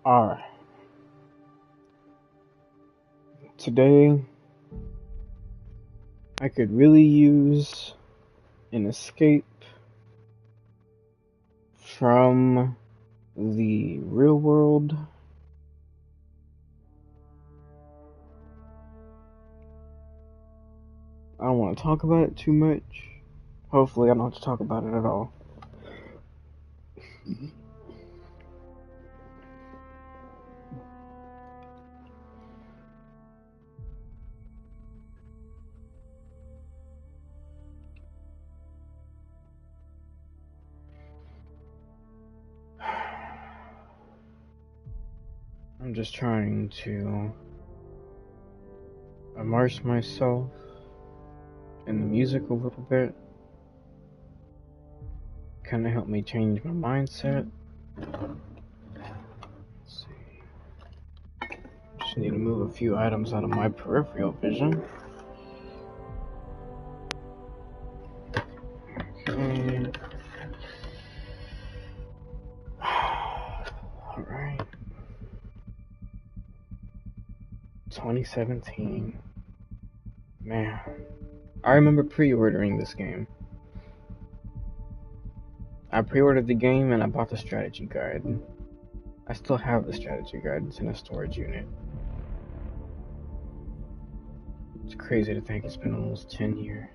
Alright, today I could really use an escape from the real world. I don't want to talk about it too much. Hopefully, I don't have to talk about it at all. I'm just trying to immerse myself in the music a little bit. Kind of help me change my mindset. Let's see. Just need to move a few items out of my peripheral vision. Okay. Alright. 2017. Man. I remember pre-ordering this game. I pre-ordered the game and I bought the strategy guide. I still have the strategy guide. It's in a storage unit. It's crazy to think it's been almost 10 years.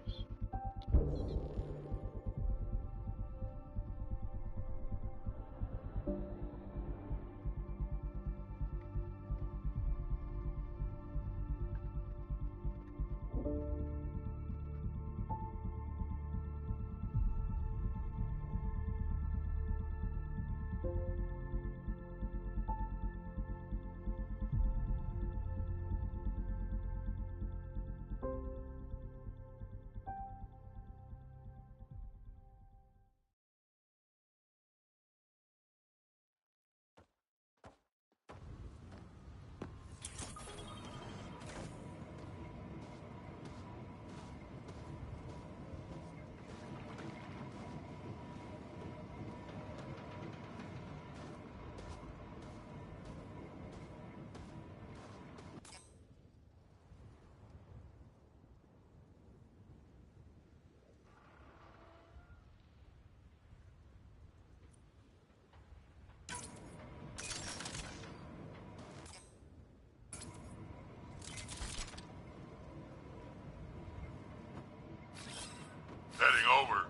Heading over.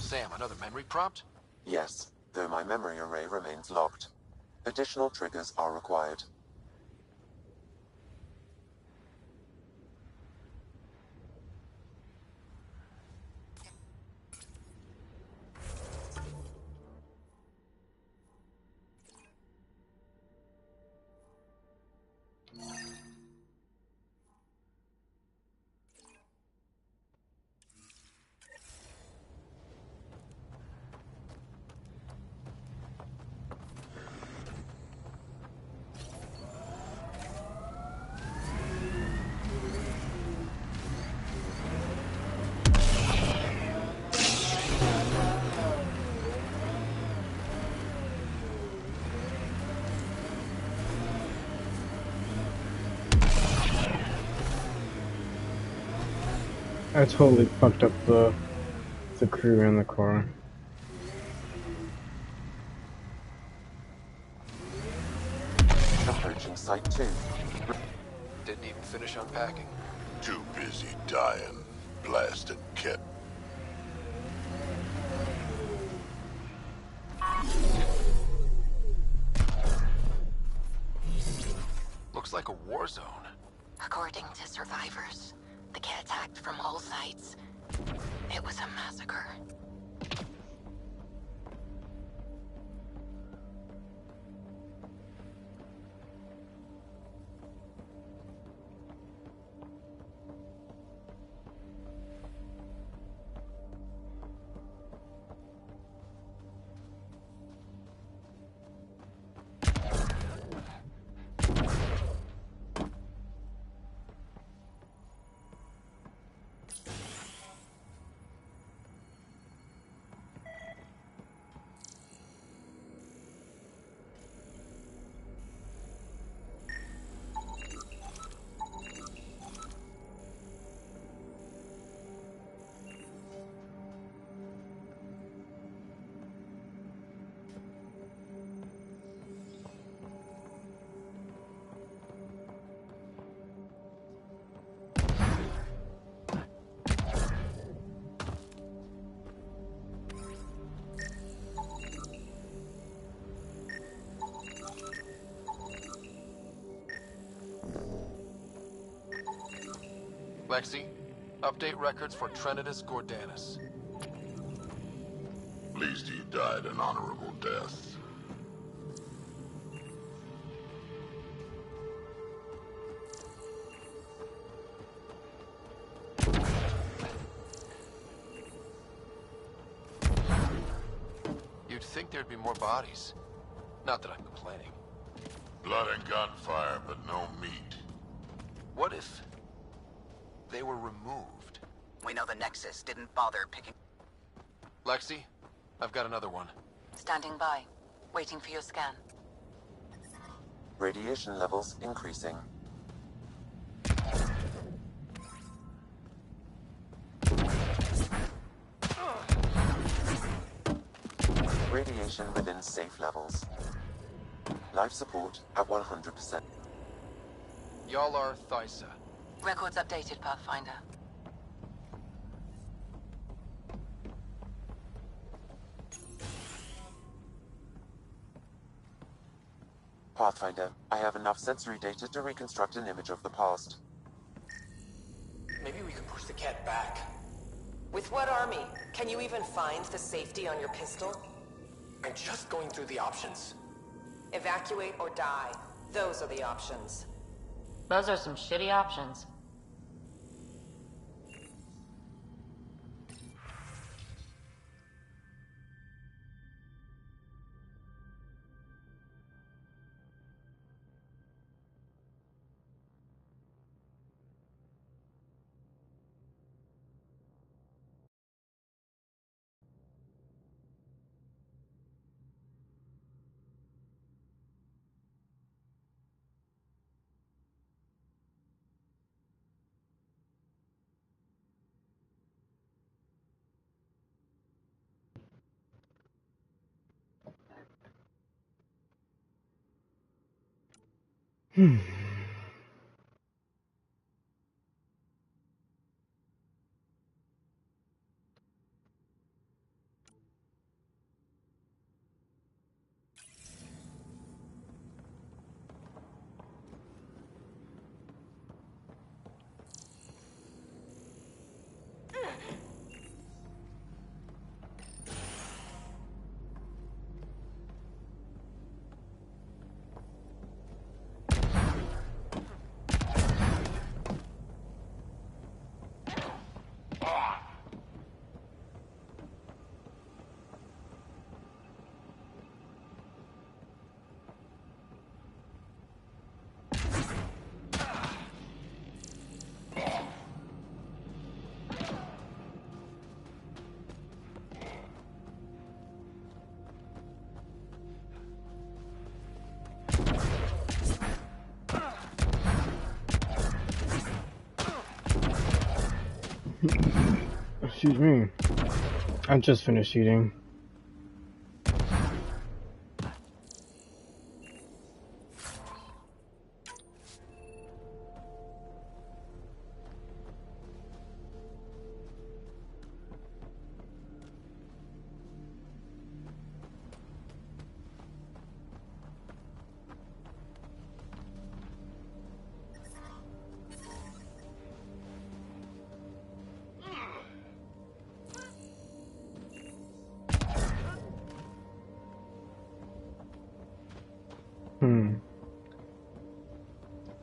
Sam, another memory prompt? Yes, though my memory array remains locked. Additional triggers are required. I totally fucked up the crew and the car. Approaching Site 2. Didn't even finish unpacking. Too busy dying, blasted kit. Looks like a war zone. According to survivors, the kit attacked from all sides. It was a massacre. Lexi, update records for Trinitas Gordanus. Pleased you died an honorable death. You'd think there'd be more bodies. Not that I'm complaining. Blood and gunfire, but no meat. What if they were removed? We know the Nexus didn't bother picking... Lexi, I've got another one. Standing by, waiting for your scan. Radiation levels increasing. Radiation within safe levels. Life support at 100%. Y'all are Thysa. Records updated, Pathfinder. Pathfinder, I have enough sensory data to reconstruct an image of the past. Maybe we could push the cat back. With what army? Can you even find the safety on your pistol? I'm just going through the options. Evacuate or die. Those are the options. Those are some shitty options. Excuse me. I just finished eating.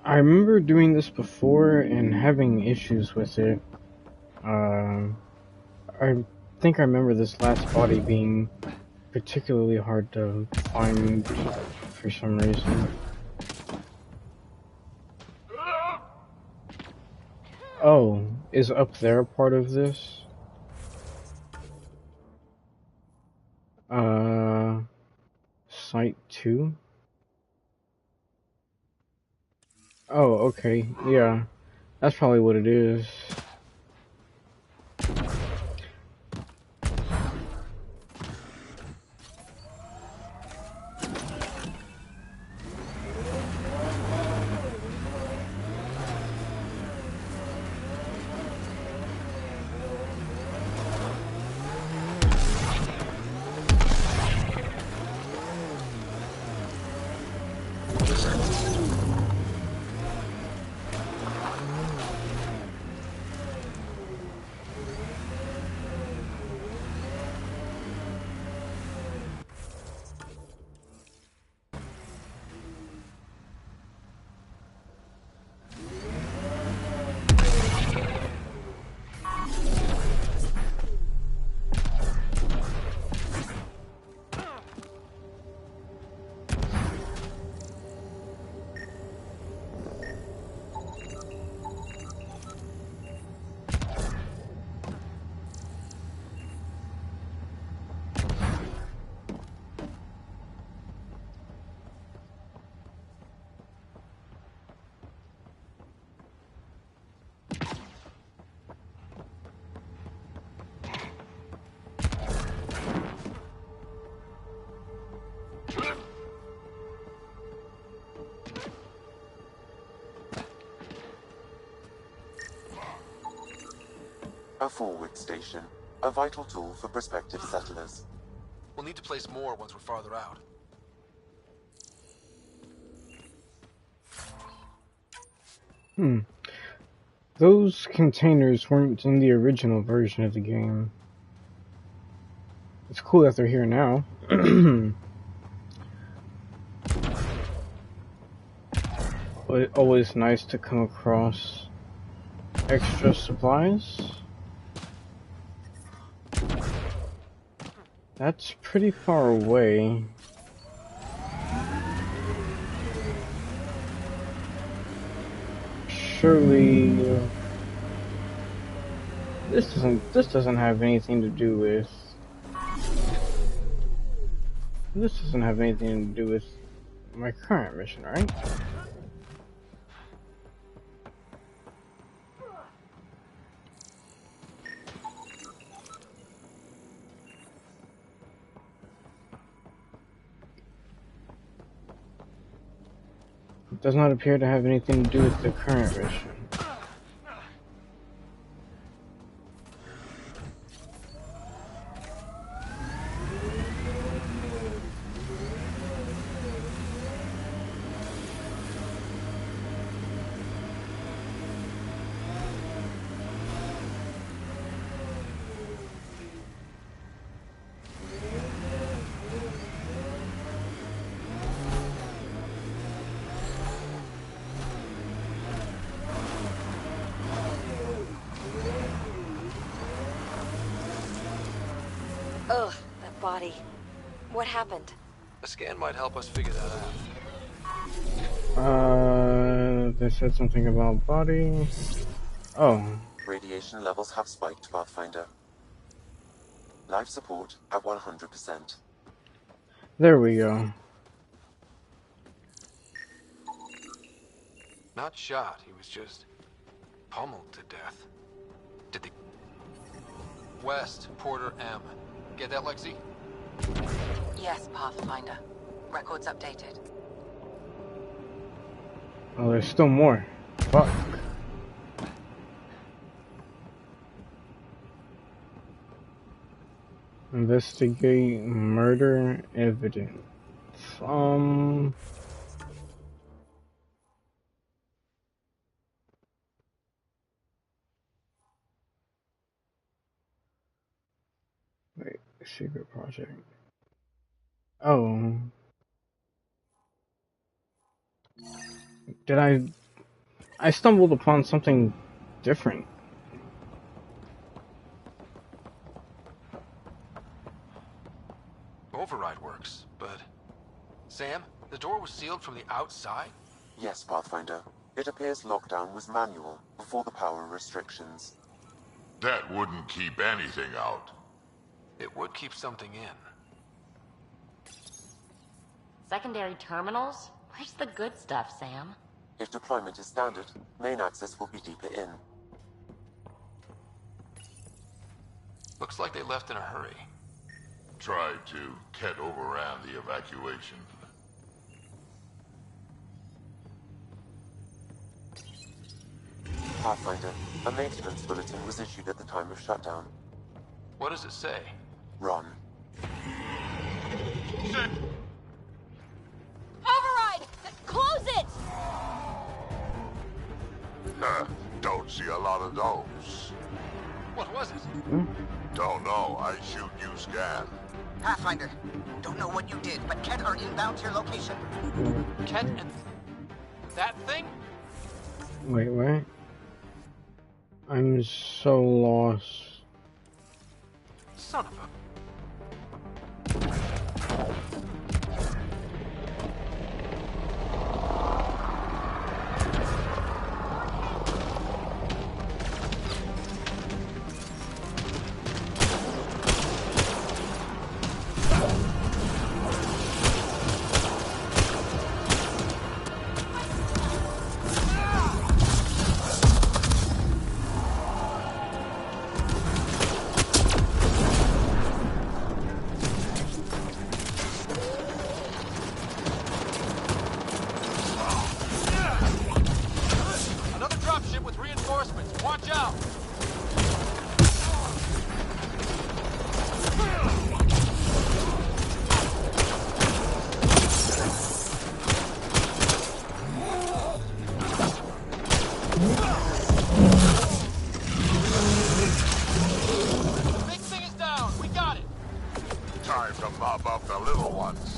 I remember doing this before and having issues with it. I think I remember this last body being particularly hard to find for some reason. Oh, is up there a part of this? Site 2? Oh, okay, yeah. That's probably what it is. A forward station, a vital tool for prospective settlers. We'll need to place more once we're farther out. Those containers weren't in the original version of the game. It's cool that they're here now. But always nice to come across extra supplies. That's pretty far away. Surely this doesn't have anything to do with my current mission, right? It does not appear to have anything to do with the current mission. Ugh, that body. What happened? A scan might help us figure that out. They said something about body. Oh. Radiation levels have spiked, Pathfinder. Life support at 100%. There we go. Not shot, he was just pummeled to death. Did they... West, Porter M. Get that, Lexi? Yes, Pathfinder. Records updated. Oh, there's still more. Fuck. Investigate murder evidence. Wait, secret project. Oh. Did I stumbled upon something different. Override works, but... Sam, the door was sealed from the outside? Yes, Pathfinder. It appears lockdown was manual, before the power restrictions. That wouldn't keep anything out. It would keep something in. Secondary terminals? Where's the good stuff, Sam? If deployment is standard, main access will be deeper in. Looks like they left in a hurry. Tried to. Ket overran the evacuation. Pathfinder, a maintenance bulletin was issued at the time of shutdown. What does it say? Run. Override! Close it! Don't see a lot of those. What was it? Don't know. I shoot, you scan. Pathfinder, don't know what you did, but Ket are inbound to your location. Ket and... that thing? Wait, what? I'm so lost. Son of a... Another dropship with reinforcements. Watch out! Big thing is down. We got it. Time to mop up the little ones.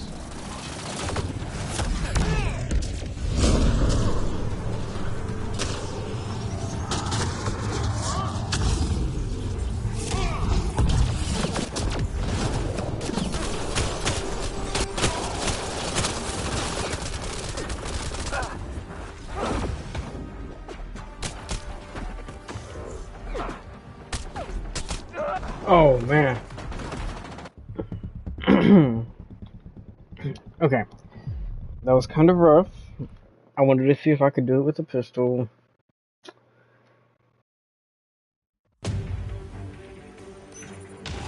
Oh man. Okay. That was kind of rough. I wanted to see if I could do it with a pistol.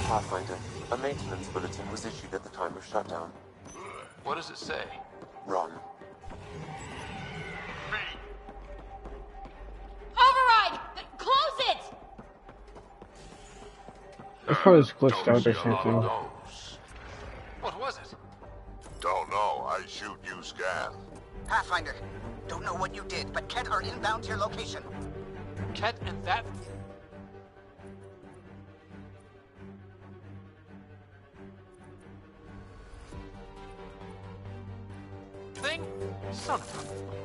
Pathfinder, a maintenance bulletin was issued at the time of shutdown. What does it say? Run. Override! Close it! It's probably just glitched Don't out see or a lot something. of those. What was it? Don't know. I shoot, you scan. Pathfinder, don't know what you did, but Ket are inbound to your location. Ket and that... thing? Son of a...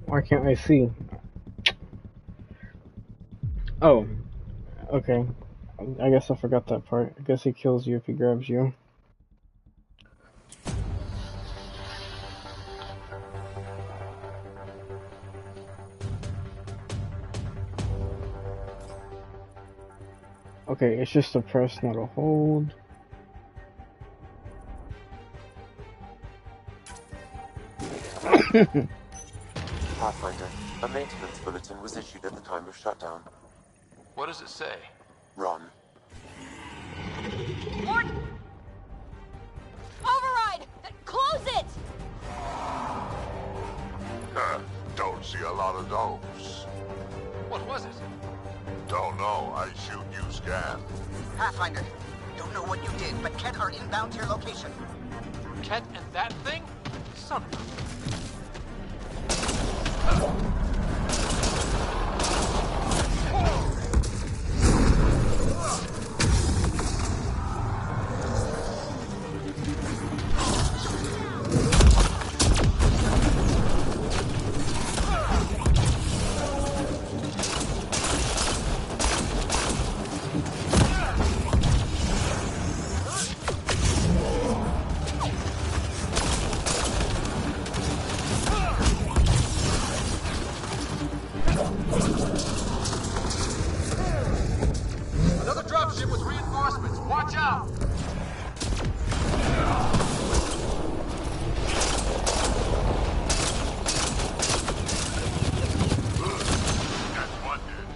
Why can't I see? Oh, Okay. I guess I forgot that part. I guess he kills you if he grabs you. Okay, it's just a press, not a hold. Pathfinder, a maintenance bulletin was issued at the time of shutdown. What does it say? Run. Override! Close it! Don't see a lot of those. What was it? Don't know. I shoot you scan. Pathfinder, don't know what you did, but Ket are inbound to your location. Ket and that thing? Son of a... Another dropship with reinforcements. Watch out! That's one dead.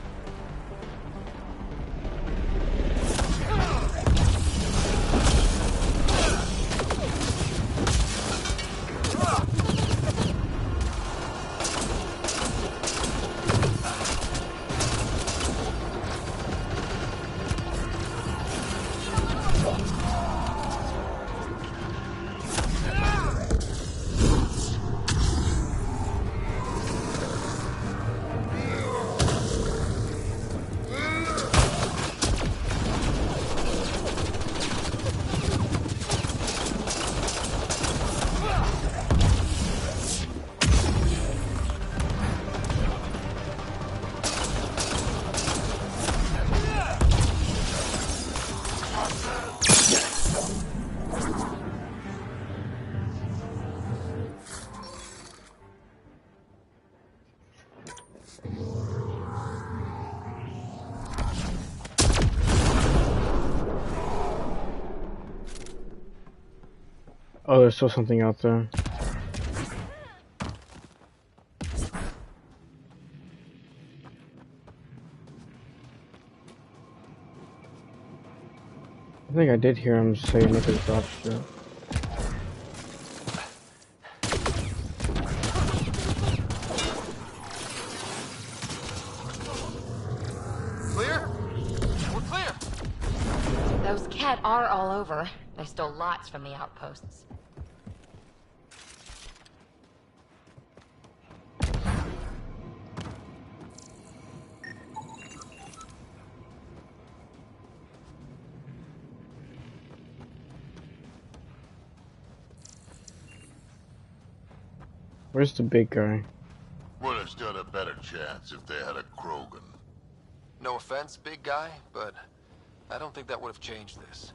Oh, there's still something out there. I think I did hear him say another dropship. Clear? We're clear! Those Cat are all over. They stole lots from the outposts. Where's the big guy? Would have stood a better chance if they had a Krogan. No offense, big guy, but I don't think that would have changed this.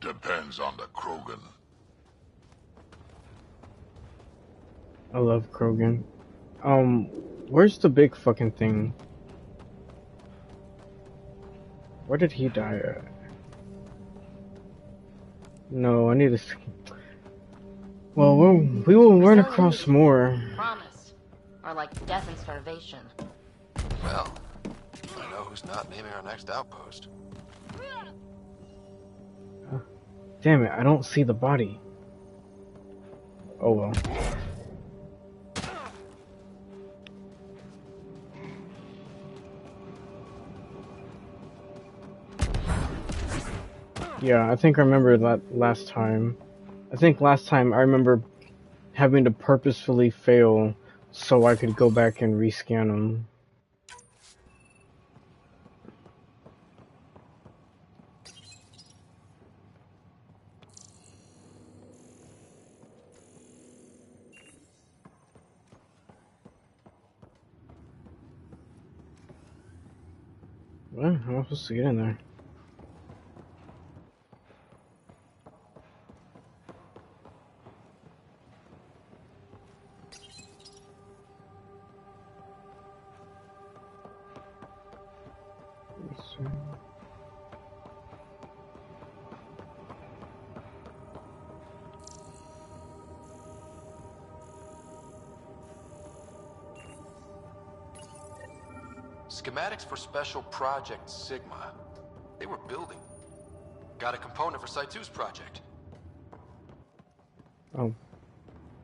Depends on the Krogan. I love Krogan. Where's the big fucking thing? Where did he die at? No, I need to... Well, we will run across more. Promise. Or like death and starvation. Well, I know who's not naming our next outpost. Damn it, I don't see the body. Oh well. Yeah, I think I remember that last time. I think last time I remember having to purposefully fail so I could go back and rescan them. Well, how am I supposed to get in there? Let's see. Schematics for Special Project Sigma. They were building. Got a component for Site 2's project. Oh,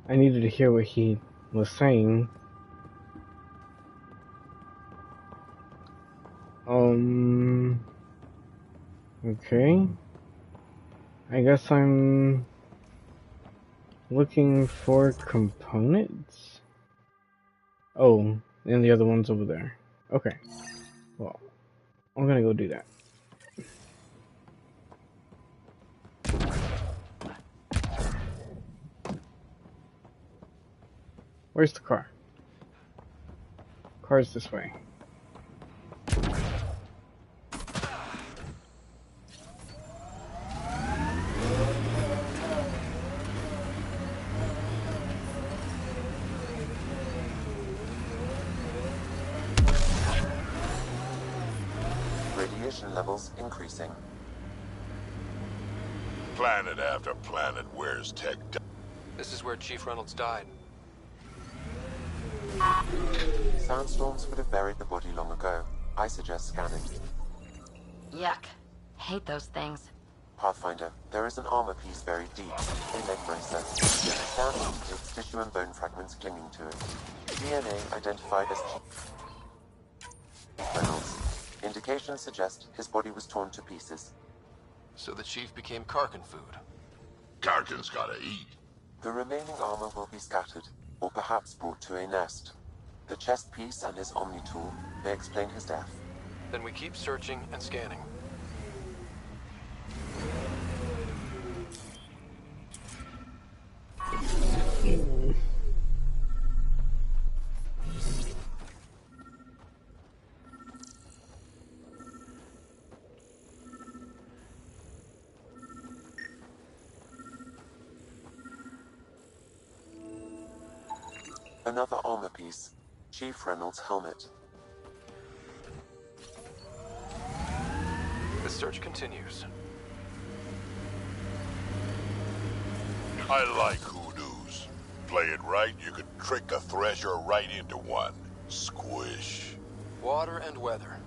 I needed to hear what he was saying. Okay. I guess I'm looking for components? Oh, and the other one's over there. Okay. Well, I'm gonna go do that. Where's the car? Car's this way. Radiation levels increasing. Planet after planet wears tech. This is where Chief Reynolds died. Sandstorms would have buried the body long ago. I suggest scanning. Yuck. Hate those things. Pathfinder, there is an armor piece buried deep. A leg bracer. Scan indicates tissue and bone fragments clinging to it. DNA identified as Chief Reynolds. Indications suggest his body was torn to pieces. So the Chief became Karkin food. Karkin's gotta eat. The remaining armor will be scattered, or perhaps brought to a nest. The chest piece and his Omni tool may explain his death. Then we keep searching and scanning. Another armor piece. Chief Reynolds' helmet. The search continues. I like hoodoos. Play it right, you could trick a thresher right into one. Squish. Water and weather.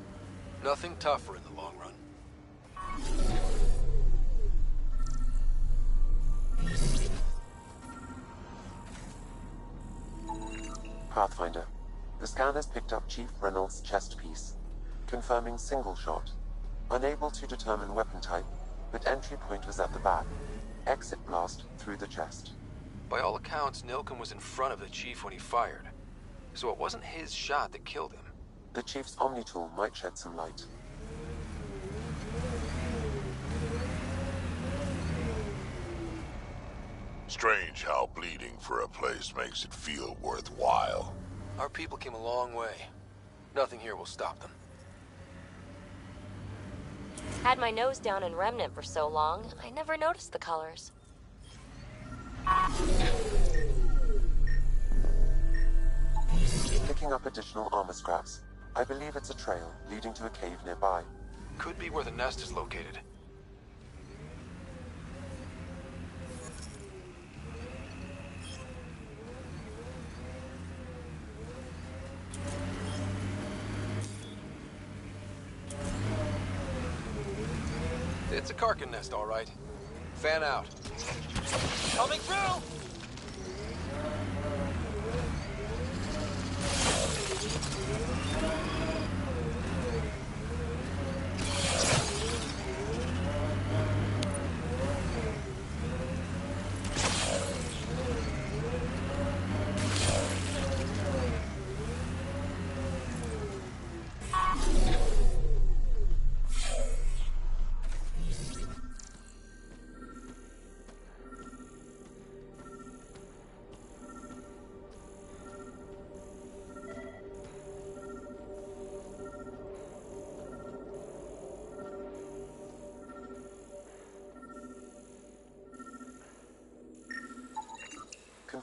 Nothing tougher in the long run. Pathfinder. The scanners picked up Chief Reynolds' chest piece, confirming single shot. Unable to determine weapon type, but entry point was at the back. Exit blast through the chest. By all accounts, Nilken was in front of the Chief when he fired. So it wasn't his shot that killed him. The Chief's Omni tool might shed some light. Strange how bleeding for a place makes it feel worthwhile. Our people came a long way. Nothing here will stop them. Had my nose down in Remnant for so long, I never noticed the colors. Picking up additional armor scraps. I believe it's a trail leading to a cave nearby. Could be where the nest is located. It's a Karkin nest, all right. Fan out. Coming through!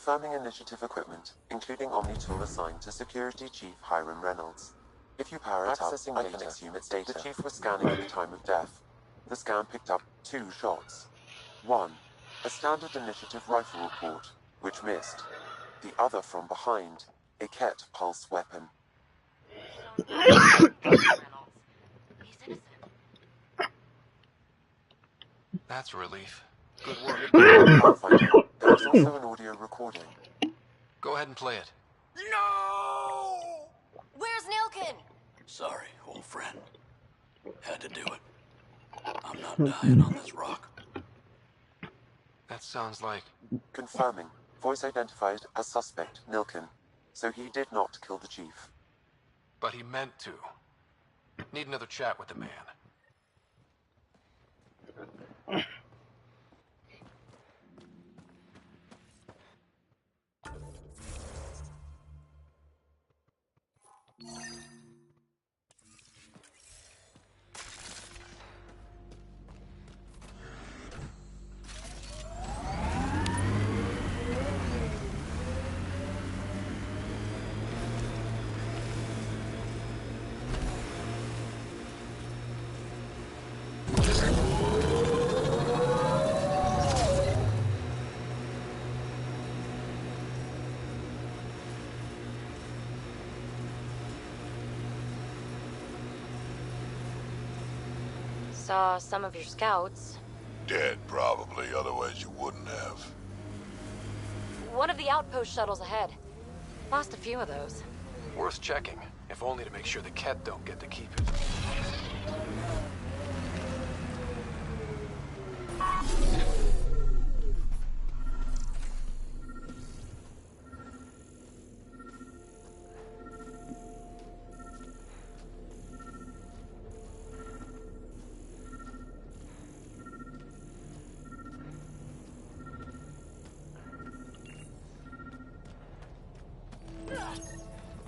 Confirming initiative equipment, including Omni tool assigned to Security Chief Hiram Reynolds. If you power it up, I can assume it's data. The Chief was scanning at the time of death. The scan picked up 2 shots. 1, a standard initiative rifle report, which missed. The other from behind, a Ket pulse weapon. He's innocent. That's a relief. Good work. Pathfinder, there was also an audio recording. Go ahead and play it. No! Where's Nilkin? Sorry, old friend. Had to do it. I'm not dying on this rock. That sounds like... Confirming. Voice identified as suspect, Nilkin. So he did not kill the Chief. But he meant to. Need another chat with the man. Saw some of your scouts. Dead, probably, otherwise you wouldn't have. One of the outpost shuttles ahead. Lost a few of those. Worth checking, if only to make sure the Ket don't get to keep it.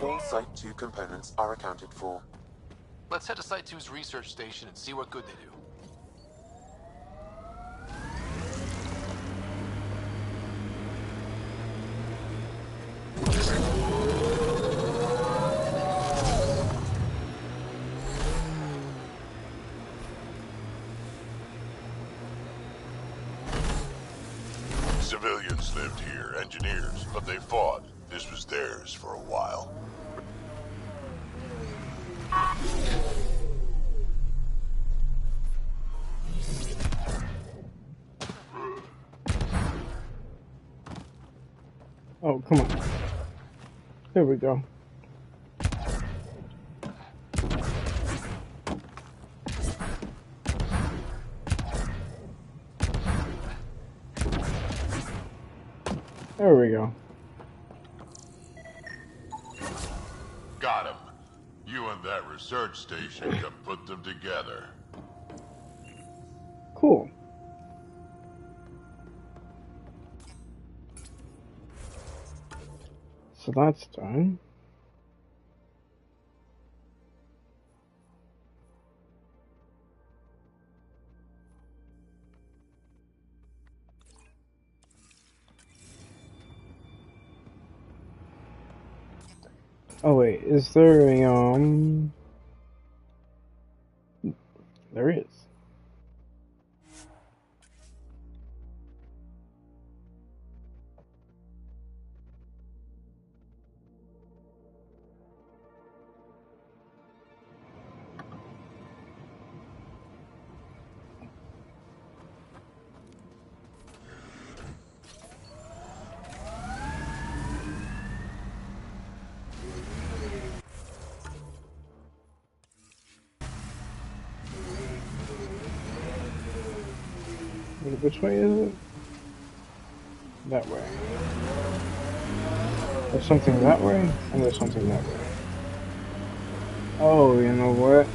All Site 2 components are accounted for. Let's head to Site 2's research station and see what good they do. Civilians lived here, engineers, but they fought. This was theirs for a while. Oh, come on. There we go. There we go. Got him. You and that research station can put them together. Cool. So that's done. Oh wait, is there a there is. Which way is it? That way. There's something that way, and there's something that way. Oh, you know what?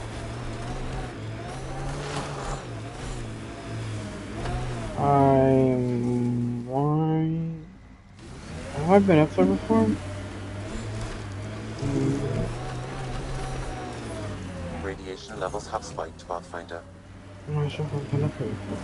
Have I been up there before? Radiation levels have spiked, Pathfinder. I'm not sure if I've been up there before.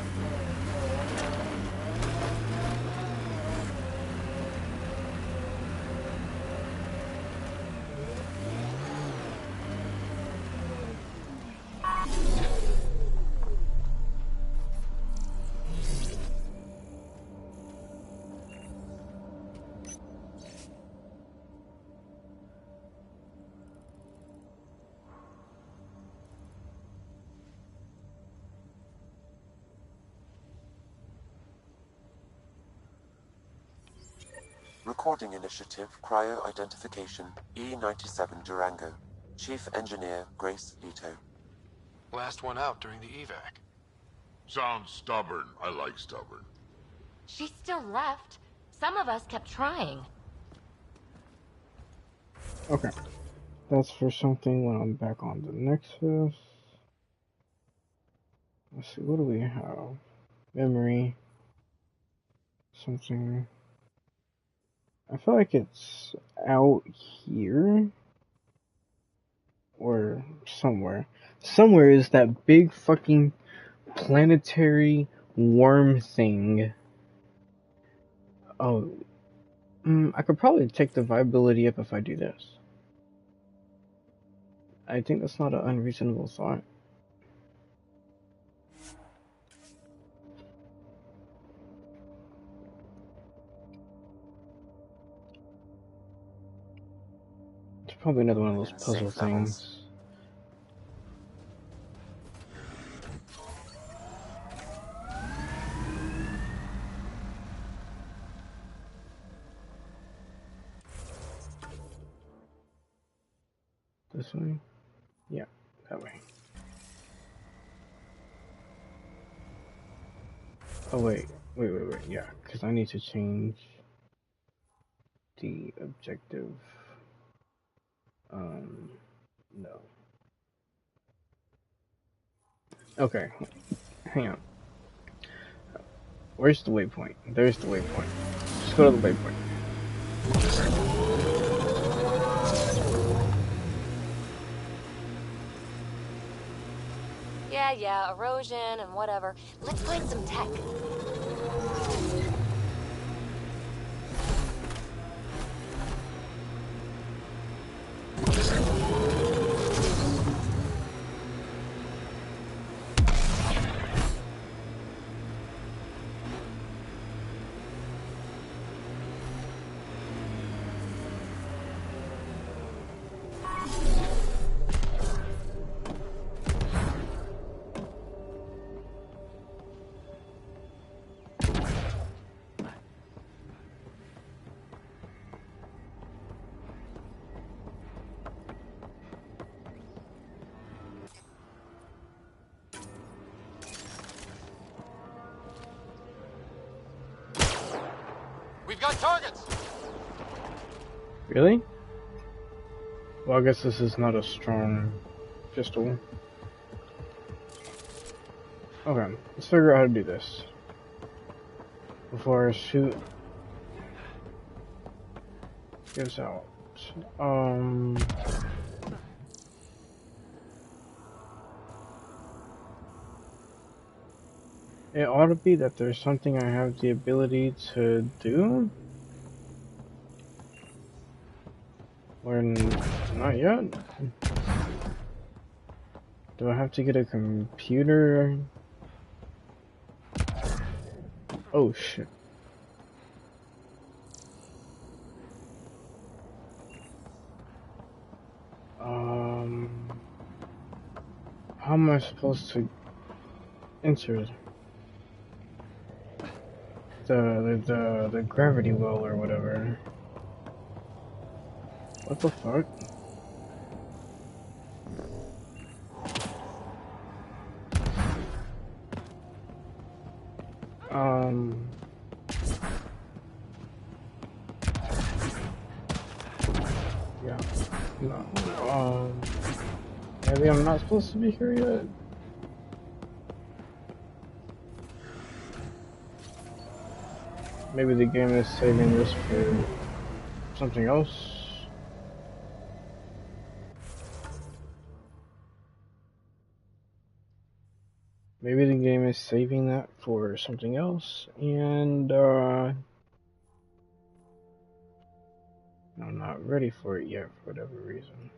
Recording Initiative Cryo Identification E97 Durango. Chief Engineer Grace Leto. Last one out during the evac. Sounds stubborn. I like stubborn. She still left. Some of us kept trying. Okay. That's for something when I'm back on the Nexus. Let's see, what do we have? Memory. Something. I feel like it's out here. Or somewhere. Somewhere is that big fucking planetary worm thing. Oh. I could probably take the viability up if I do this. I think that's not an unreasonable thought. It's probably another one of those puzzle things. This way? Yeah, that way. Oh wait, yeah, because I need to change the objective. No. Okay, hang on. Where's the waypoint? There's the waypoint. Just go to the waypoint. Yeah, erosion and whatever. Let's find some tech. We've got targets! Really? Well, I guess this is not a strong pistol. Okay, let's figure out how to do this. Before I shoot gives out. It ought to be that there's something I have the ability to do. Or not yet. Do I have to get a computer? Oh shit. How am I supposed to enter the gravity well or whatever? What the fuck? Yeah, no, maybe I'm not supposed to be here yet? Maybe the game is saving this for something else? Maybe the game is saving that for something else, and I'm not ready for it yet for whatever reason.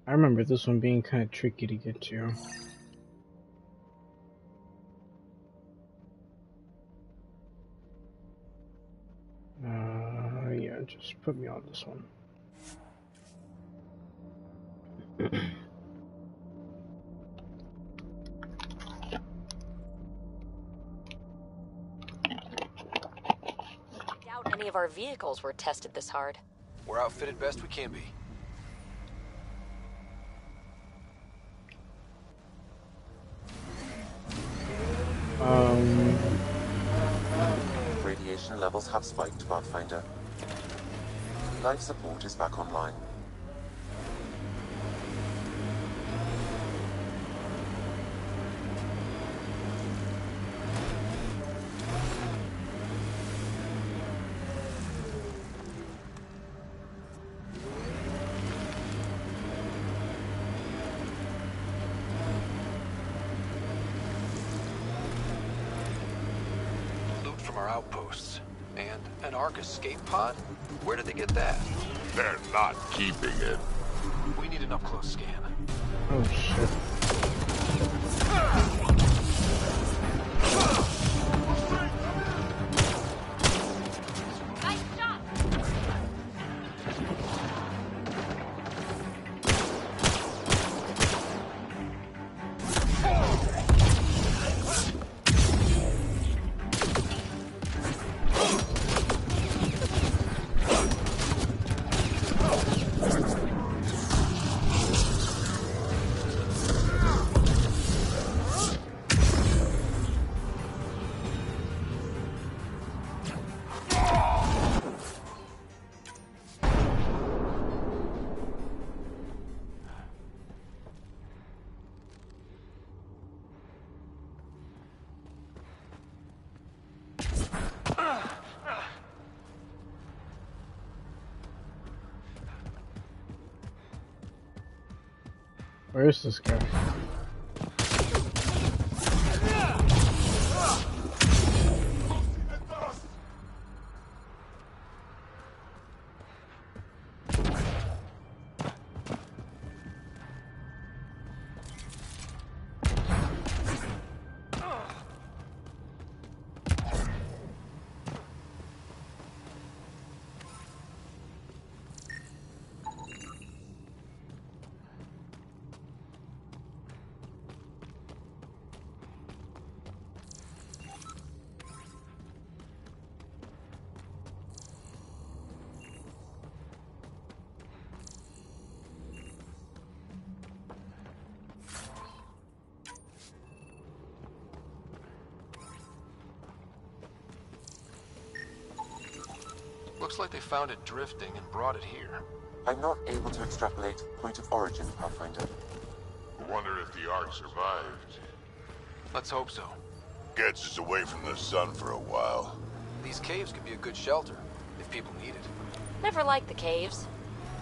I remember this one being kind of tricky to get to. just put me on this one. Doubt any of our vehicles were tested this hard. We're outfitted best we can be. Radiation levels have spiked, Pathfinder. Life support is back online. Loot from our outposts. And an Ark escape pod? Where did they get that? They're not keeping it. We need an up-close scan. Oh shit. Nice shot! Where is this guy? Looks like they found it drifting and brought it here. I'm not able to extrapolate point of origin, Pathfinder. I wonder if the Ark survived. Let's hope so. Gets us away from the sun for a while. These caves could be a good shelter, if people need it. Never liked the caves.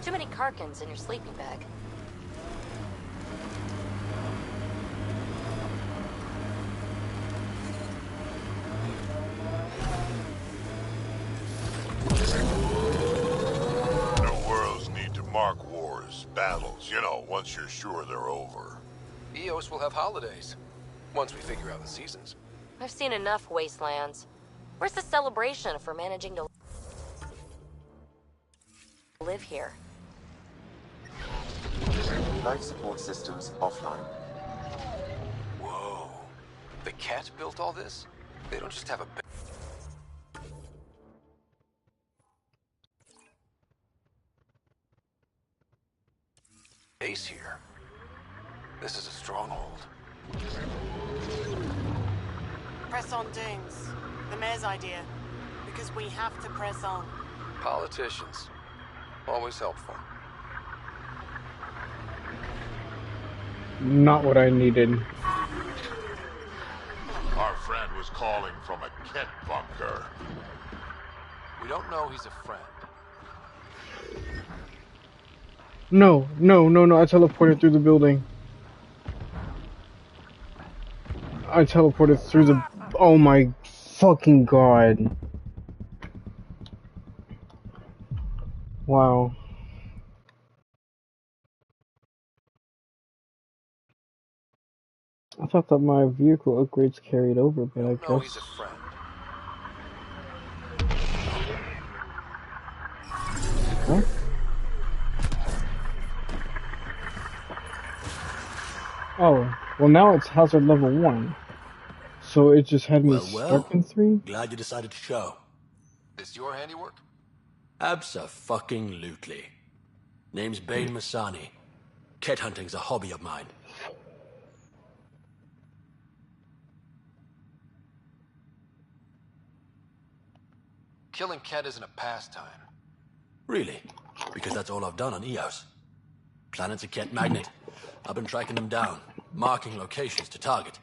Too many Karkins in your sleeping bag. New worlds need to mark wars, battles, you know, once you're sure they're over. Eos will have holidays, once we figure out the seasons. I've seen enough wastelands. Where's the celebration for managing to live here? Life support systems offline. Whoa. The cat built all this? They don't just have a base here. This is a stronghold. Press on, Dunes. The mayor's idea. Because we have to press on. Politicians. Always helpful. Not what I needed. Our friend was calling from a Kent bunker. We don't know he's a friend. No, no, no, no, I teleported through the building. I teleported through the... Oh my fucking god. Wow. I thought that my vehicle upgrades carried over, but I No, guess... he's a friend. Huh? Oh, well now it's hazard level 1. So it just had me Well, stuck well. in 3? Glad you decided to show. This your handiwork? Abso-fucking-lutely. Name's Bain Masani. Ket hunting's a hobby of mine. Killing Ket isn't a pastime. Really? Because that's all I've done on Eos. Planet's a Ket magnet. I've been tracking them down, marking locations to target.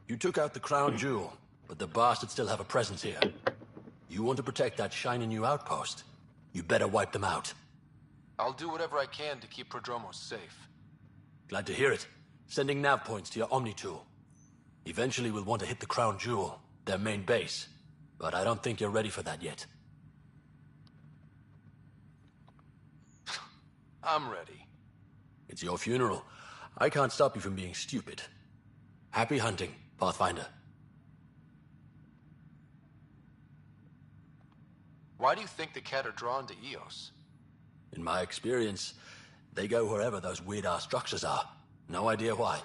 You took out the crown jewel, but the bastards still have a presence here. You want to protect that shiny new outpost? You better wipe them out. I'll do whatever I can to keep Prodromos safe. Glad to hear it. Sending nav points to your Omni tool. Eventually we'll want to hit the crown jewel, their main base. But I don't think you're ready for that yet. I'm ready. It's your funeral. I can't stop you from being stupid. Happy hunting, Pathfinder. Why do you think the Ket are drawn to Eos? In my experience, they go wherever those weird-ass structures are. No idea why.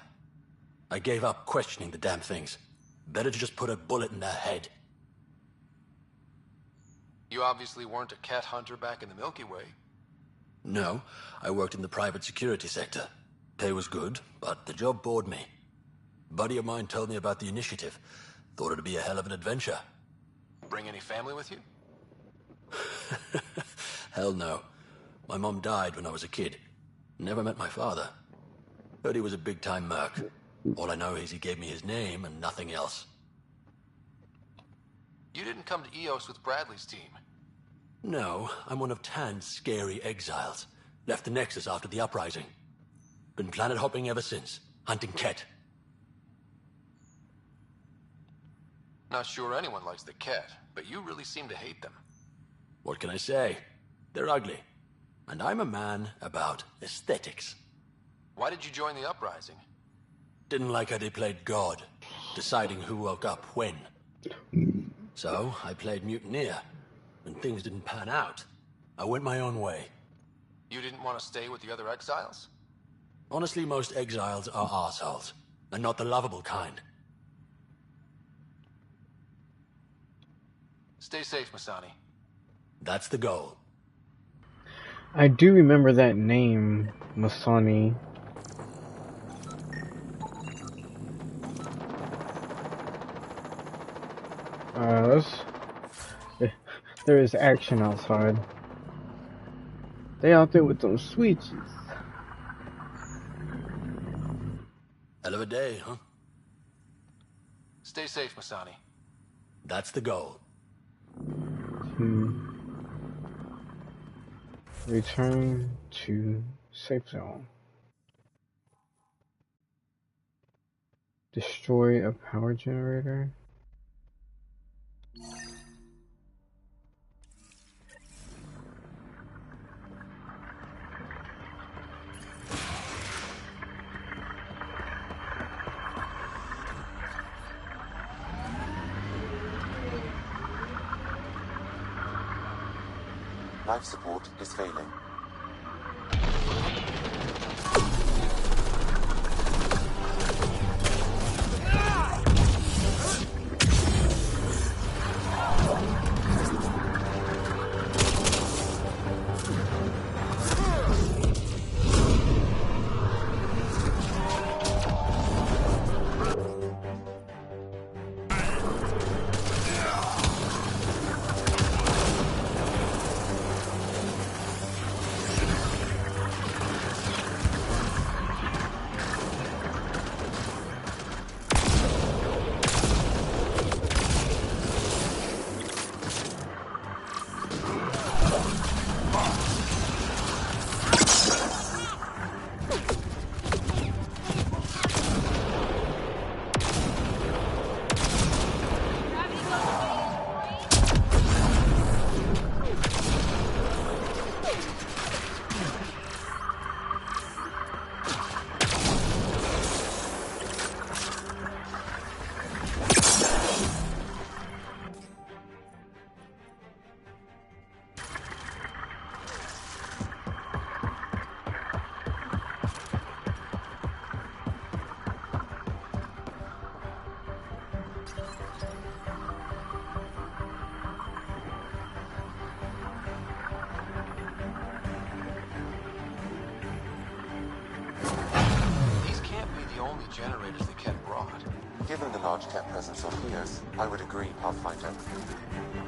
I gave up questioning the damn things. Better to just put a bullet in their head. You obviously weren't a Ket hunter back in the Milky Way. No, I worked in the private security sector. Pay was good, but the job bored me. A buddy of mine told me about the initiative. Thought it'd be a hell of an adventure. Bring any family with you? Hell no. My mom died when I was a kid. Never met my father. Heard he was a big-time merc. All I know is he gave me his name and nothing else. You didn't come to Eos with Bradley's team. No, I'm one of Tan's scary exiles. Left the Nexus after the uprising. Been planet hopping ever since, hunting Ket. Not sure anyone likes the Ket, but you really seem to hate them. What can I say? They're ugly. And I'm a man about aesthetics. Why did you join the uprising? Didn't like how they played God, deciding who woke up when. So, I played mutineer. When things didn't pan out, I went my own way. You didn't want to stay with the other exiles? Honestly, most exiles are arseholes, and not the lovable kind. Stay safe, Masani. That's the goal. I do remember that name, Masani. There is action outside. They out there with those sweets. Hell of a day, huh? Stay safe, Masani. That's the goal. Return to safe zone. Destroy a power generator. Life support is failing. generators the Ket brought. Given the large cat presence on Eos, I would agree, Pathfinder.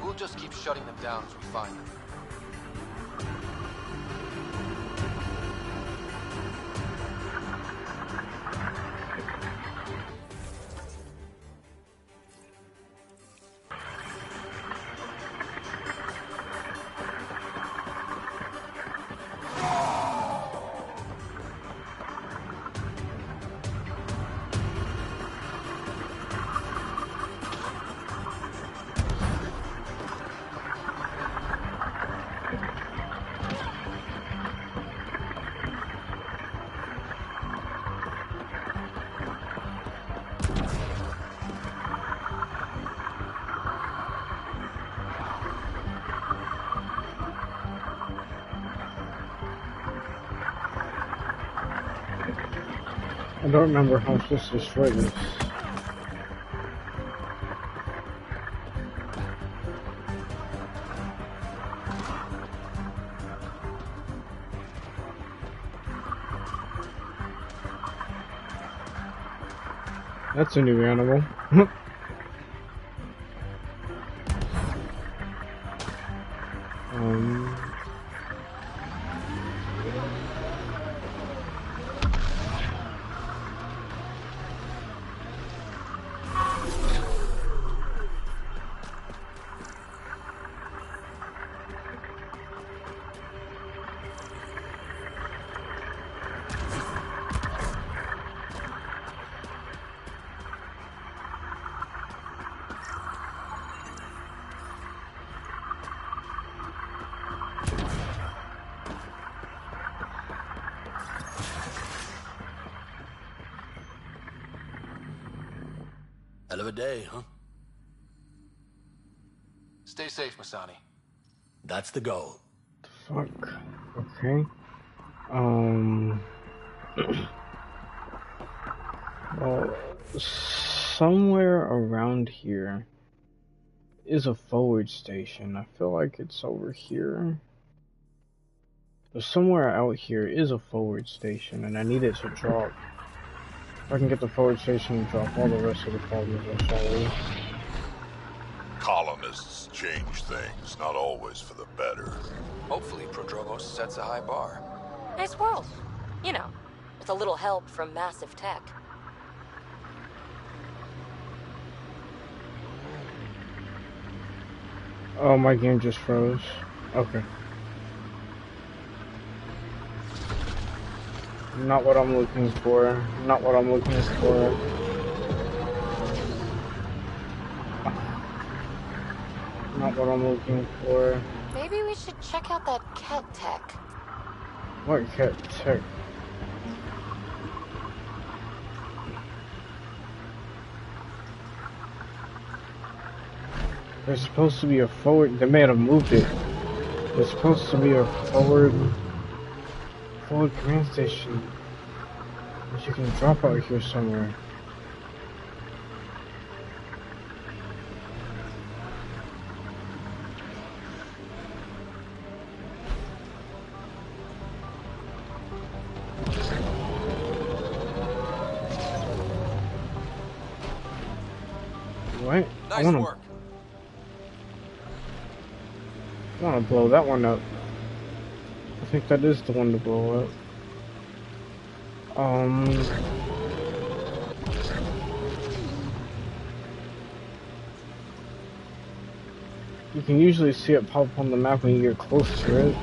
We'll just keep shutting them down as we find them. I don't remember how I'm supposed to destroy this. That's a new animal. Hell of a day, huh? Stay safe, Masani. That's the goal. Fuck. Okay. Well, somewhere around here is a forward station. I feel like it's over here. But somewhere out here is a forward station, and I need it to drop. If I can get the forward station and drop, all the rest of the problems will solve. Colonists change things, not always for the better. Hopefully, Prodromos sets a high bar. Nice world. You know, with a little help from massive tech. Oh, my game just froze. Okay. Not what I'm looking for. Not what I'm looking for. Not what I'm looking for. Maybe we should check out that cat tech. What cat tech? There's supposed to be a forward. They may have moved it. There's supposed to be a forward command station that you can drop out here somewhere. What? Nice work. I want to blow that one up. I think that is the one to blow up. You can usually see it pop up on the map when you get close to it.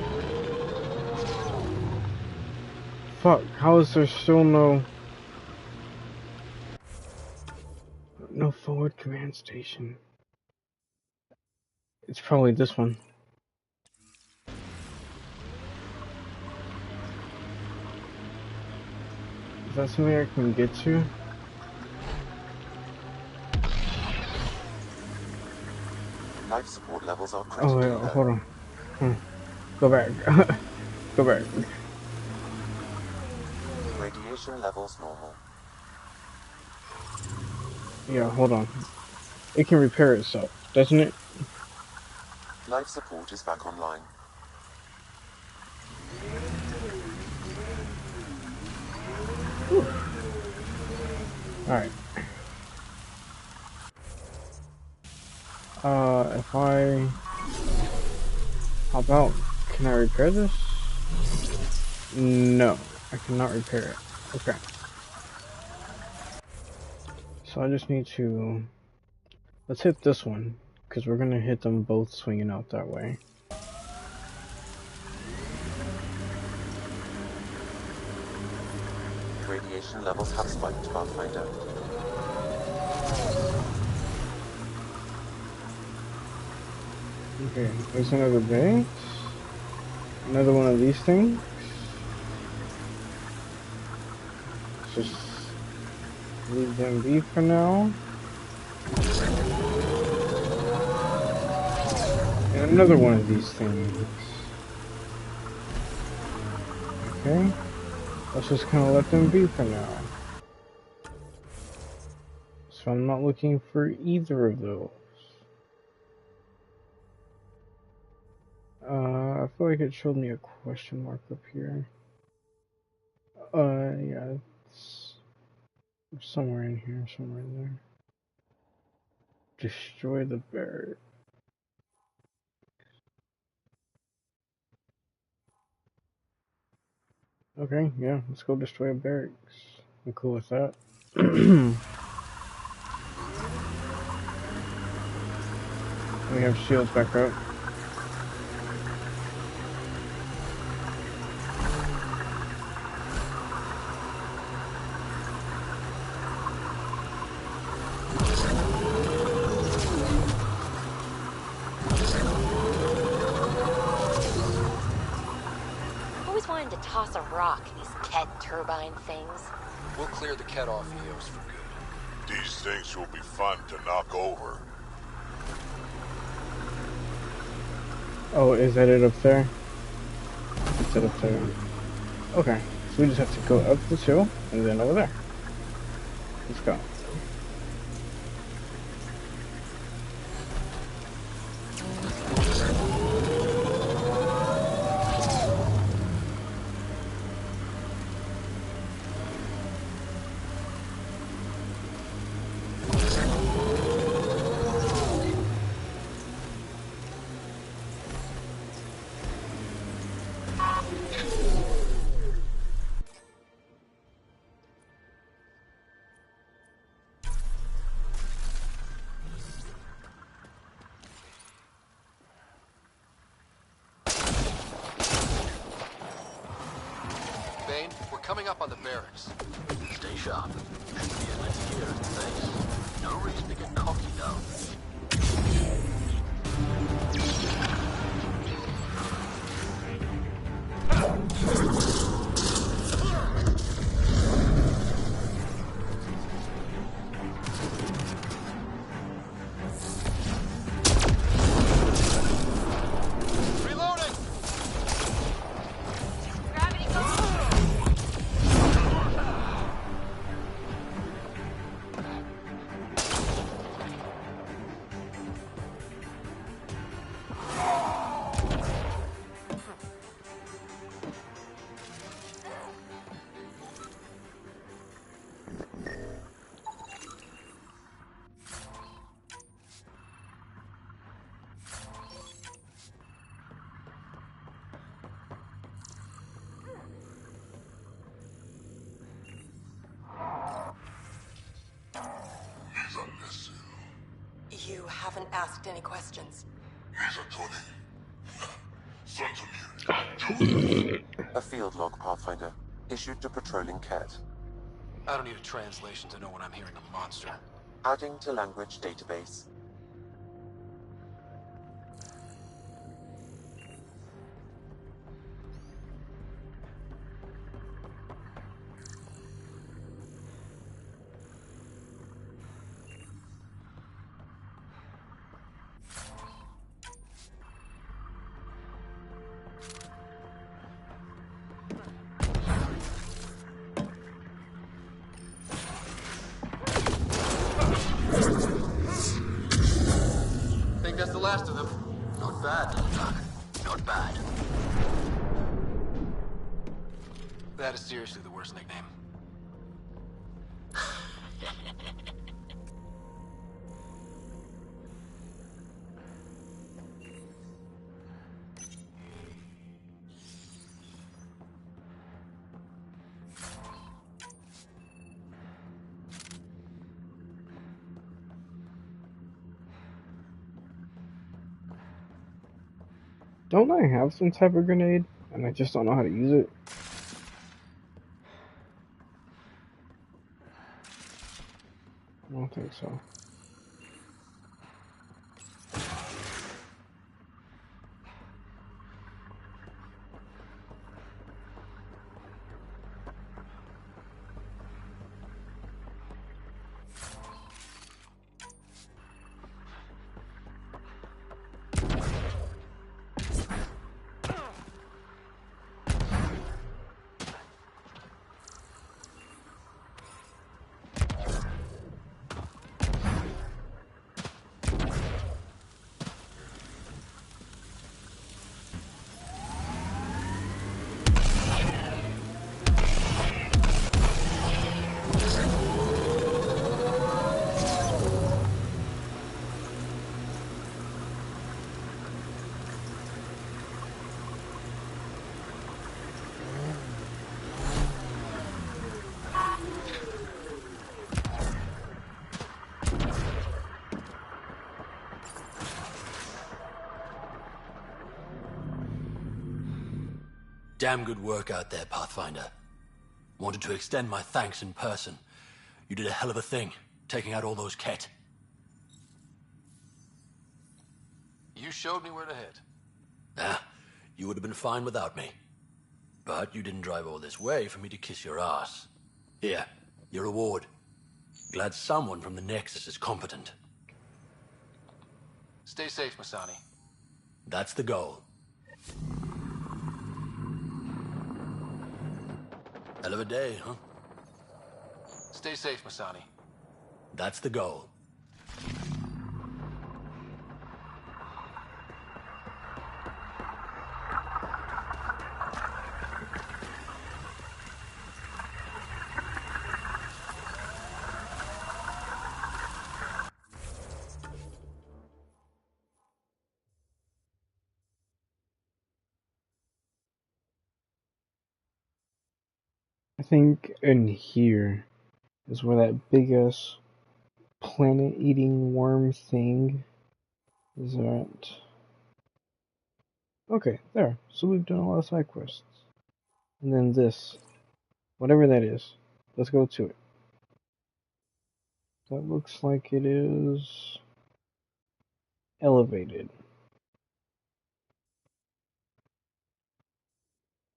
Fuck, how is there still no forward command station? It's probably this one. Is that something I can get to? Life support levels are critically Oh, yeah, low. hold on. Go back. Go back. Radiation levels normal. Yeah, hold on. It can repair itself, doesn't it? Life support is back online. Alright. If I... How about... Can I repair this? No, I cannot repair it. Okay. So I just need to... Let's hit this one, because we're gonna hit them both swinging out that way. Radiation levels have spiked, Pathfinder. Okay, there's another base. Another one of these things. Let's just leave them be for now. And another one of these things. Okay. Let's just kind of let them be for now. So I'm not looking for either of those. I feel like it showed me a question mark up here. Yeah, it's somewhere in here, somewhere in there. Destroy the barracks. Okay, yeah, let's go destroy a barracks. I'm cool with that. We have shields back up. To toss a rock, these Ket turbine things. We'll clear the Ket off Eos for good. These things will be fun to knock over. Oh, is that it up there? It's it up there. Okay, so we just have to go up this hill and then over there. Let's go. Coming up on the barracks. Stay sharp. Shouldn't be a let's hear in face. No reason to get cocky though. You haven't asked any questions. A field log, Pathfinder, issued to patrolling Ket. I don't need a translation to know when I'm hearing a monster. Adding to language database. That's the last of them. Not bad, Doc. Not bad. That is seriously the worst nickname. Don't I have some type of grenade? And I just don't know how to use it? I don't think so. Damn good work out there, Pathfinder. Wanted to extend my thanks in person. You did a hell of a thing, taking out all those Ket. You showed me where to head. Ah, you would have been fine without me. But you didn't drive all this way for me to kiss your ass. Here, your reward. Glad someone from the Nexus is competent. Stay safe, Masani. That's the goal. Hell of a day, huh? Stay safe, Masani. That's the goal. I think in here is where that big ass planet-eating worm thing is at. Okay, there. So we've done a lot of side quests. And then this. Whatever that is. Let's go to it. That looks like it is elevated.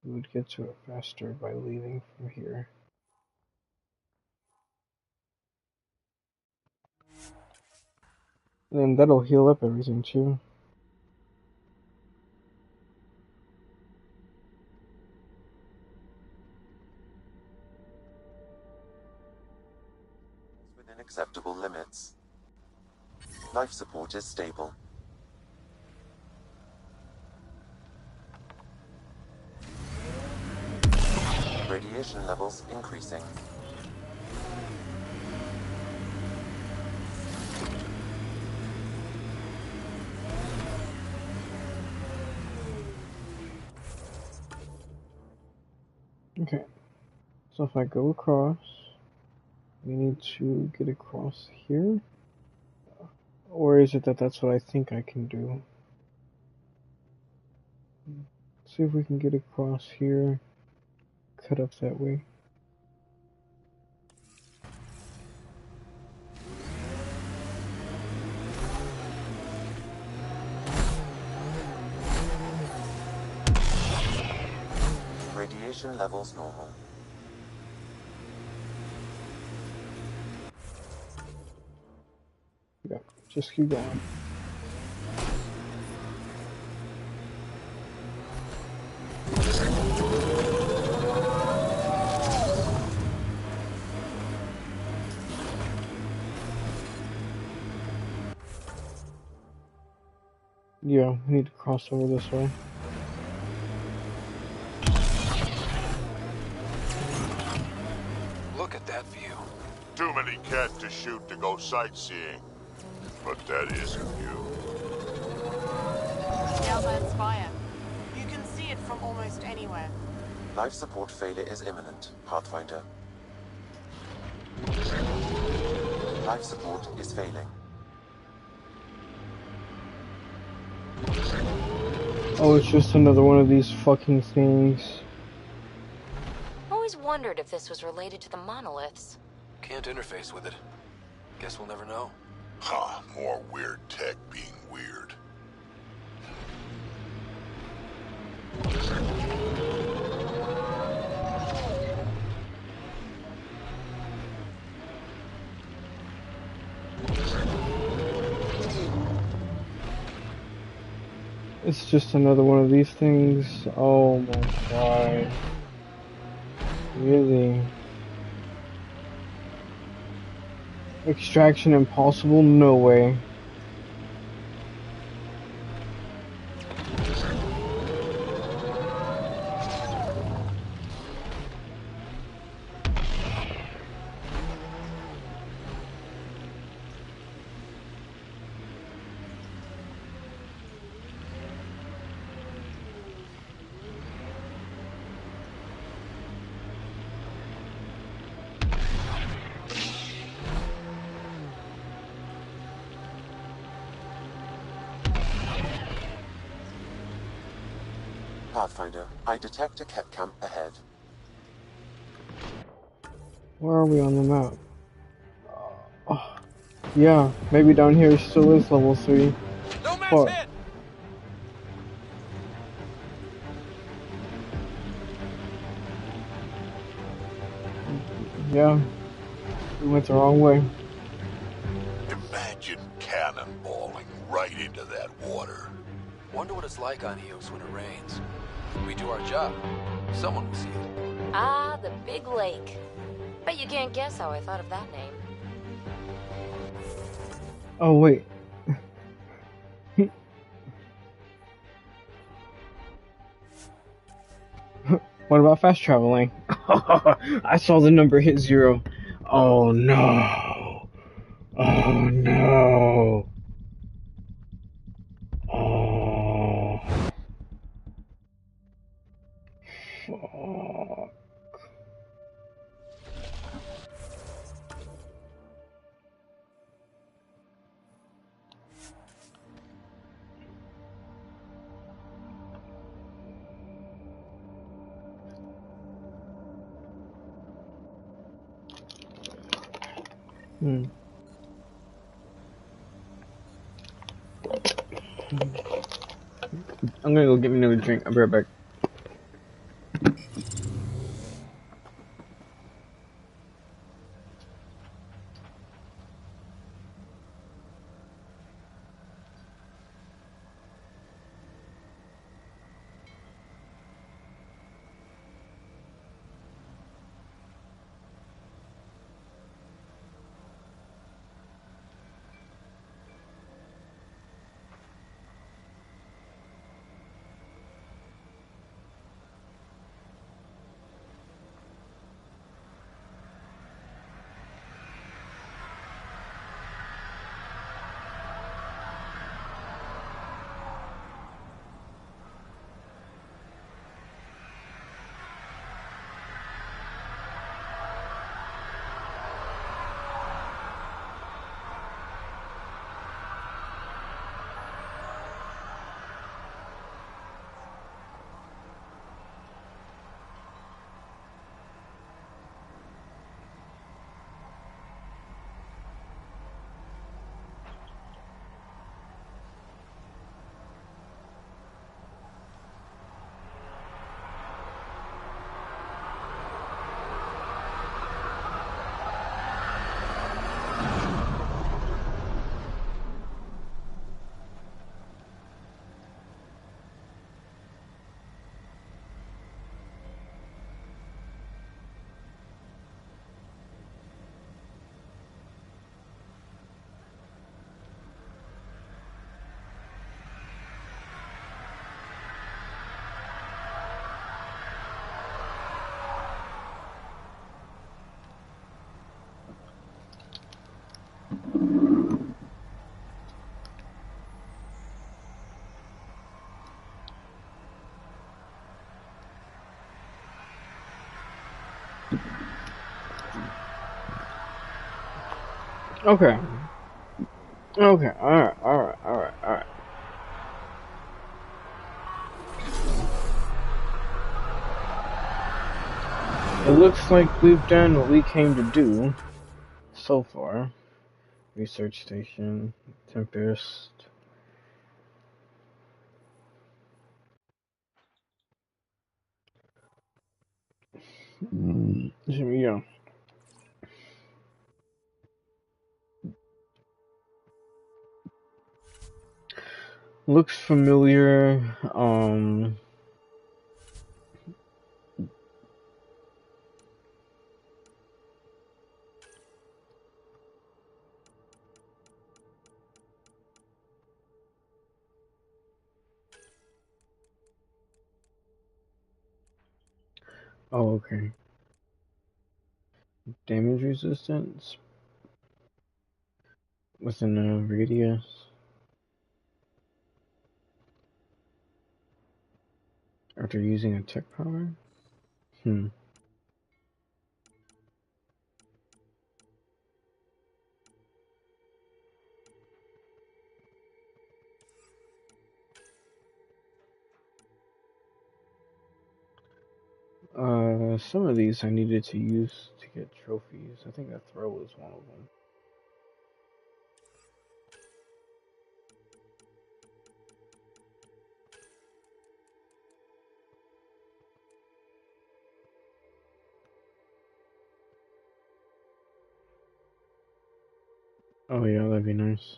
We would get to it faster by leaving from here. And then that'll heal up everything too. Within acceptable limits. Life support is stable. Radiation levels increasing. Okay. So if I go across, we need to get across here? Or is it that that's what I think I can do? Let's see if we can get across here. Cut up that way. Radiation levels normal. Yeah, just keep going. Yeah, we need to cross over this way. Look at that view. Too many Ket to shoot to go sightseeing. But that isn't you. Now that's fire. You can see it from almost anywhere. Life support failure is imminent, Pathfinder. Life support is failing. Oh, it's just another one of these fucking things. Always wondered if this was related to the monoliths. Can't interface with it. Guess we'll never know. Huh, more weird tech being weird. It's just another one of these things. Oh my god. Really? Extraction impossible? No way. Pathfinder, I detect a Ket camp ahead. Where are we on the map? Oh, yeah, maybe down here still is level 3. No match Fuck. hit! Yeah, we went the wrong way. Imagine cannonballing right into that water. Wonder what it's like on Eos when it rains. We do our job. Someone will see it. Ah, the Big Lake. Bet you can't guess how I thought of that name. Oh, wait. What about fast traveling? I saw the number hit 0. Oh no. Oh no. Oh. Fuck. I'm gonna go get me another drink. I'll be right back. Okay. Okay. Alright, alright, alright, alright. It looks like we've done what we came to do so far. Research station, Tempest. Yeah. Looks familiar. Oh, okay. Damage resistance within a radius. After using a tech power? Hmm. Some of these I needed to use to get trophies. I think that throw was one of them. Oh yeah, that'd be nice.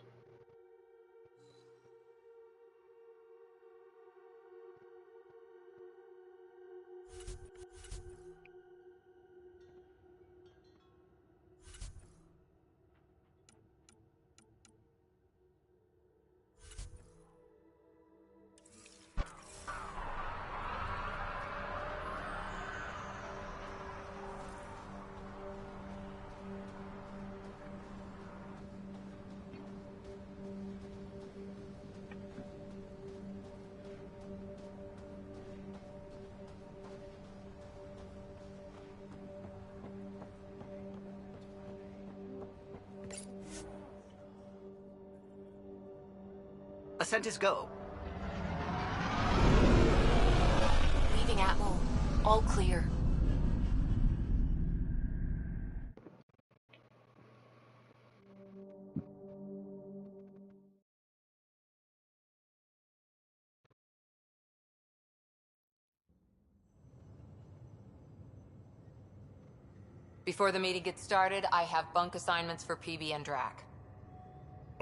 Ascent is go. Leaving Atmo. All clear. Before the meeting gets started, I have bunk assignments for PB and Drac.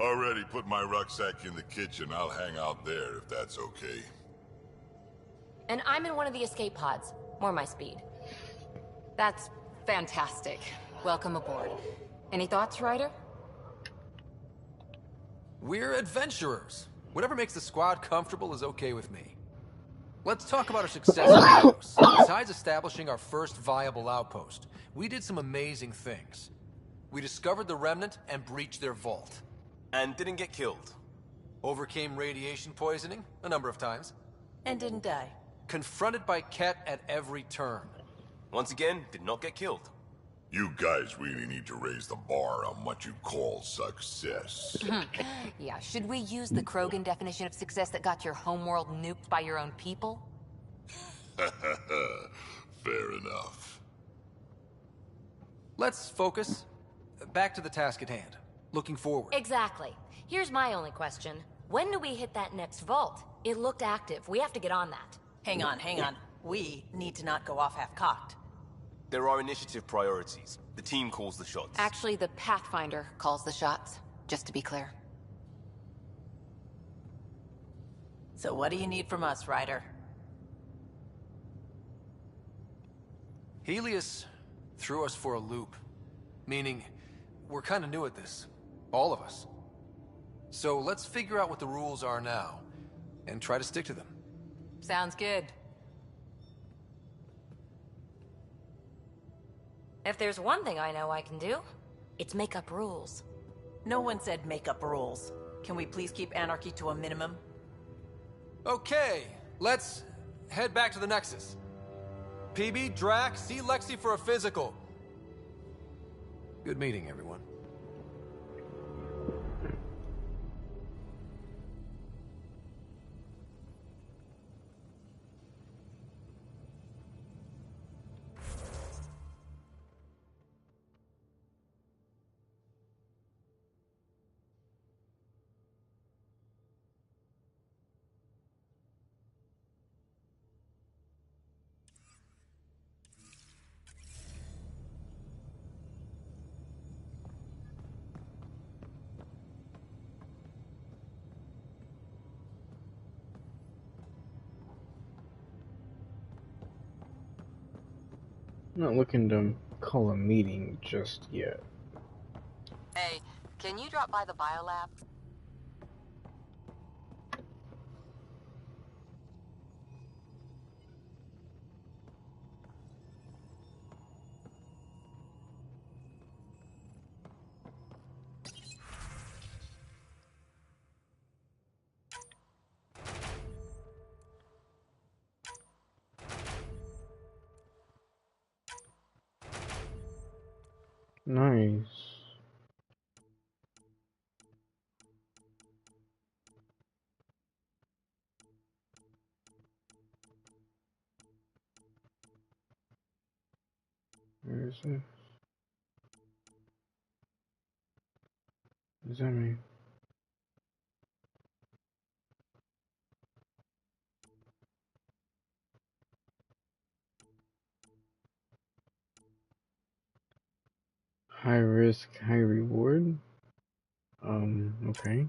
Already put my rucksack in the kitchen. I'll hang out there if that's okay. And I'm in one of the escape pods. More my speed. That's fantastic. Welcome aboard. Any thoughts, Ryder? We're adventurers. Whatever makes the squad comfortable is okay with me. Let's talk about our success in Eos. Besides establishing our first viable outpost, we did some amazing things. We discovered the Remnant and breached their vault. And didn't get killed. Overcame radiation poisoning a number of times. And didn't die. Confronted by Ket at every turn. Once again, did not get killed. You guys really need to raise the bar on what you call success. Yeah, should we use the Krogan definition of success that got your homeworld nuked by your own people? Fair enough. Let's focus. Back to the task at hand. Looking forward. Exactly. Here's my only question. When do we hit that next vault? It looked active. We have to get on that. Hang on, hang on. We need to not go off half-cocked. There are initiative priorities. The team calls the shots. Actually, the Pathfinder calls the shots, just to be clear. So what do you need from us, Ryder? Helios threw us for a loop. Meaning, we're kind of new at this. All of us. So let's figure out what the rules are now, and try to stick to them. Sounds good. If there's one thing I know I can do, it's make up rules. No one said make up rules. Can we please keep anarchy to a minimum? Okay, let's head back to the Nexus. PB, Drac, see Lexi for a physical. Good meeting, everyone. I'm not looking to call a meeting just yet. Hey, can you drop by the biolab? Nice. Where is it? What does that mean? High risk, high reward? Okay.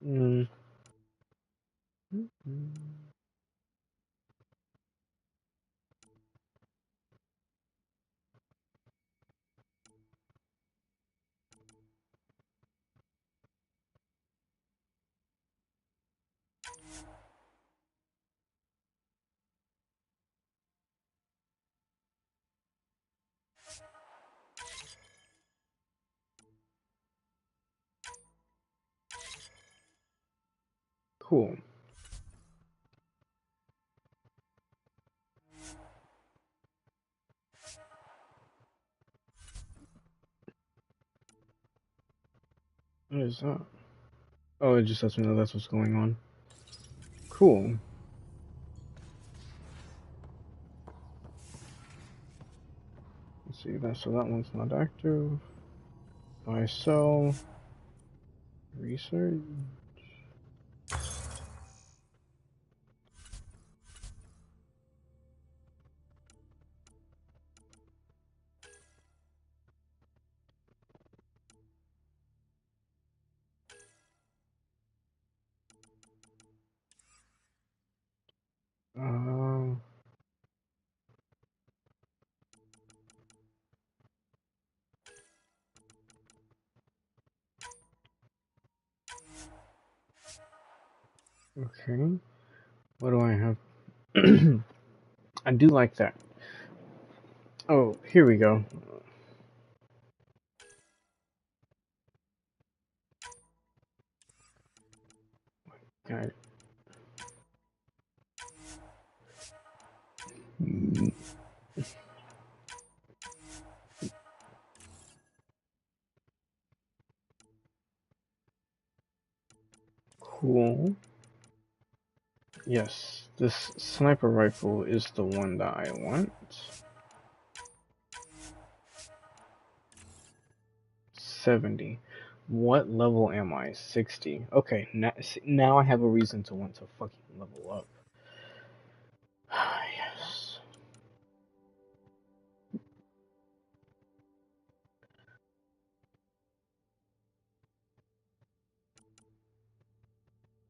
Mm. Cool. What is that? Oh, it just lets me know that's what's going on. Cool. Let's see, so that one's not active. Buy, sell. Research. Uh, okay. What do I have? I do like that. Oh, here we go. Got it. Cool. Yes, this sniper rifle is the one that I want. 70. What level am I? 60. Okay, now I have a reason to want to fucking level up. Yes.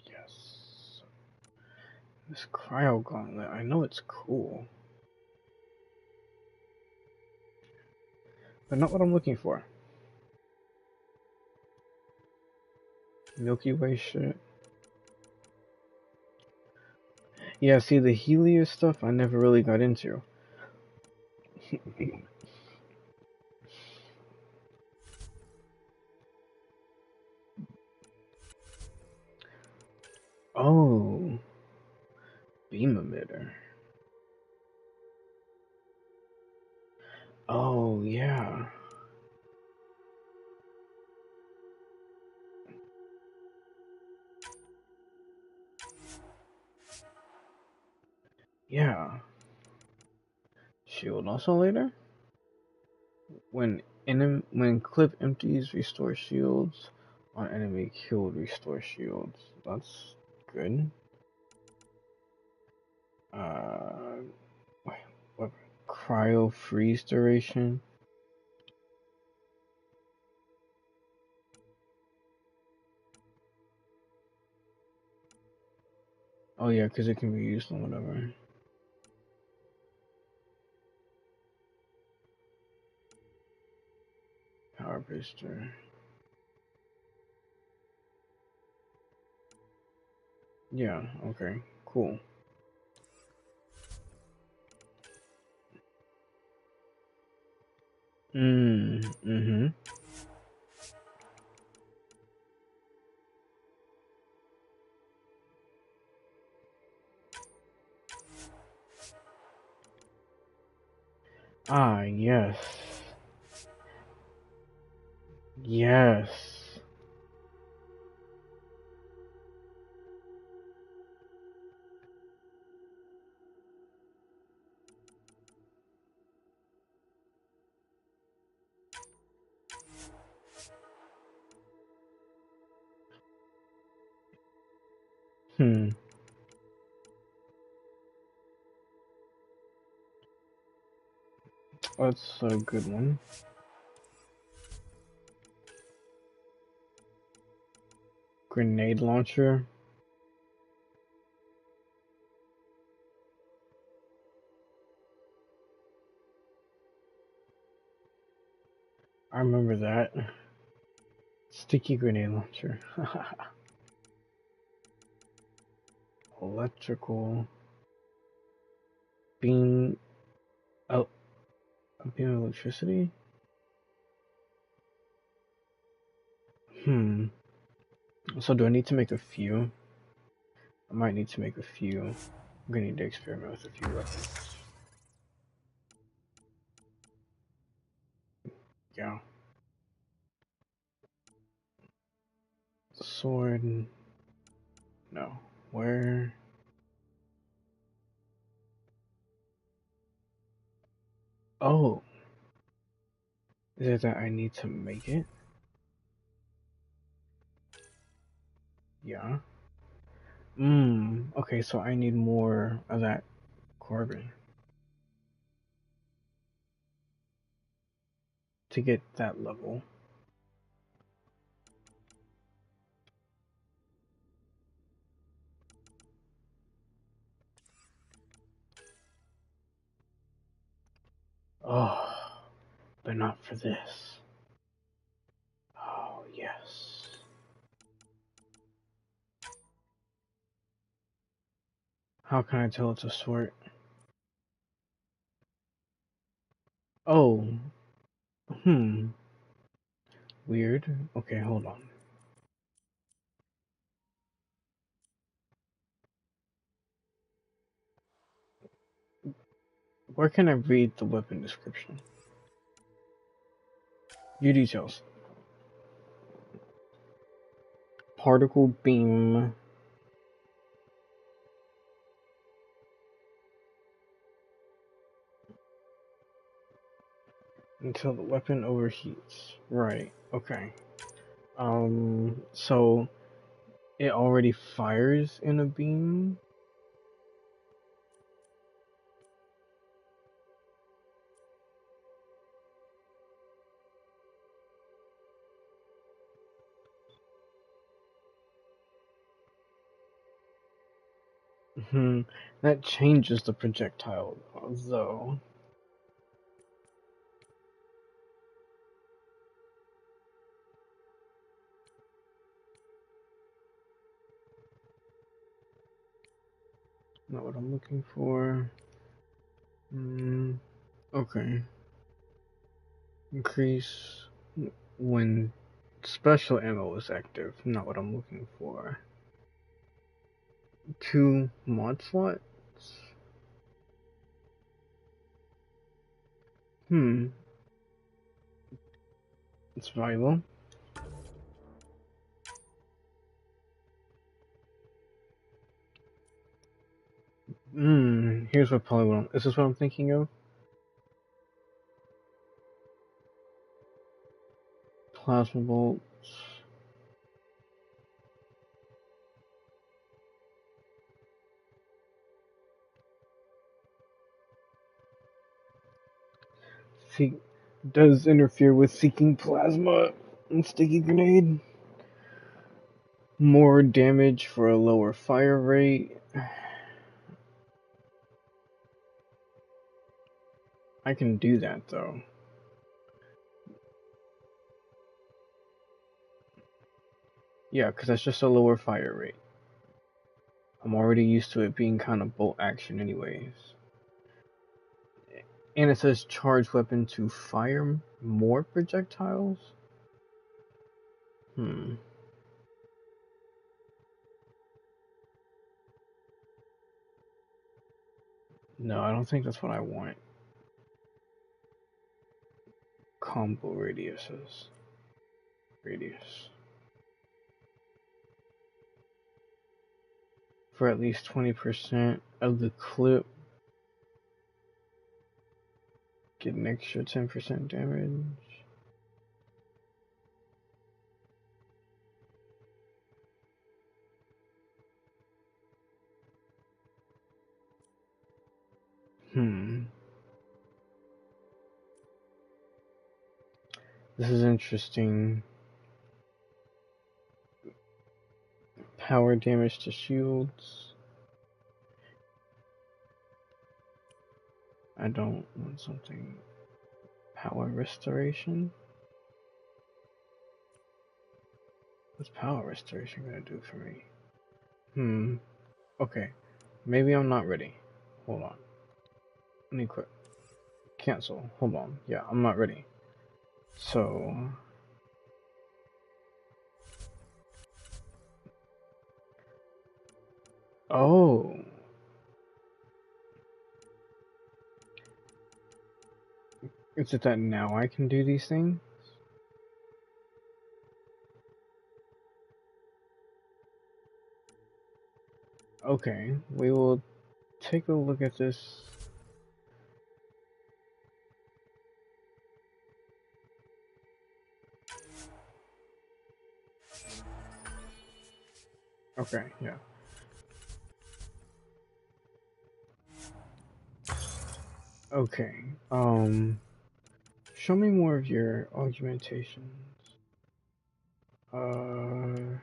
Yes. This cryo gauntlet, I know it's cool. But not what I'm looking for. Milky Way shit. Yeah, see, the Helios stuff I never really got into. Oh, beam emitter. Oh, yeah. Yeah. Shield oscillator? When clip empties, restore shields. On enemy killed, restore shields. That's good. Wait, what? Cryo freeze duration. Oh yeah, because it can be used on whatever. Power booster. Yeah, okay, cool. Mm-hmm. Ah, yes. Yes. Hmm. That's a good one. Grenade launcher. I remember that. Sticky grenade launcher. Electrical. Beam. Oh, a beam of electricity? Hmm. So do I need to make a few? I might need to make a few. I'm gonna need to experiment with a few weapons. Yeah. Sword. No. Where? Oh. Is it that I need to make it? Yeah. Okay, so I need more of that carbon to get that level. Oh, but not for this. Oh, yes. How can I tell it's a sword? Oh, weird. Okay, hold on. Where can I read the weapon description? View details. Particle beam. Until the weapon overheats. Right, okay. So it already fires in a beam? That changes the projectile, though. Not what I'm looking for. Okay. Increase when special ammo is active. Not what I'm looking for. 2 mod slots? It's valuable. Here's what probably what is this what I'm thinking of? Plasma bolts. See, does interfere with seeking plasma and sticky grenade. More damage for a lower fire rate. I can do that though. Yeah, because that's just a lower fire rate. I'm already used to it being kind of bolt action anyways. And it says charge weapon to fire more projectiles? No, I don't think that's what I want. Combo radiuses. Radius. For at least 20% of the clip. Get an extra 10% damage. This is interesting. Power damage to shields. I don't want something. Power restoration? What's power restoration gonna do for me? Okay. Maybe I'm not ready. Hold on. Let me quit. Cancel. Hold on. Yeah, I'm not ready. So... Oh. Is it that now I can do these things? Okay, we will take a look at this. Okay, yeah. Okay, show me more of your augmentations. When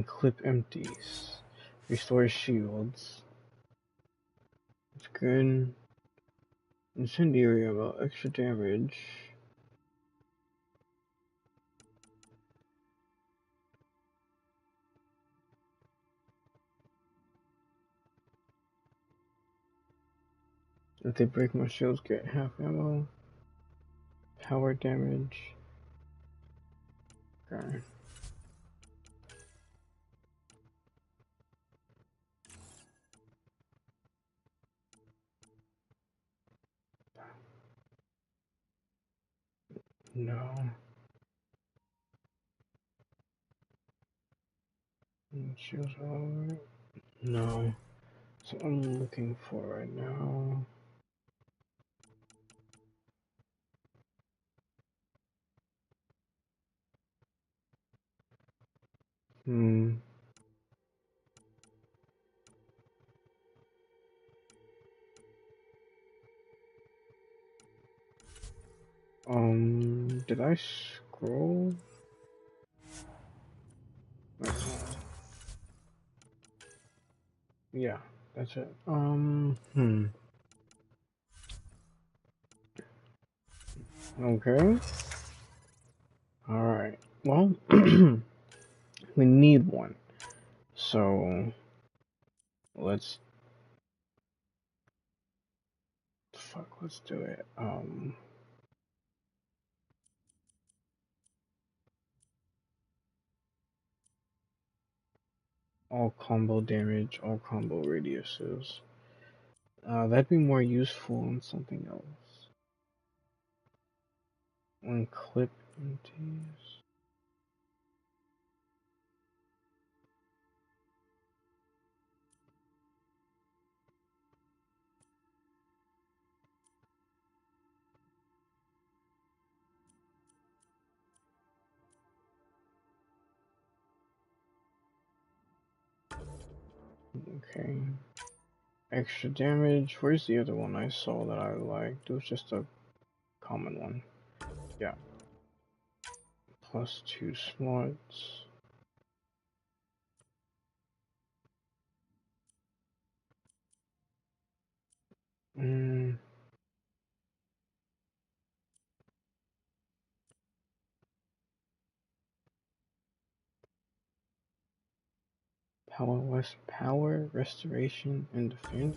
clip empties, restore shields. It's good. Incendiary about extra damage. If they break my shields, get half ammo. Power damage. Okay. No. Shields all right. No. So I'm looking for right now. Did I scroll? Yeah, that's it. Okay. Alright. Well, we need one. So, let's fuck, let's do it. All combo damage, all combo radiuses. That'd be more useful on something else. One clip empties. Okay. Extra damage. Where's the other one I saw that I liked? It was just a common one. Yeah. Plus 2 smarts. Power, restoration, and defense.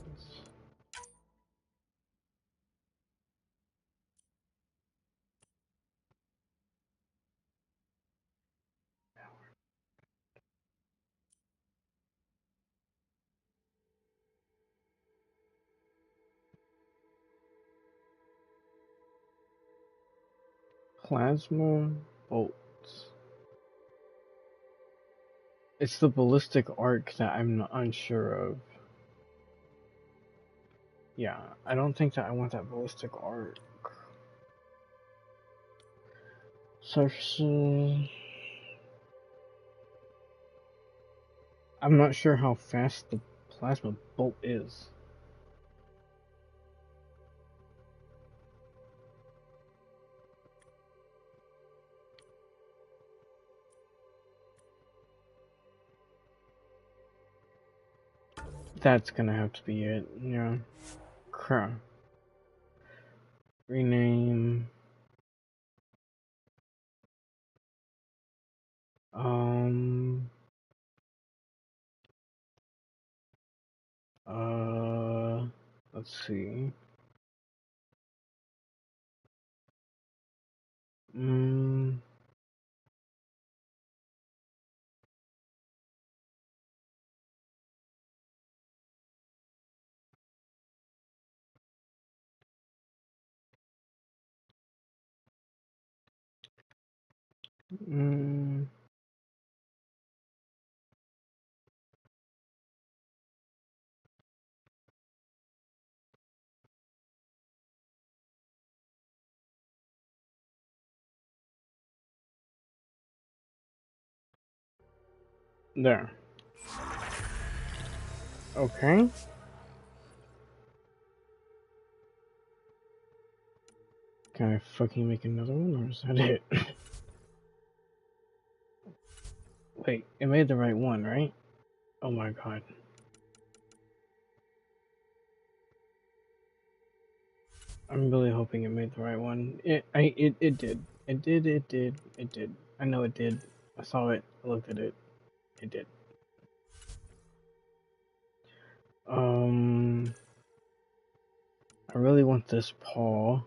Plasma bolts. It's the ballistic arc that I'm not unsure of. Yeah, I don't think that I want that ballistic arc. Surfaces. I'm not sure how fast the plasma bolt is. That's gonna have to be it, yeah. Crap. Rename. Let's see. There. Okay. Can I fucking make another one, or is that it? Wait, it made the right one, right? Oh my god. I'm really hoping it made the right one. It did. It did. I know it did. I saw it. I looked at it. It did. I really want this paw.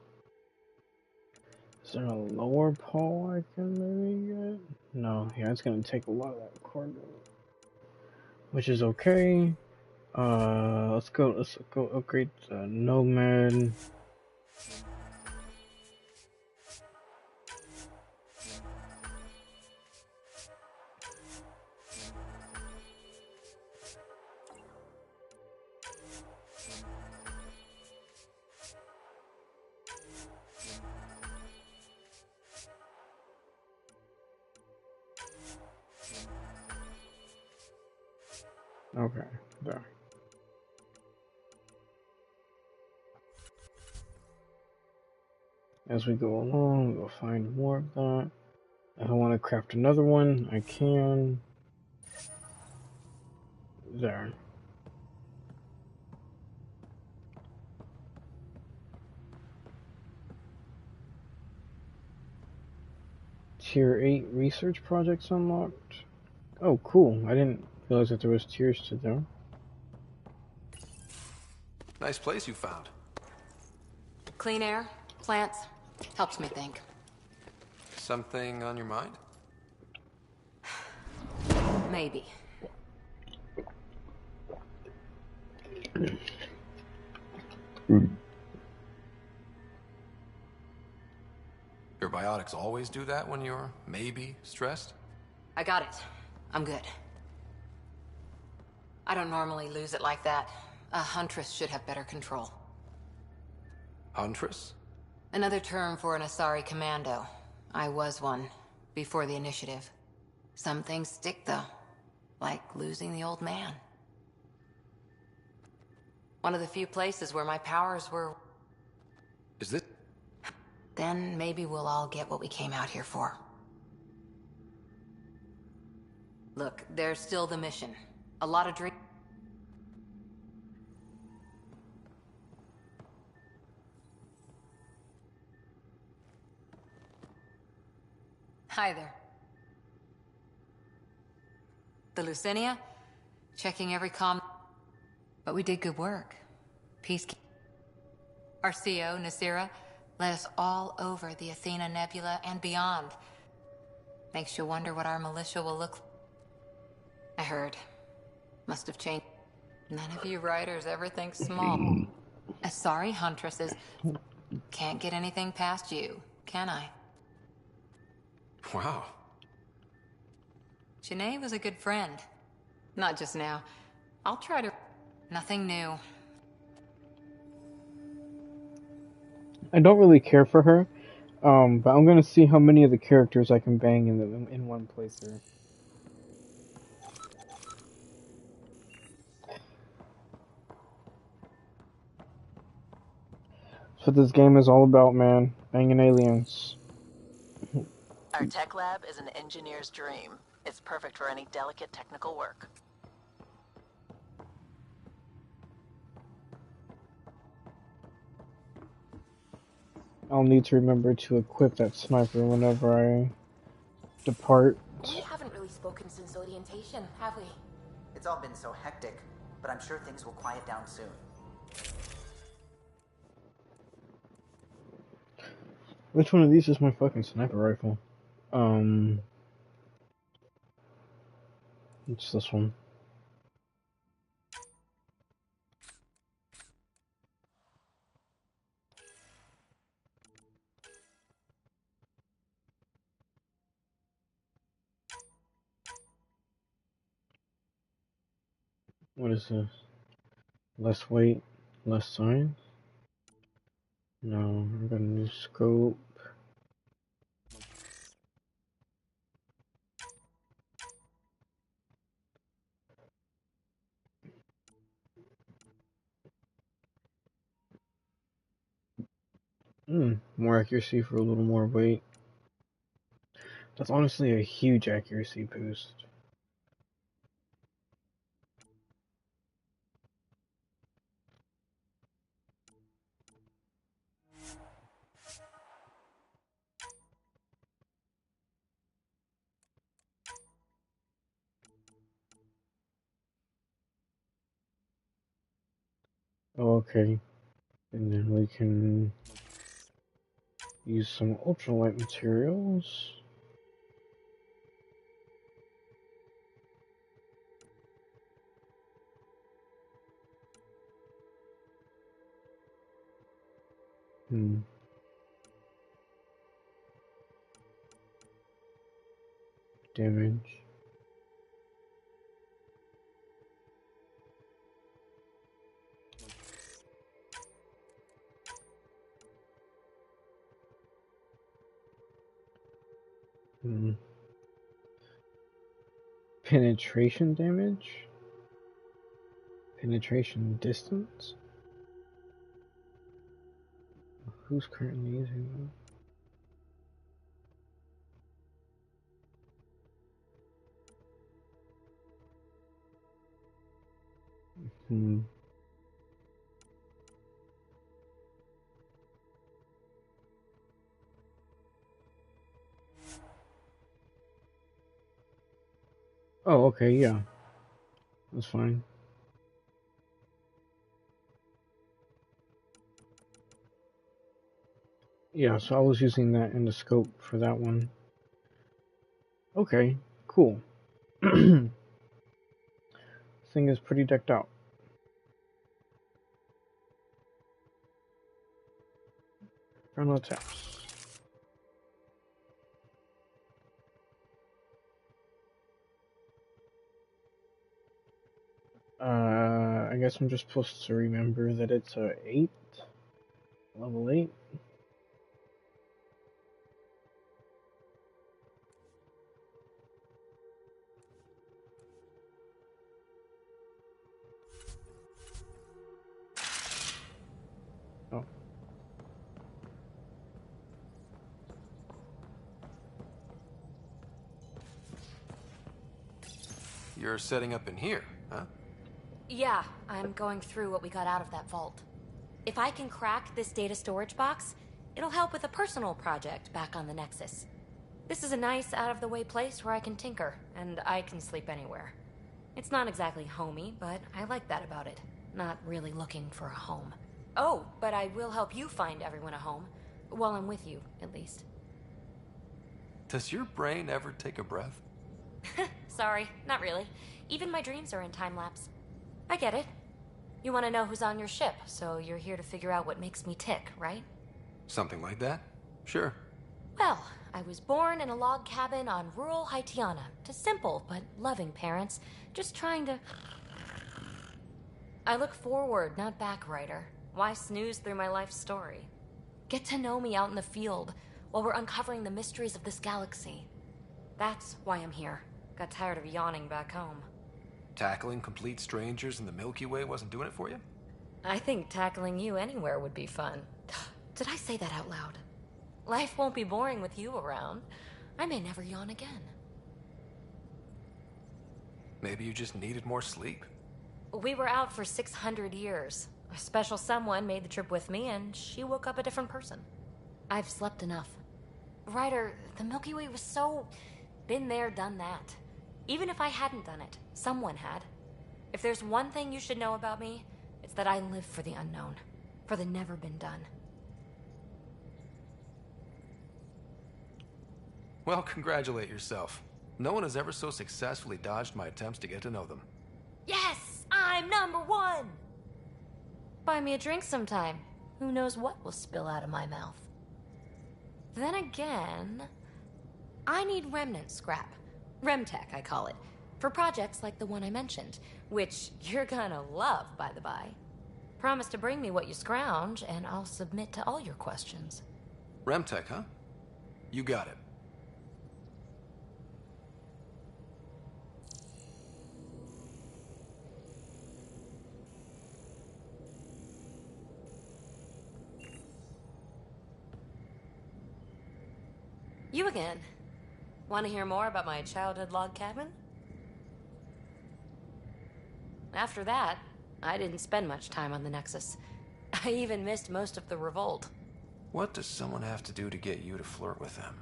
Is there a lower paw I can maybe get? No, yeah, it's gonna take a lot of that cargo. Which is okay. Let's go upgrade the Nomad. Okay, there. As we go along, we'll find more of that. If I want to craft another one, I can. There. Tier 8 research projects unlocked. Oh, cool. I didn't realize that there was tiers to them. Nice place you found. Clean air, plants, helps me think. Something on your mind? Maybe. Your biotics always do that when you're maybe stressed? I got it. I'm good. I don't normally lose it like that. A huntress should have better control. Huntress? Another term for an Asari commando. I was one, before the initiative. Some things stick, though. Like losing the old man. One of the few places where my powers were... Is this... Then maybe we'll all get what we came out here for. Look, there's still the mission. A lot of drink... Hi there. The Lucinia? Checking every But we did good work. Peacekeeping. Our CO, Nasira, led us all over the Athena Nebula and beyond. Makes you wonder what our militia will look like. I heard. Must have changed. None of you writers ever think small. Asari huntresses can't get anything past you, can I? Wow. Janae was a good friend. Not just now. I'll try to... Nothing new. I don't really care for her, but I'm gonna see how many of the characters I can bang in one playthrough. That's what this game is all about, man. Banging aliens. Our tech lab is an engineer's dream. It's perfect for any delicate technical work. I'll need to remember to equip that sniper whenever I depart. We haven't really spoken since orientation, have we? It's all been so hectic, but I'm sure things will quiet down soon. Which one of these is my fucking sniper rifle? It's this one. What is this? Less weight, less science? No, I got a new scope. More accuracy for a little more weight. That's honestly a huge accuracy boost. Oh, okay. And then we can use some ultralight materials. Damage. Penetration damage? Penetration distance? Who's currently using that? Oh, okay, yeah. That's fine. Yeah, so I was using that in the scope for that one. Okay, cool. Thing is pretty decked out. Final taps. I guess I'm just supposed to remember that it's a 8, level 8. Oh. You're setting up in here, huh? Yeah, I'm going through what we got out of that vault. If I can crack this data storage box, it'll help with a personal project back on the Nexus. This is a nice, out-of-the-way place where I can tinker, and I can sleep anywhere. It's not exactly homey, but I like that about it. Not really looking for a home. Oh, but I will help you find everyone a home. While I'm with you, at least. Does your brain ever take a breath? Sorry, not really. Even my dreams are in time-lapse. I get it. You want to know who's on your ship, so you're here to figure out what makes me tick, right? Something like that? Sure. Well, I was born in a log cabin on rural Haitiana to simple but loving parents, just trying to... I look forward, not back, Ryder. Why snooze through my life story? Get to know me out in the field while we're uncovering the mysteries of this galaxy. That's why I'm here. Got tired of yawning back home. Tackling complete strangers in the Milky Way wasn't doing it for you? I think tackling you anywhere would be fun. Did I say that out loud? Life won't be boring with you around. I may never yawn again. Maybe you just needed more sleep. We were out for 600 years. A special someone made the trip with me, and she woke up a different person. I've slept enough. Ryder, the Milky Way was so... been there, done that. Even if I hadn't done it, someone had. If there's one thing you should know about me, it's that I live for the unknown. For the never been done. Well, congratulate yourself. No one has ever so successfully dodged my attempts to get to know them. Yes! I'm #1! Buy me a drink sometime. Who knows what will spill out of my mouth. Then again... I need remnant scrap. Remtech, I call it. For projects like the one I mentioned. Which you're gonna love, by the by. Promise to bring me what you scrounge, and I'll submit to all your questions. Remtech, huh? You got it. You again. Want to hear more about my childhood log cabin? After that, I didn't spend much time on the Nexus. I even missed most of the revolt. What does someone have to do to get you to flirt with them?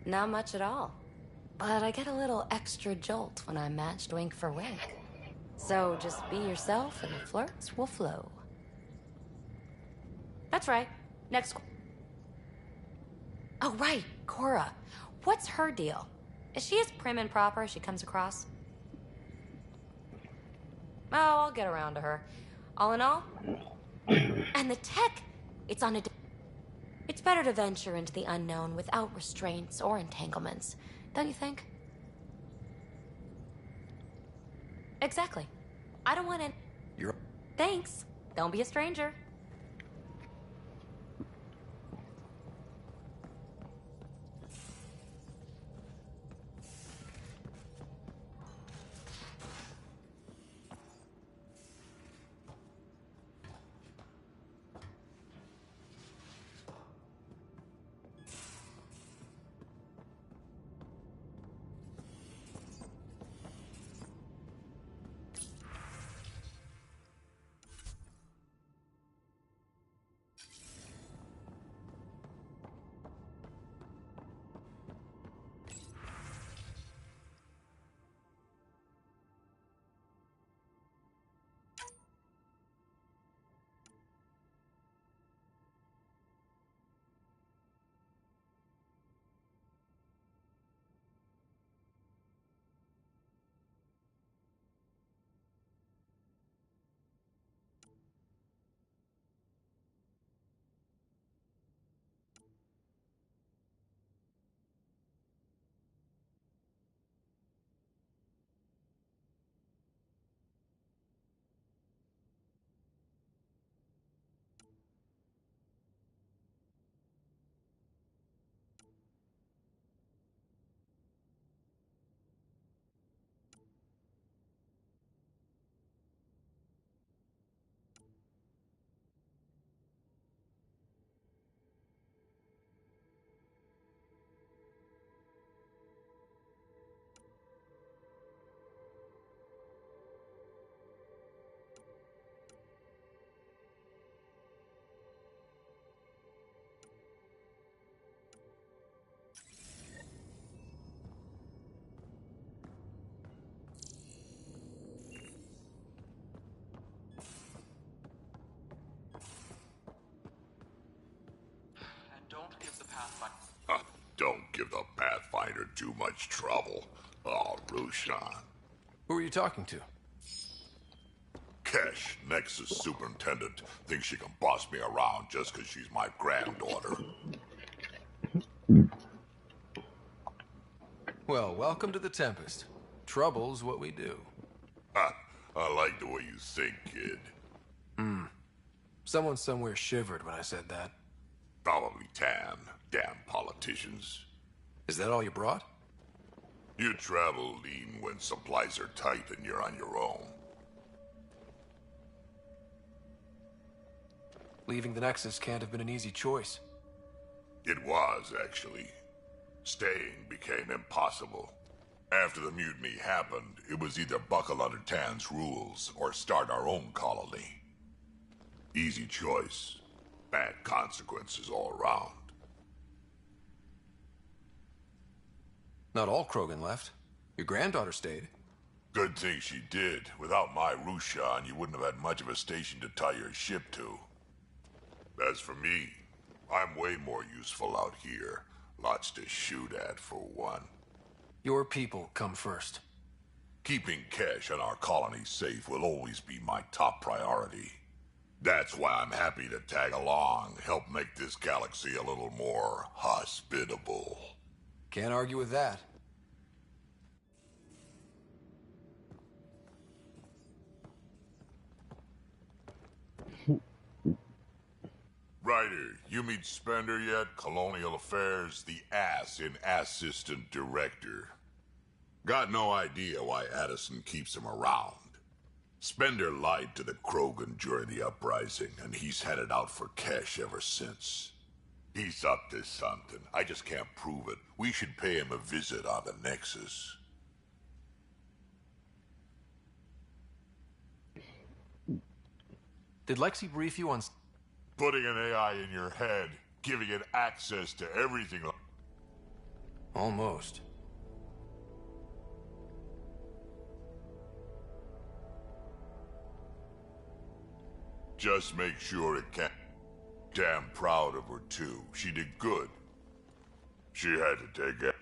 Not much at all. But I get a little extra jolt when I'm matched wink for wink. So just be yourself and the flirts will flow. That's right. Next... Oh, right. Cora. What's her deal? Is she as prim and proper as she comes across? Oh, I'll get around to her. All in all... And the tech! It's on a... It's better to venture into the unknown without restraints or entanglements, don't you think? Exactly. I don't want to... You're... Thanks. Don't be a stranger. give the Pathfinder... Don't give the Pathfinder too much trouble. Oh, Rushan. Who are you talking to? Kesh, Nexus Superintendent, thinks she can boss me around just because she's my granddaughter. Well, welcome to the Tempest. Trouble's what we do. I like the way you think, kid. Someone somewhere shivered when I said that. Probably Tan. Damn politicians. Is that all you brought? You travel lean when supplies are tight and you're on your own. Leaving the Nexus can't have been an easy choice. It was, actually. Staying became impossible. After the mutiny happened, it was either buckle under Tan's rules or start our own colony. Easy choice. Bad consequences all around. Not all Krogan left. Your granddaughter stayed. Good thing she did. Without my Rushan, you wouldn't have had much of a station to tie your ship to. As for me, I'm way more useful out here. Lots to shoot at, for one. Your people come first. Keeping Kesh and our colony safe will always be my top priority. That's why I'm happy to tag along, help make this galaxy a little more hospitable. Can't argue with that. Ryder, you meet Spender yet? Colonial Affairs, the ass in Assistant Director. Got no idea why Addison keeps him around. Spender lied to the Krogan during the uprising, and he's headed out for Kesh ever since. He's up to something. I just can't prove it. We should pay him a visit on the Nexus. Did Lexi brief you on... Putting an AI in your head, giving it access to everything. Almost. Just make sure it can't. Damn proud of her, too. She did good. She had to take it.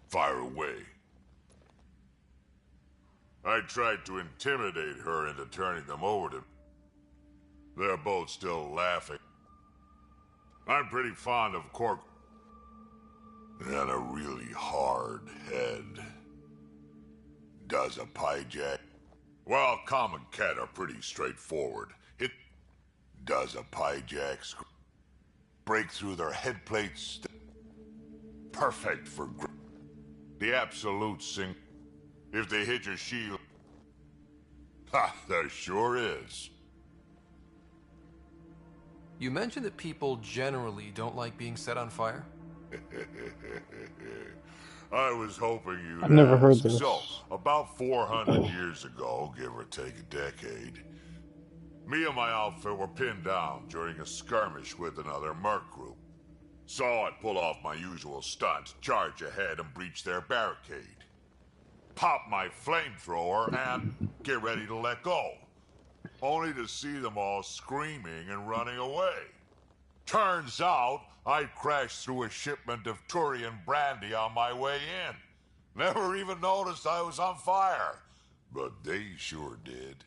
Fire away. I tried to intimidate her into turning them over to... They're both still laughing. I'm pretty fond of Cork. And a really hard head. Does a pyjak? Well, common cat are pretty straightforward. It does a pyjak break through their head plates. Perfect for the absolute sing. If they hit your shield. Ha, there sure is. You mentioned that people generally don't like being set on fire? I was hoping you'd I've never heard ask. this. So, about 400 years ago, give or take a decade, me and my outfit were pinned down during a skirmish with another merc group. So I'd pull off my usual stunt, charge ahead and breach their barricade. Pop my flamethrower and get ready to let go. Only to see them all screaming and running away. Turns out, I'd crashed through a shipment of Turian brandy on my way in. Never even noticed I was on fire. But they sure did.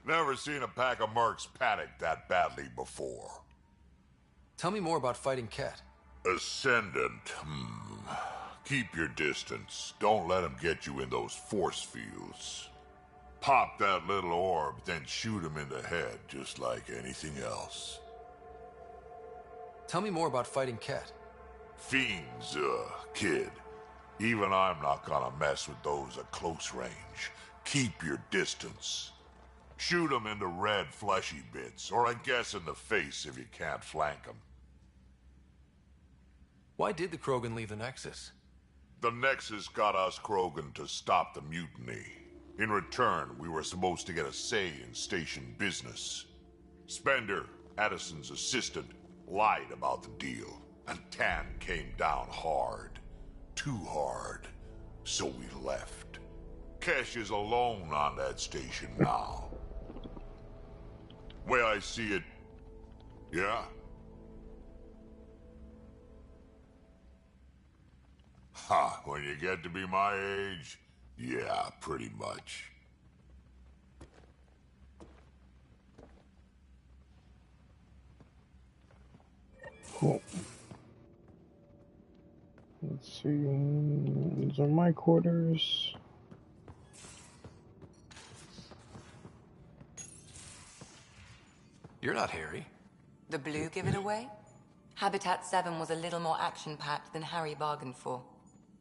Never seen a pack of mercs panic that badly before. Tell me more about fighting Ket. Ascendant, Keep your distance. Don't let him get you in those force fields. Pop that little orb, then shoot him in the head, just like anything else. Tell me more about fighting Ket. Fiends, kid. Even I'm not gonna mess with those at close range. Keep your distance. Shoot them in the red fleshy bits, or I guess in the face if you can't flank them. Why did the Krogan leave the Nexus? The Nexus got us Krogan to stop the mutiny. In return, we were supposed to get a say in station business. Spender, Addison's assistant, lied about the deal, and Tan came down hard. Too hard. So we left. Kesh is alone on that station now. Way I see it... Yeah? Ha, when you get to be my age, yeah, pretty much. Cool. Let's see. These are my quarters. You're not Harry. The blue give it away? Habitat 7 was a little more action-packed than Harry bargained for.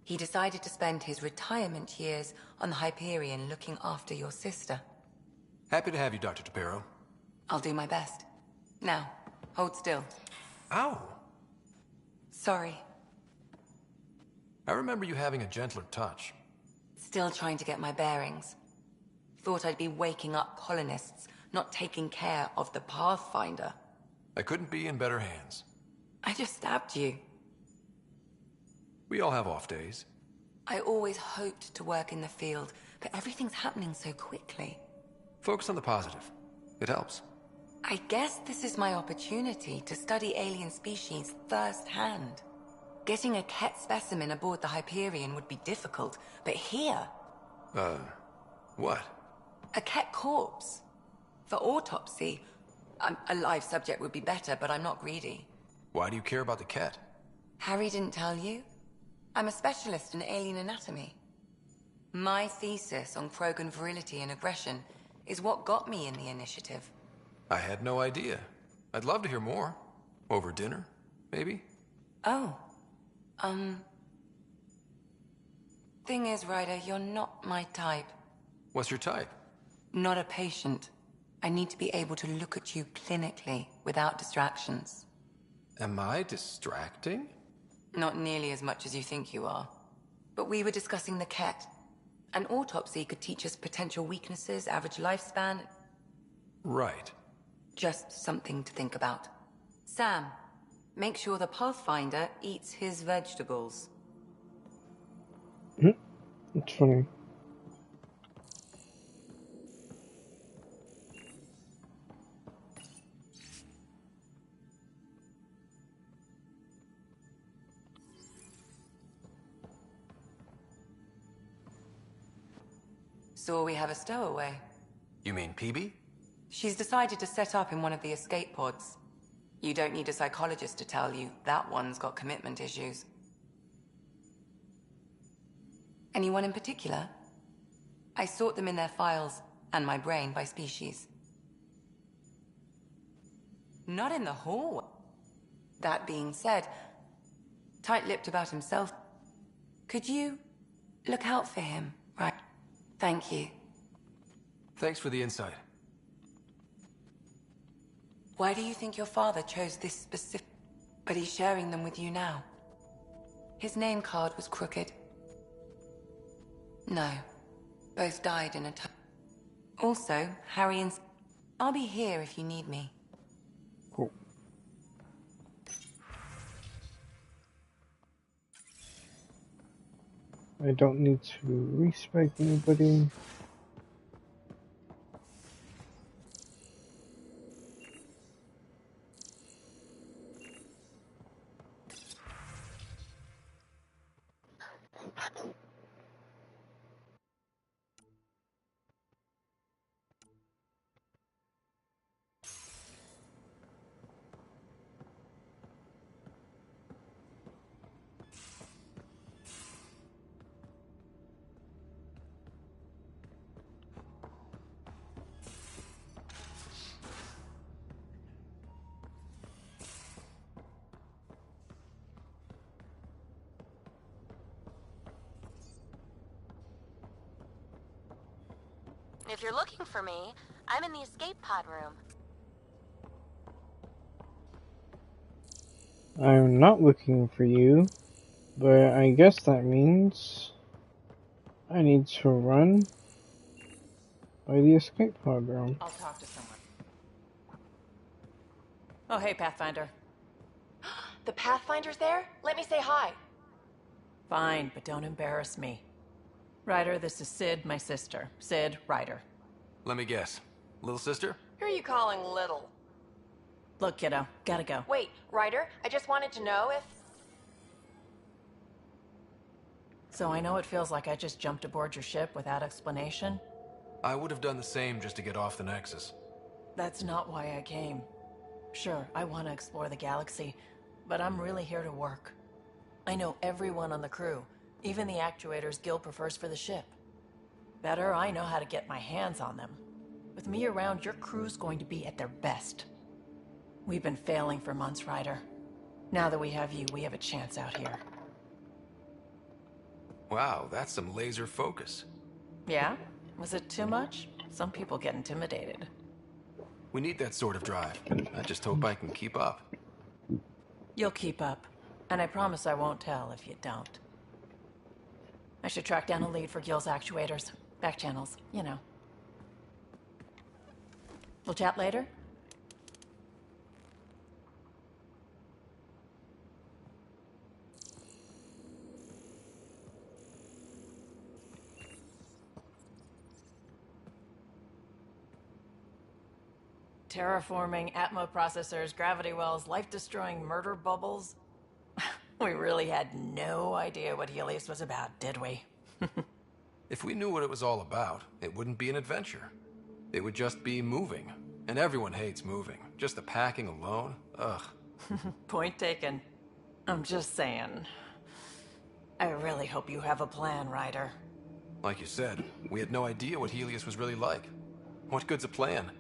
He decided to spend his retirement years on the Hyperion looking after your sister. Happy to have you, Dr. Tapero. I'll do my best. Now, hold still. Ow! Sorry. I remember you having a gentler touch. Still trying to get my bearings. Thought I'd be waking up colonists, not taking care of the Pathfinder. I couldn't be in better hands. I just stabbed you. We all have off days. I always hoped to work in the field, but everything's happening so quickly. Focus on the positive. It helps. I guess this is my opportunity to study alien species firsthand. Getting a Ket specimen aboard the Hyperion would be difficult, but here... What? A Ket corpse. For autopsy, a live subject would be better, but I'm not greedy. Why do you care about the Ket? Harry didn't tell you? I'm a specialist in alien anatomy. My thesis on Krogan virility and aggression is what got me in the initiative. I had no idea. I'd love to hear more. Over dinner, maybe? Oh. Thing is, Ryder, you're not my type. What's your type? Not a patient. I need to be able to look at you clinically, without distractions. Am I distracting? Not nearly as much as you think you are. But we were discussing the Ket. An autopsy could teach us potential weaknesses, average lifespan. Right. Just something to think about. Sam, make sure the Pathfinder eats his vegetables. It's funny. So we have a stowaway. You mean PB? She's decided to set up in one of the escape pods. You don't need a psychologist to tell you that one's got commitment issues. Anyone in particular? I sort them in their files, and my brain by species. Not in the hall. That being said, tight-lipped about himself. Could you look out for him, right? Thank you. Thanks for the insight. Why do you think your father chose this specific... But he's sharing them with you now. His name card was crooked. No. Both died in a time. Also, Harry and... I'll be here if you need me. Cool. I don't need to respect anybody. If you're looking for me, I'm in the escape pod room. I'm not looking for you, but I guess that means I need to run by the escape pod room. I'll talk to someone. Oh, hey, Pathfinder. The Pathfinder's there? Let me say hi. Fine, but don't embarrass me. Ryder, this is Sid, my sister. Sid, Ryder. Let me guess. Little sister? Who are you calling little? Look, kiddo, gotta go. Wait, Ryder, I just wanted to know if... So I know it feels like I just jumped aboard your ship without explanation. I would have done the same just to get off the Nexus. That's not why I came. Sure, I want to explore the galaxy, but I'm really here to work. I know everyone on the crew, even the actuators Gil prefers for the ship. Better, I know how to get my hands on them. With me around, your crew's going to be at their best. We've been failing for months, Ryder. Now that we have you, we have a chance out here. Wow, that's some laser focus. Yeah? Was it too much? Some people get intimidated. We need that sort of drive. I just hope I can keep up. You'll keep up. And I promise I won't tell if you don't. I should track down a lead for Gil's actuators. Back channels, you know. We'll chat later? Terraforming, Atmo processors, gravity wells, life-destroying murder bubbles. We really had no idea what Helios was about, did we? If we knew what it was all about, it wouldn't be an adventure. It would just be moving. And everyone hates moving. Just the packing alone, ugh. Point taken. I'm just saying. I really hope you have a plan, Ryder. Like you said, we had no idea what Helios was really like. What good's a plan?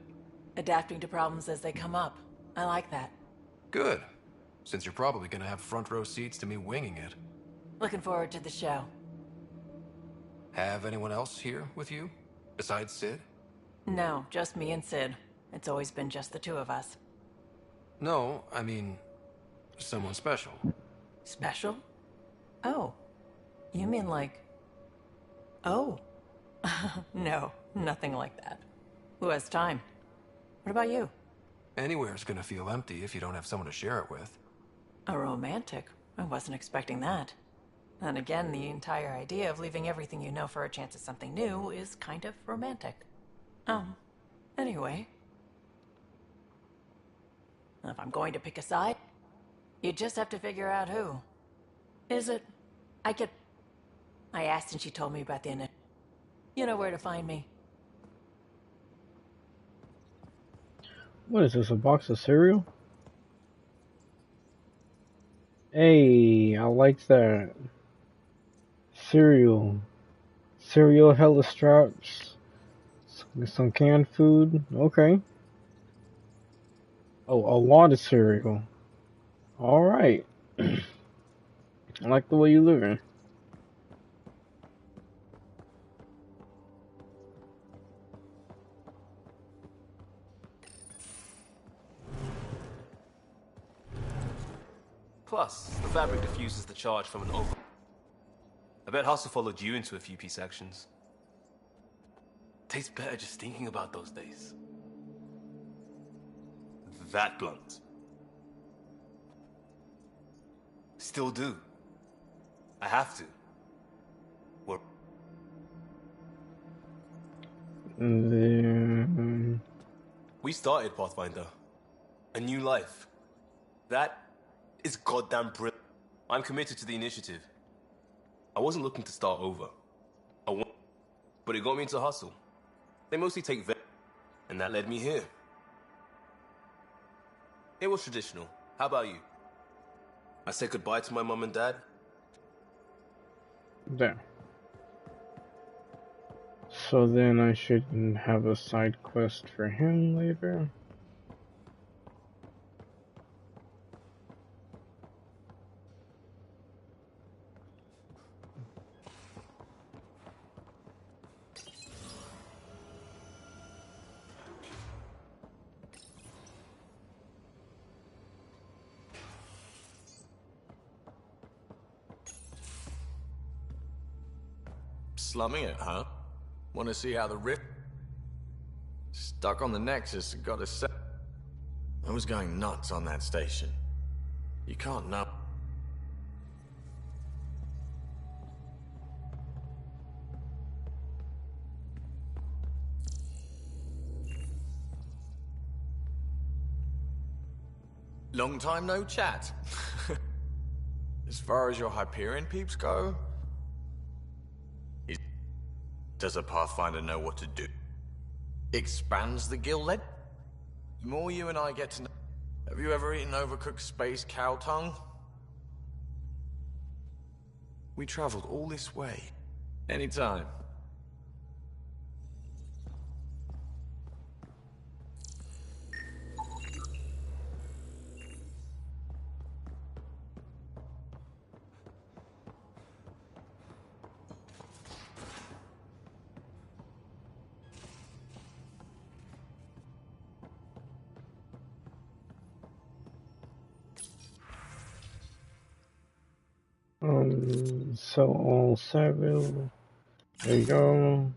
Adapting to problems as they come up. I like that. Good. Since you're probably gonna have front row seats to me winging it. Looking forward to the show. Have anyone else here with you? Besides Sid? No, just me and Sid. It's always been just the two of us. No, I mean, someone special. Special? Oh. You mean like... Oh. No, nothing like that. Who has time? What about you? Anywhere's gonna feel empty if you don't have someone to share it with. A romantic? I wasn't expecting that. And again, the entire idea of leaving everything you know for a chance at something new is kind of romantic. Anyway. If I'm going to pick a side, you just have to figure out who. Is it... I asked and she told me about the init. You know where to find me. What is this, a box of cereal? Hey, I like that. Cereal. Cereal, hella straps. Some canned food. Okay. Oh, a lot of cereal. Alright. I like the way you living. Plus, the fabric diffuses the charge from an over. I bet Hustle followed you into a few peace actions. Tastes better just thinking about those days. That blunt. Still do. I have to. We're... We started Pathfinder. A new life. That is goddamn brilliant. I'm committed to the initiative. I wasn't looking to start over. But it got me into Hustle. They mostly take and that led me here. It was traditional. How about you? I said goodbye to my mum and dad. There. So then I should have a side quest for him later. Slumming it, huh? Want to see how the rip... Stuck on the Nexus and got a set... I was going nuts on that station. You can't know... Long time no chat. As far as your Hyperion peeps go, Does a Pathfinder know what to do? Expands the guild lead? The more you and I get to know... Have you ever eaten overcooked space cow tongue? We traveled all this way. Anytime. So all seven. There you go.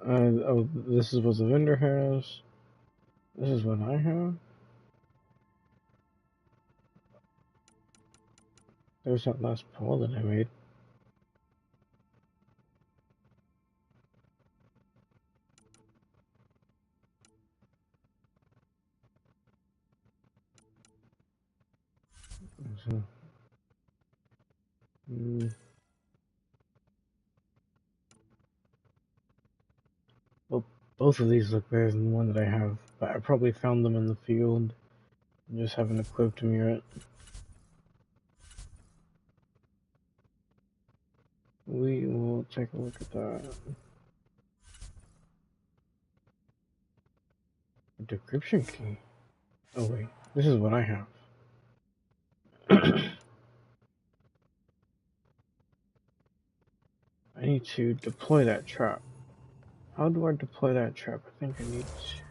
Oh, this is what the vendor has. This is what I have. There's that last pull that I made. So, well, both of these look better than the one that I have, but I probably found them in the field and just haven't equipped them yet. We will take a look at that. A decryption key. Oh wait, this is what I have. I need to deploy that trap. How do I deploy that trap? I think I need to...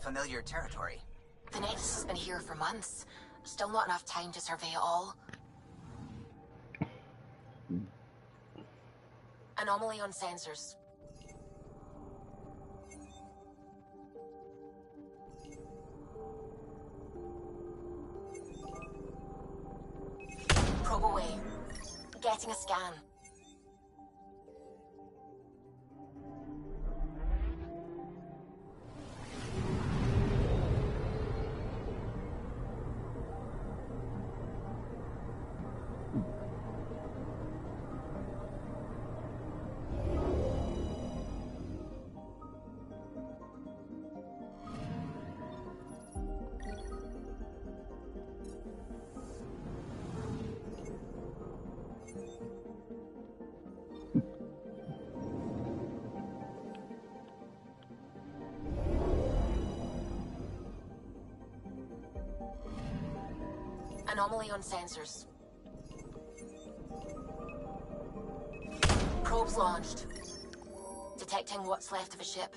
Familiar territory. The Nexus has been here for months. Still not enough time to survey it all. Anomaly on sensors. Probe away. Getting a scan. Anomaly on sensors. Probes launched. Detecting what's left of a ship.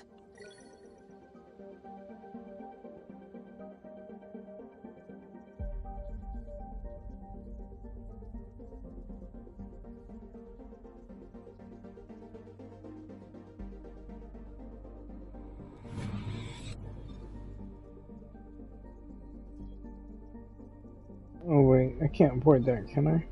Oh wait, I can't board that, can I?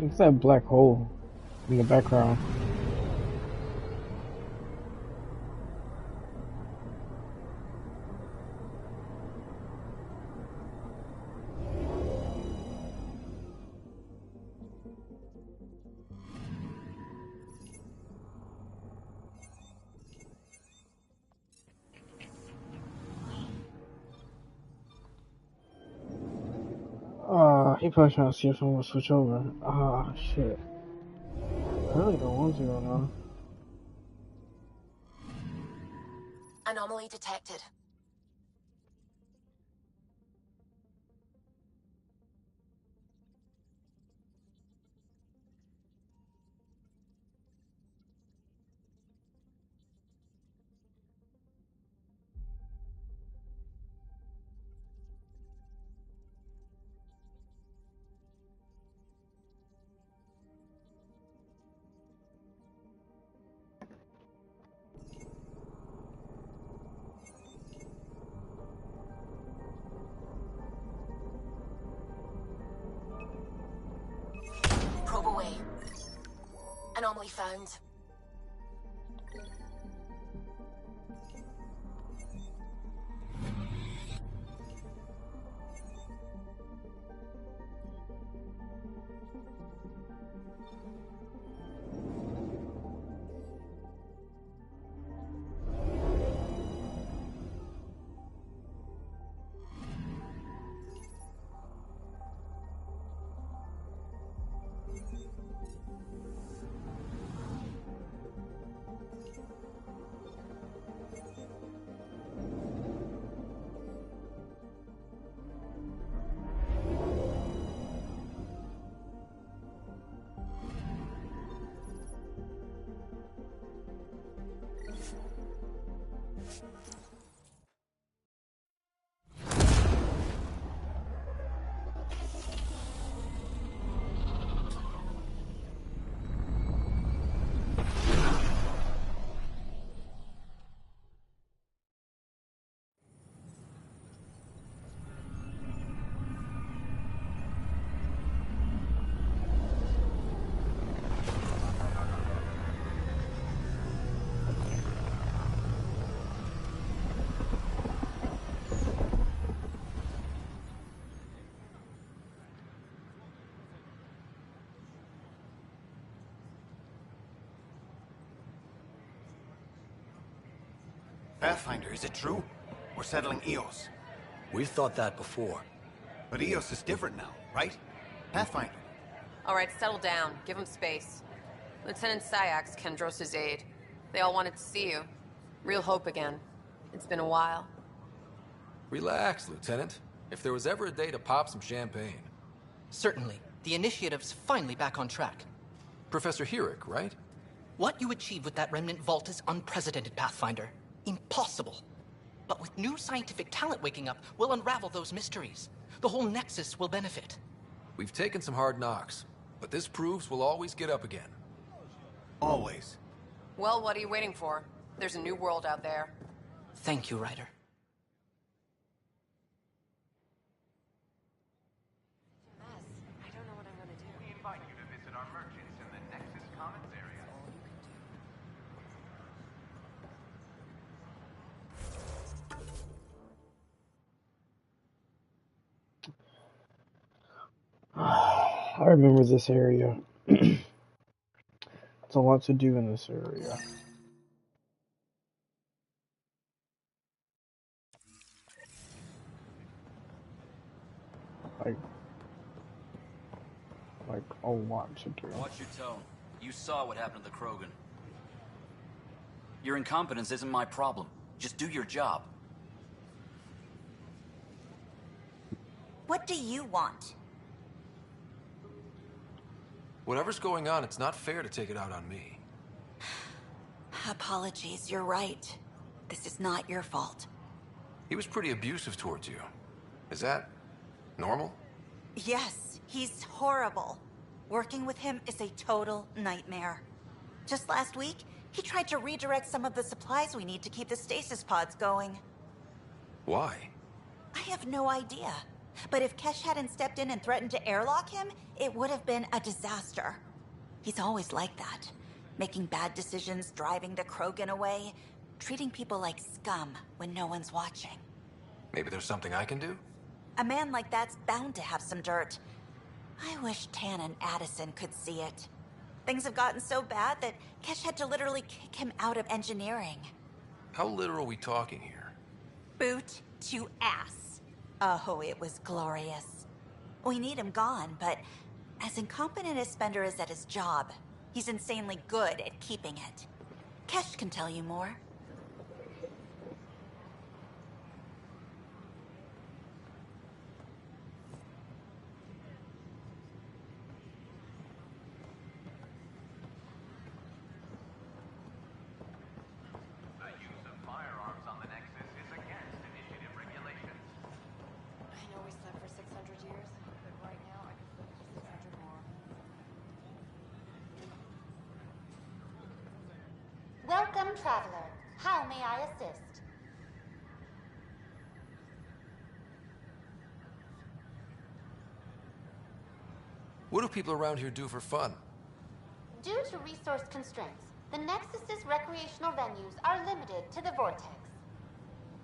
Look at that black hole in the background. He probably trying to see if I'm gonna switch over. Shit. I really don't want to go now. Anomaly detected. Probe away. Anomaly found. Pathfinder, is it true? We're settling Eos. We've thought that before. But Eos is different now, right? Pathfinder. All right, settle down. Give him space. Lieutenant Syax, Kendros' aide. They all wanted to see you. Real hope again. It's been a while. Relax, Lieutenant. If there was ever a day to pop some champagne. Certainly. The initiative's finally back on track. Professor Herrick, right? What you achieved with that remnant vault is unprecedented, Pathfinder. Impossible. But with new scientific talent waking up, we'll unravel those mysteries. The whole Nexus will benefit. We've taken some hard knocks, but this proves we'll always get up again. Always. Well, what are you waiting for? There's a new world out there. Thank you, Ryder. I don't know what I'm gonna do. We invite you to visit our merchants in the Nexus Commons area. I remember this area. There's a lot to do in this area. Like a lot to do. Watch your tone. You saw what happened to the Krogan. Your incompetence isn't my problem. Just do your job. What do you want? Whatever's going on, it's not fair to take it out on me. Apologies, you're right. This is not your fault. He was pretty abusive towards you. Is that normal? Yes, he's horrible. Working with him is a total nightmare. Just last week, he tried to redirect some of the supplies we need to keep the stasis pods going. Why? I have no idea. But if Kesh hadn't stepped in and threatened to airlock him, it would have been a disaster. He's always like that. Making bad decisions, driving the Krogan away, treating people like scum when no one's watching. Maybe there's something I can do? A man like that's bound to have some dirt. I wish Tan and Addison could see it. Things have gotten so bad that Kesh had to literally kick him out of engineering. How literal are we talking here? Boot to ass. Oh, it was glorious. We need him gone, but as incompetent as Spender is at his job, he's insanely good at keeping it. Kesh can tell you more. The use of firearms on the Nexus is against initiative regulations. I know we slept for 600 years, but right now I could sleep for 600 more. Welcome, traveler. How may I assist? What do people around here do for fun? Due to resource constraints, the Nexus's recreational venues are limited to the Vortex.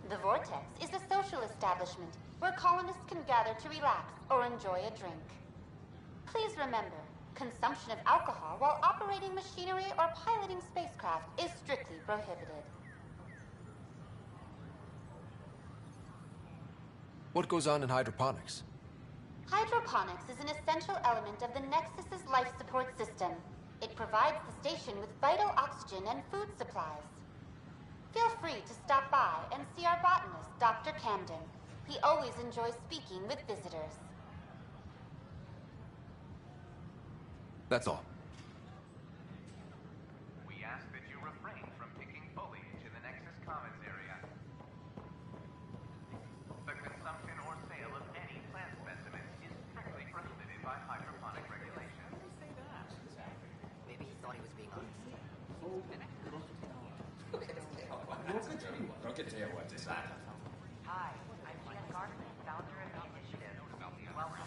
The Vortex is a social establishment where colonists can gather to relax or enjoy a drink. Please remember, consumption of alcohol while operating machinery or piloting spacecraft is strictly prohibited. What goes on in hydroponics? Hydroponics is an essential element of the Nexus's life support system. It provides the station with vital oxygen and food supplies. Feel free to stop by and see our botanist, Dr. Camden. He always enjoys speaking with visitors. That's all. We ask that you refrain from picking foliage in the Nexus Commons area. The consumption or sale of any plant specimens is strictly prohibited by hydroponic regulations. Maybe he thought he was being honest. Hi, I'm Jan Garson, founder of the initiative. Welcome.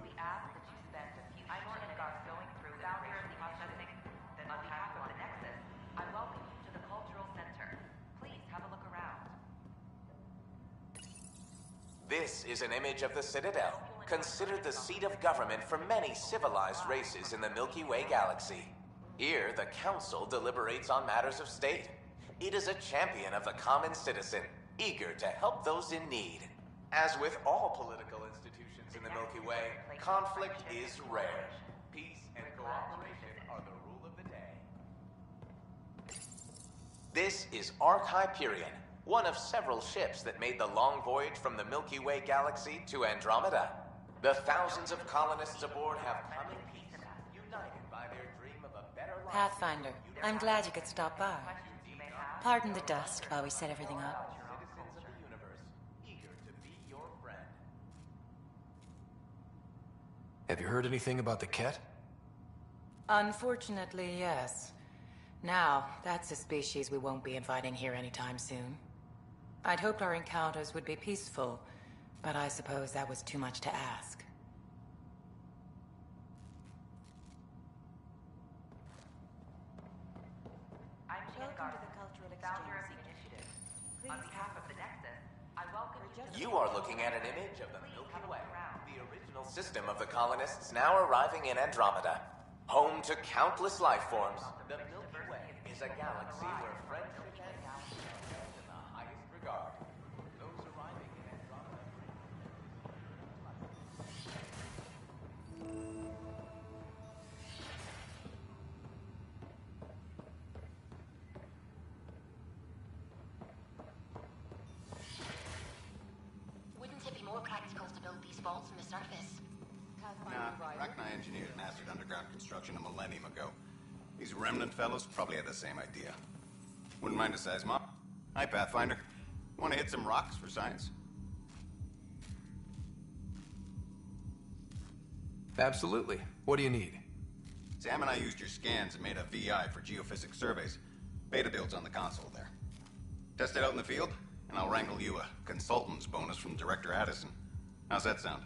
We ask that you spend a few short minutes going through the processing. Then on behalf of the Nexus, I welcome you to the Cultural Center. Please have a look around. This is an image of the Citadel, considered the seat of government for many civilized races in the Milky Way galaxy. Here, the Council deliberates on matters of state. It is a champion of the common citizen, eager to help those in need. As with all political institutions in the Milky Way, conflict is rare. Peace and cooperation are the rule of the day. This is Ark Hyperion, one of several ships that made the long voyage from the Milky Way galaxy to Andromeda. The thousands of colonists aboard have come in peace, united by their dream of a better life. Pathfinder, I'm glad you could stop by. Pardon the dust while we set everything up. Citizens of the universe, eager to be your friend. Have you heard anything about the Ket? Unfortunately, yes. Now, that's a species we won't be inviting here anytime soon. I'd hoped our encounters would be peaceful, but I suppose that was too much to ask. I'm Jan Garson, founder of the initiative. On behalf of the Nexus, I welcome you to the You are looking at an image of the Milky Way, the original system of the colonists now arriving in Andromeda. Home to countless life forms, the Milky Way is a galaxy where friendship and held in the highest regard. Those arriving in Andromeda. Wouldn't it be more practical to build these vaults from the surface? Nah, Rachni engineered mastered underground construction a millennium ago. These remnant fellows probably had the same idea. Wouldn't mind a seismog. Hi, Pathfinder. Want to hit some rocks for science? Absolutely. What do you need? Sam and I used your scans and made a VI for geophysics surveys. Beta builds on the console there. Test it out in the field? and I'll wrangle you a consultant's bonus from Director Addison. How's that sound?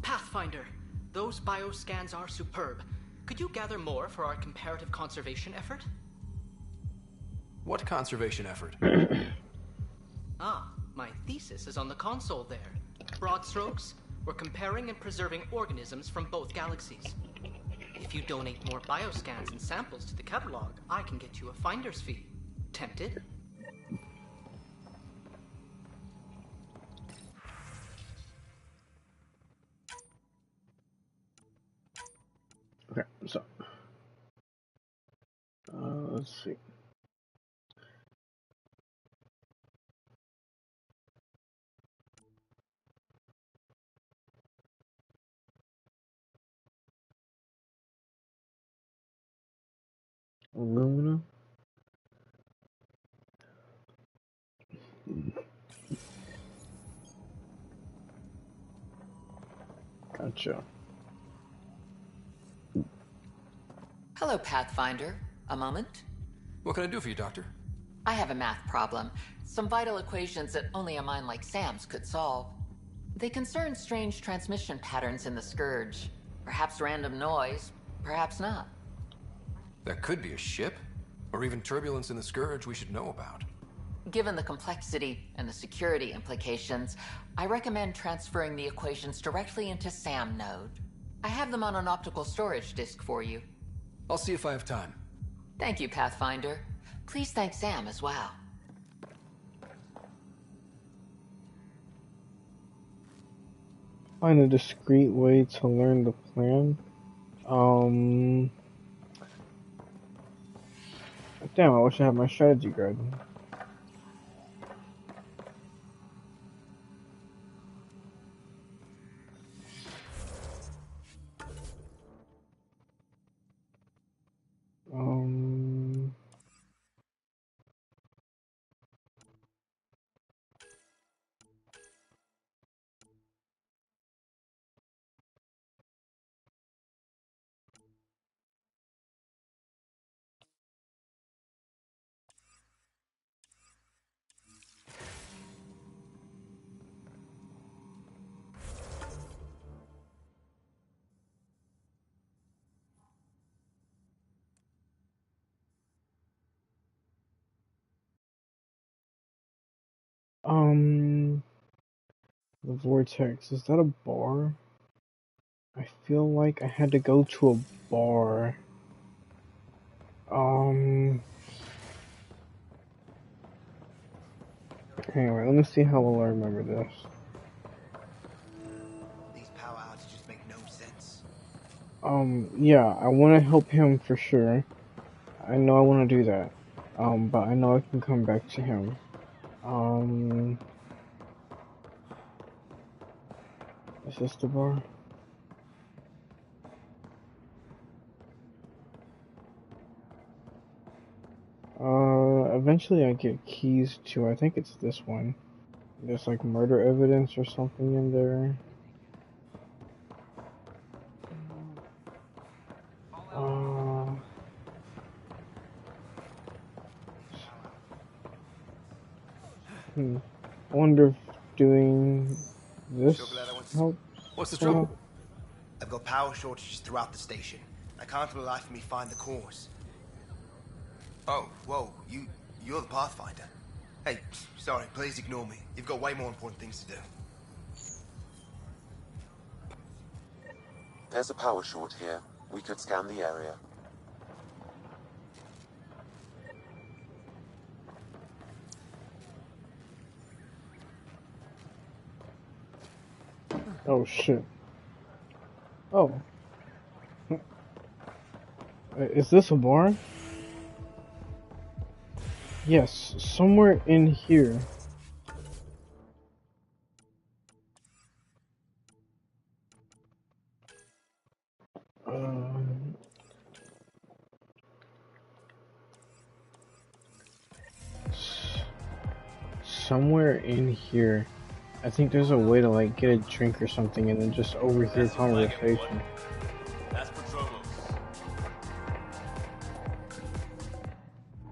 Pathfinder, those bioscans are superb. Could you gather more for our comparative conservation effort? What conservation effort? My thesis is on the console there. Broad strokes, we're comparing and preserving organisms from both galaxies. If you donate more bioscans and samples to the catalog, I can get you a finder's fee. Tempted? Okay, so let's see. Aluminum. Gotcha. Hello, Pathfinder. A moment? What can I do for you, Doctor? I have a math problem. Some vital equations that only a mind like Sam's could solve. They concern strange transmission patterns in the Scourge. Perhaps random noise, perhaps not. That could be a ship, or even turbulence in the Scourge we should know about. Given the complexity and the security implications, I recommend transferring the equations directly into SAM node. I have them on an optical storage disk for you. I'll see if I have time. Thank you, Pathfinder. Please thank Sam as well. Find a discrete way to learn the plan. Damn, I wish I had my strategy guide. The vortex, is that a bar? I feel like I had to go to a bar. Anyway, let me see how well I remember this. These power outages make no sense. Yeah, I want to help him for sure. I know I want to do that. But I know I can come back to him. Is this the bar? Eventually I get keys to, I think it's this one. There's like murder evidence or something in there. I wonder if doing this helps. What's the trouble? I've got power shortages throughout the station. I can't for the life of me find the cause. Oh, whoa, you're the Pathfinder. Hey, sorry, please ignore me. You've got way more important things to do. There's a power short here. We could scan the area. Oh shit. Oh. Is this a bar? Yes, somewhere in here. somewhere in here, I think there's a way to like get a drink or something and then just overhear conversation. That's Patromos.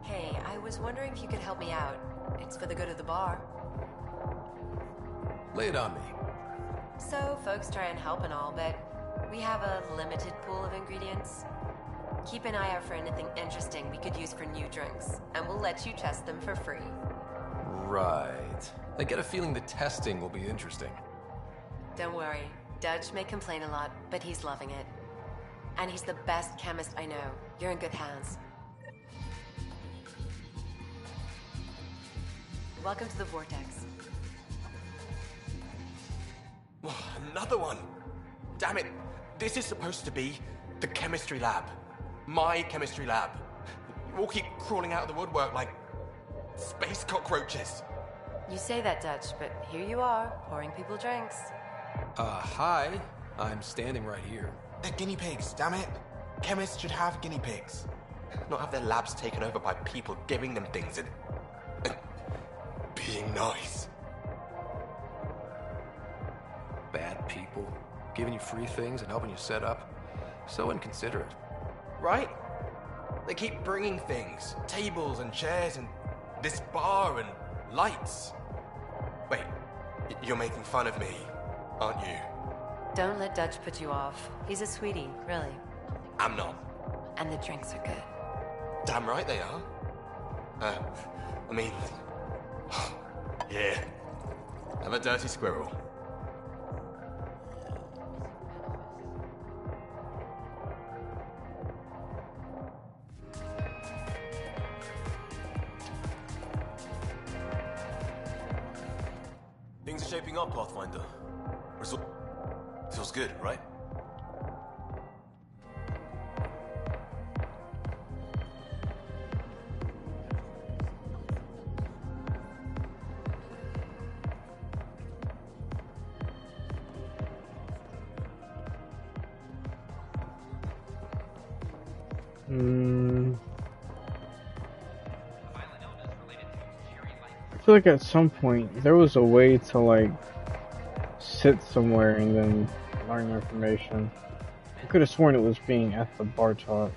Hey, I was wondering if you could help me out. It's for the good of the bar. Lay it on me. So, folks try and help and all, but we have a limited pool of ingredients. Keep an eye out for anything interesting we could use for new drinks, and we'll let you test them for free. Right. I get a feeling the testing will be interesting. Don't worry. Dutch may complain a lot, but he's loving it. And he's the best chemist I know. You're in good hands. Welcome to the Vortex. Another one! Damn it! This is supposed to be the chemistry lab. My chemistry lab. You all keep crawling out of the woodwork like space cockroaches. You say that, Dutch, but here you are, pouring people drinks. Hi. I'm standing right here. They're guinea pigs, damn it. Chemists should have guinea pigs. Not have their labs taken over by people giving them things and being nice. Bad people. Giving you free things and helping you set up. So inconsiderate. Right? They keep bringing things. Tables and chairs and this bar and lights. Wait, you're making fun of me, aren't you? Don't let Dutch put you off. He's a sweetie, really. I'm not. And the drinks are good. Damn right they are. I mean... yeah. I'm a dirty squirrel. Things are shaping up, Pathfinder. Feels good, right? I feel like at some point there was a way to like sit somewhere and then learn information. I could have sworn it was being at the bar talk.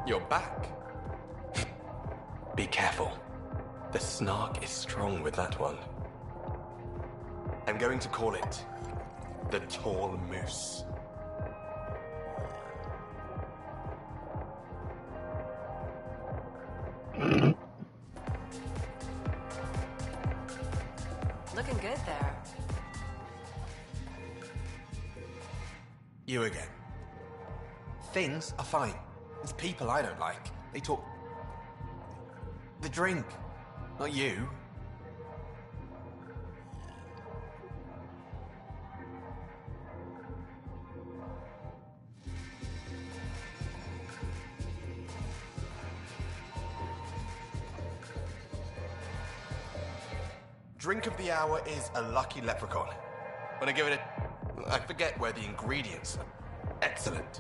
You're back. Be careful. The snark is strong with that one. I'm going to call it the Tall Moose. Looking good there. You again. Things are fine. It's people I don't like. They talk... The drink. Not you. Drink of the hour is a lucky leprechaun. When I give it a... I forget where the ingredients are. Excellent.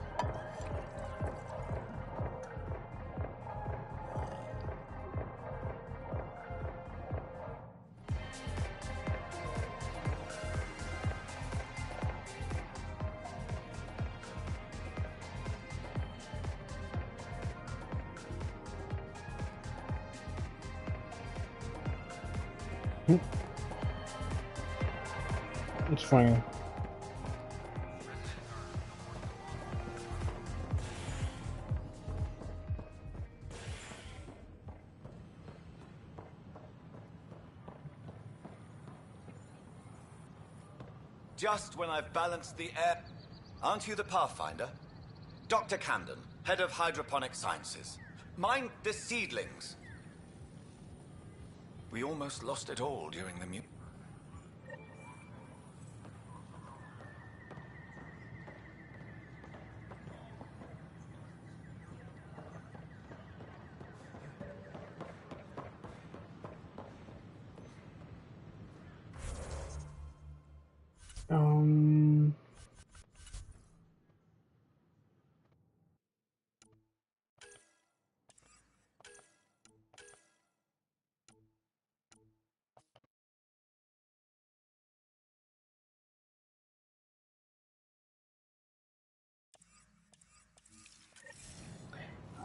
It's fine. Just when I've balanced the air... Aren't you the Pathfinder? Dr. Camden, head of hydroponic sciences. Mind the seedlings. We almost lost it all during the mutiny.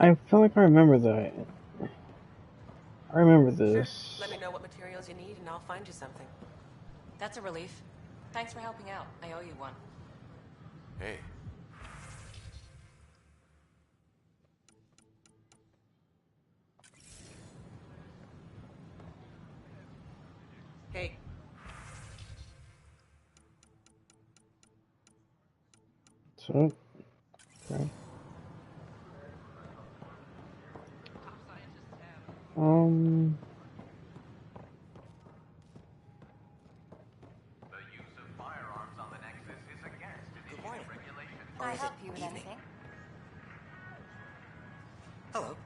I feel like I remember that. I remember Sure. this. Let me know what materials you need and I'll find you something. That's a relief. Thanks for helping out. I owe you one. Hey. Hey. So, okay. The use of firearms on the Nexus is against initiative regulations. Can I help you with anything? Hello.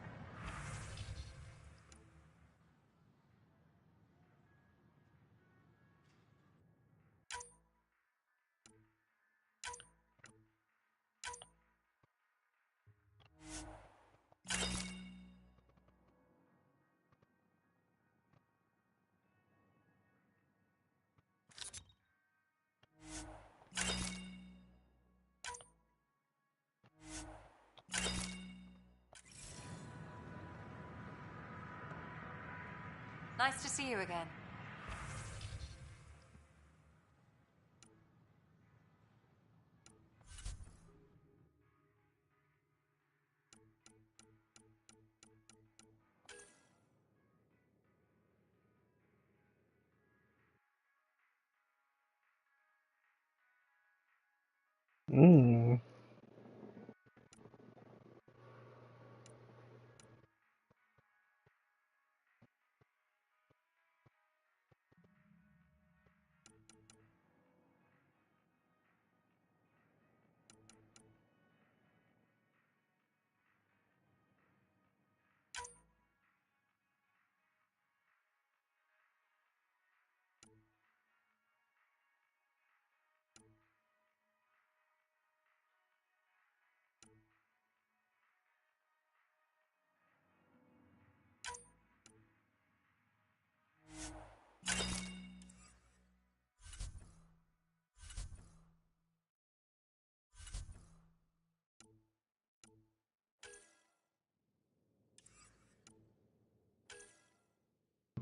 Nice to see you again. Mm.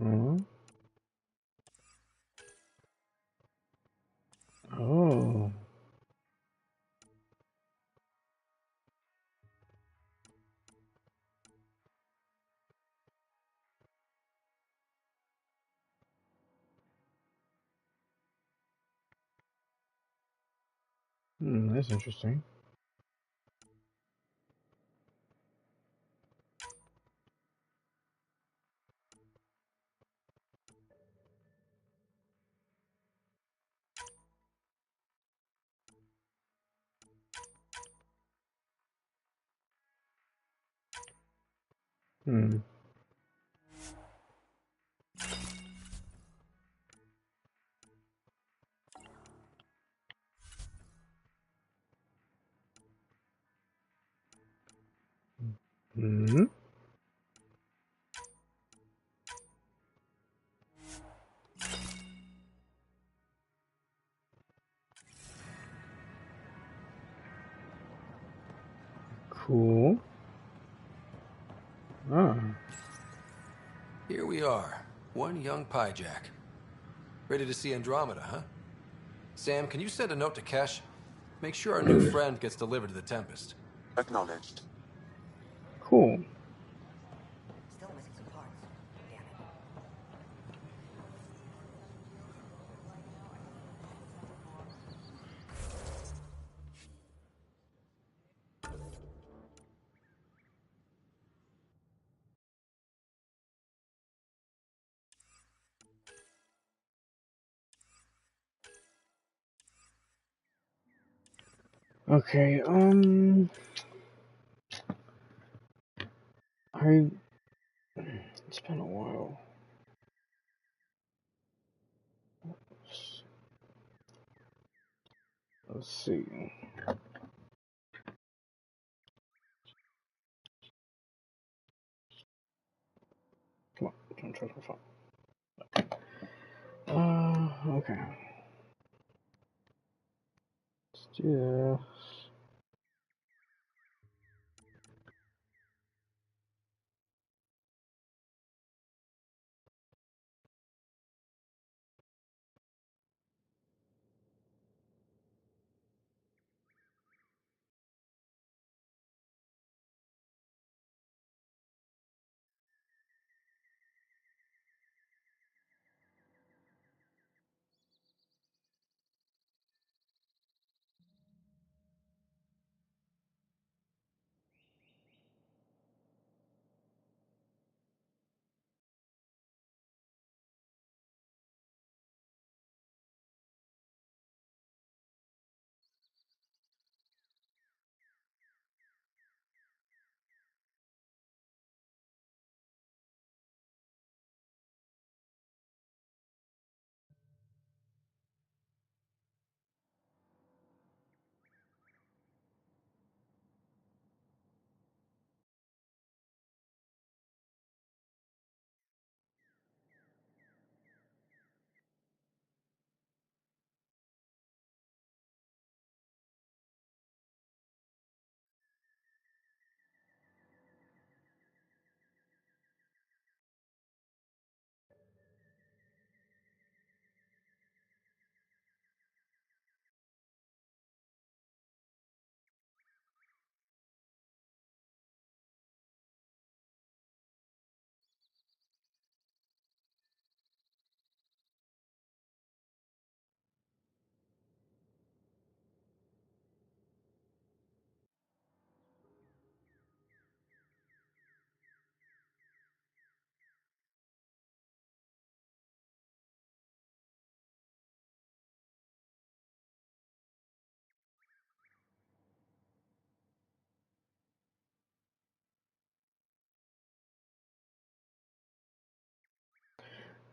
Mm. Oh. That's interesting. Hmm. Hmm. Cool. Ah. Here we are, one young Pyjack. Ready to see Andromeda, huh? Sam, can you send a note to Kesh? Make sure our new friend gets delivered to the Tempest. Acknowledged. Cool. Still missing some parts. Damn it. Okay. I. It's been a while. Let's see. Come on, don't touch my phone. Okay. Let's do this.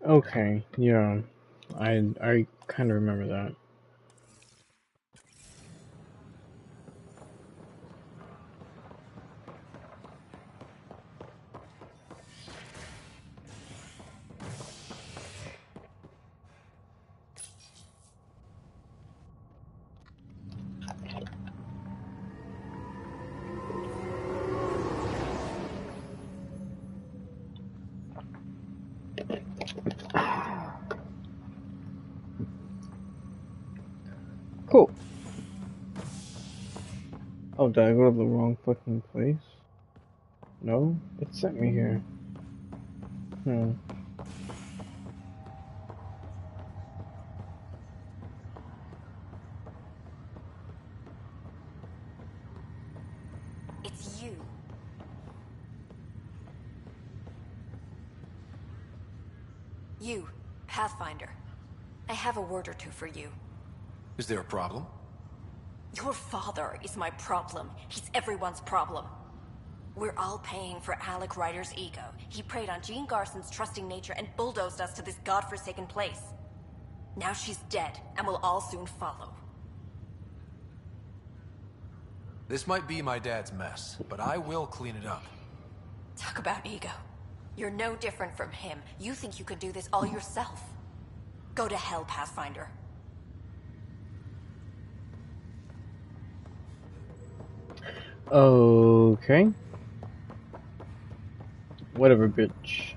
Okay, yeah. I kind of remember that. Cool. Oh, did I go to the wrong fucking place? No? It sent me here. Hmm. It's you. You, Pathfinder. I have a word or two for you. Is there a problem? Your father is my problem. He's everyone's problem. We're all paying for Alec Ryder's ego. He preyed on Jean Garson's trusting nature and bulldozed us to this godforsaken place. Now she's dead, and we'll all soon follow. This might be my dad's mess, but I will clean it up. Talk about ego. You're no different from him. You think you could do this all yourself. Go to hell, Pathfinder. Okay. Whatever, bitch.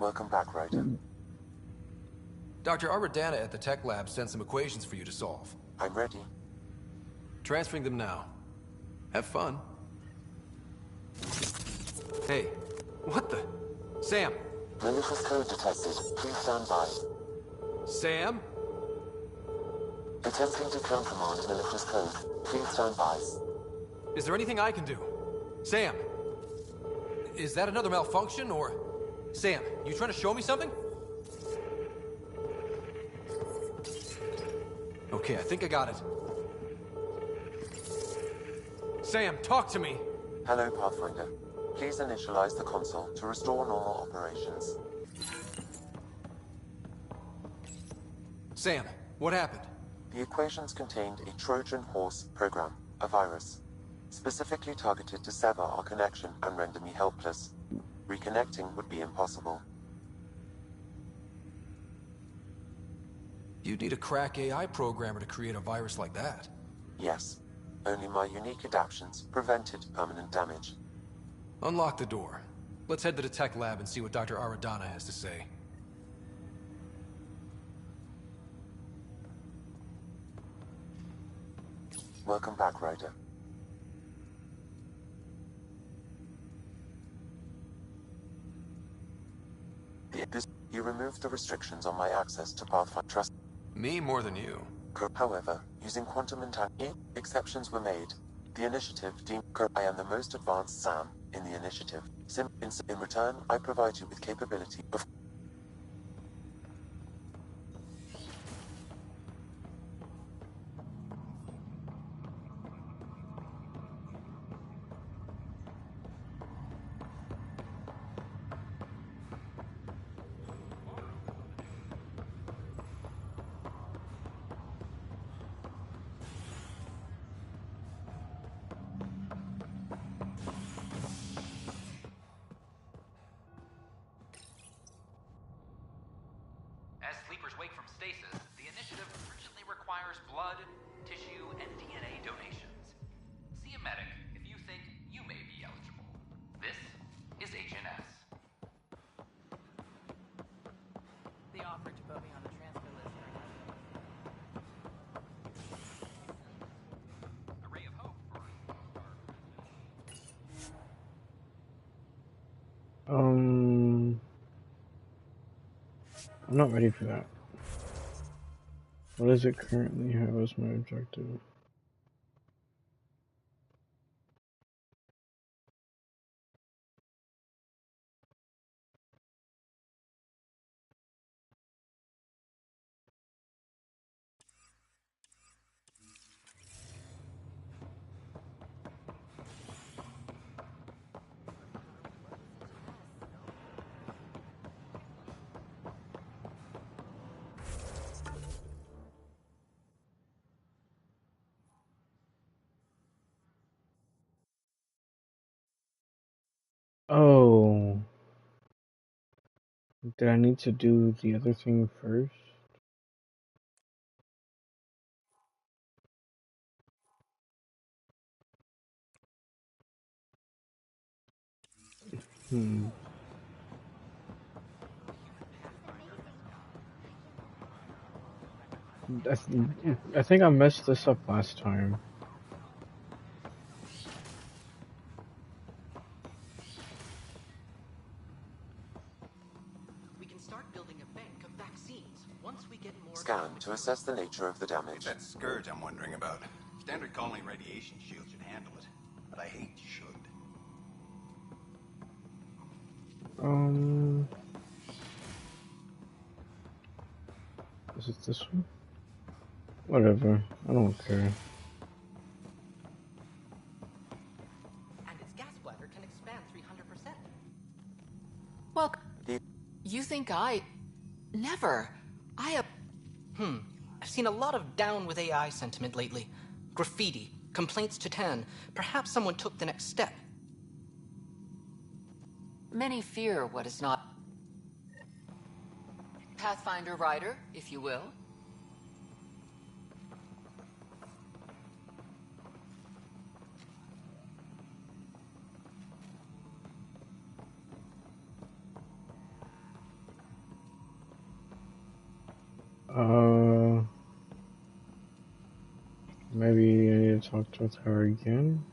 Welcome back, Ryder. Dr. Aradana at the tech lab sent some equations for you to solve. I'm ready. Transferring them now. Have fun. Hey, what the? Sam! Malicious code detected. Please stand by. Sam? Attempting to countermand malicious code. Please stand by. Is there anything I can do? Sam! Is that another malfunction, or... Sam, you trying to show me something? Okay, I think I got it. Sam, talk to me! Hello, Pathfinder. Please initialize the console to restore normal operations. Sam, what happened? The equations contained a Trojan horse program, a virus, specifically targeted to sever our connection and render me helpless. Reconnecting would be impossible. You'd need a crack AI programmer to create a virus like that. Yes. Only my unique adaptions prevented permanent damage. Unlock the door. Let's head to the tech lab and see what Dr. Aradana has to say. Welcome back, Ryder. You removed the restrictions on my access to Pathfinder Trust. Me more than you. However, using quantum entanglement, exceptions were made. The initiative deemed I am the most advanced SAM in the initiative. In return, I provide you with capability of As sleepers wake from stasis, the initiative urgently requires blood, tissue, and DNA donations. See a medic if you think you may be eligible. This is Agent S. They offered to put me on the transfer list for A ray of hope for I'm not ready for that. What does it currently have as my objective? Oh, did I need to do the other thing first? Hmm. I think I messed this up last time. We can start building a bank of vaccines once we get more. Scan to assess the nature of the damage. It's that scourge I'm wondering about. Standard colony radiation shield should handle it, but I hate should. Is it this one? Whatever, I don't care. And its gas bladder can expand 300%. Well, you think never. I've seen a lot of down with AI sentiment lately. Graffiti, complaints to 10. Perhaps someone took the next step. Many fear what is not. Pathfinder Rider, if you will. Maybe I need to talk with her again.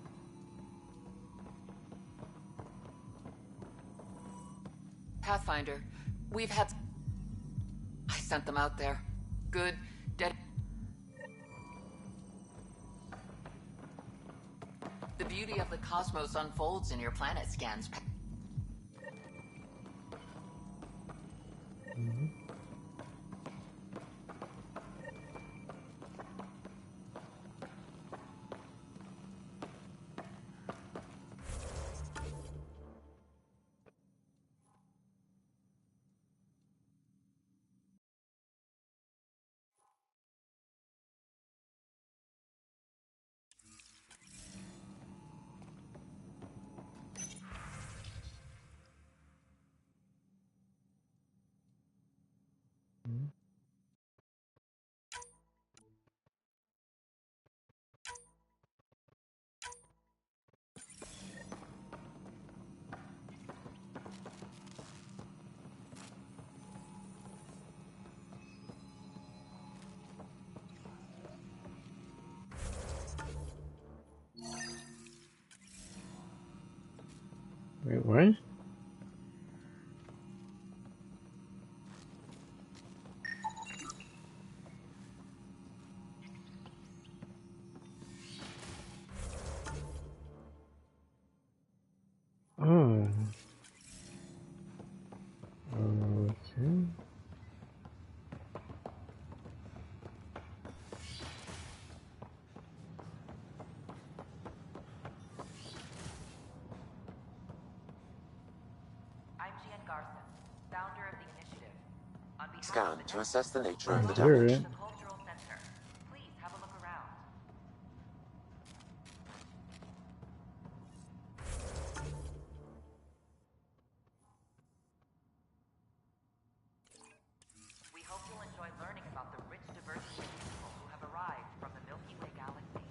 Pathfinder, we've had. I sent them out there. Good, dead. The beauty of the cosmos unfolds in your planet scans. Wait, what? Oh. Okay. I'm Gian Garson, founder of the initiative. On behalf Scan of the to assess the nature I of the hear damage. it. the Cultural Center, please have a look around. We hope you'll enjoy learning about the rich diversity of people who have arrived from the Milky Way galaxy.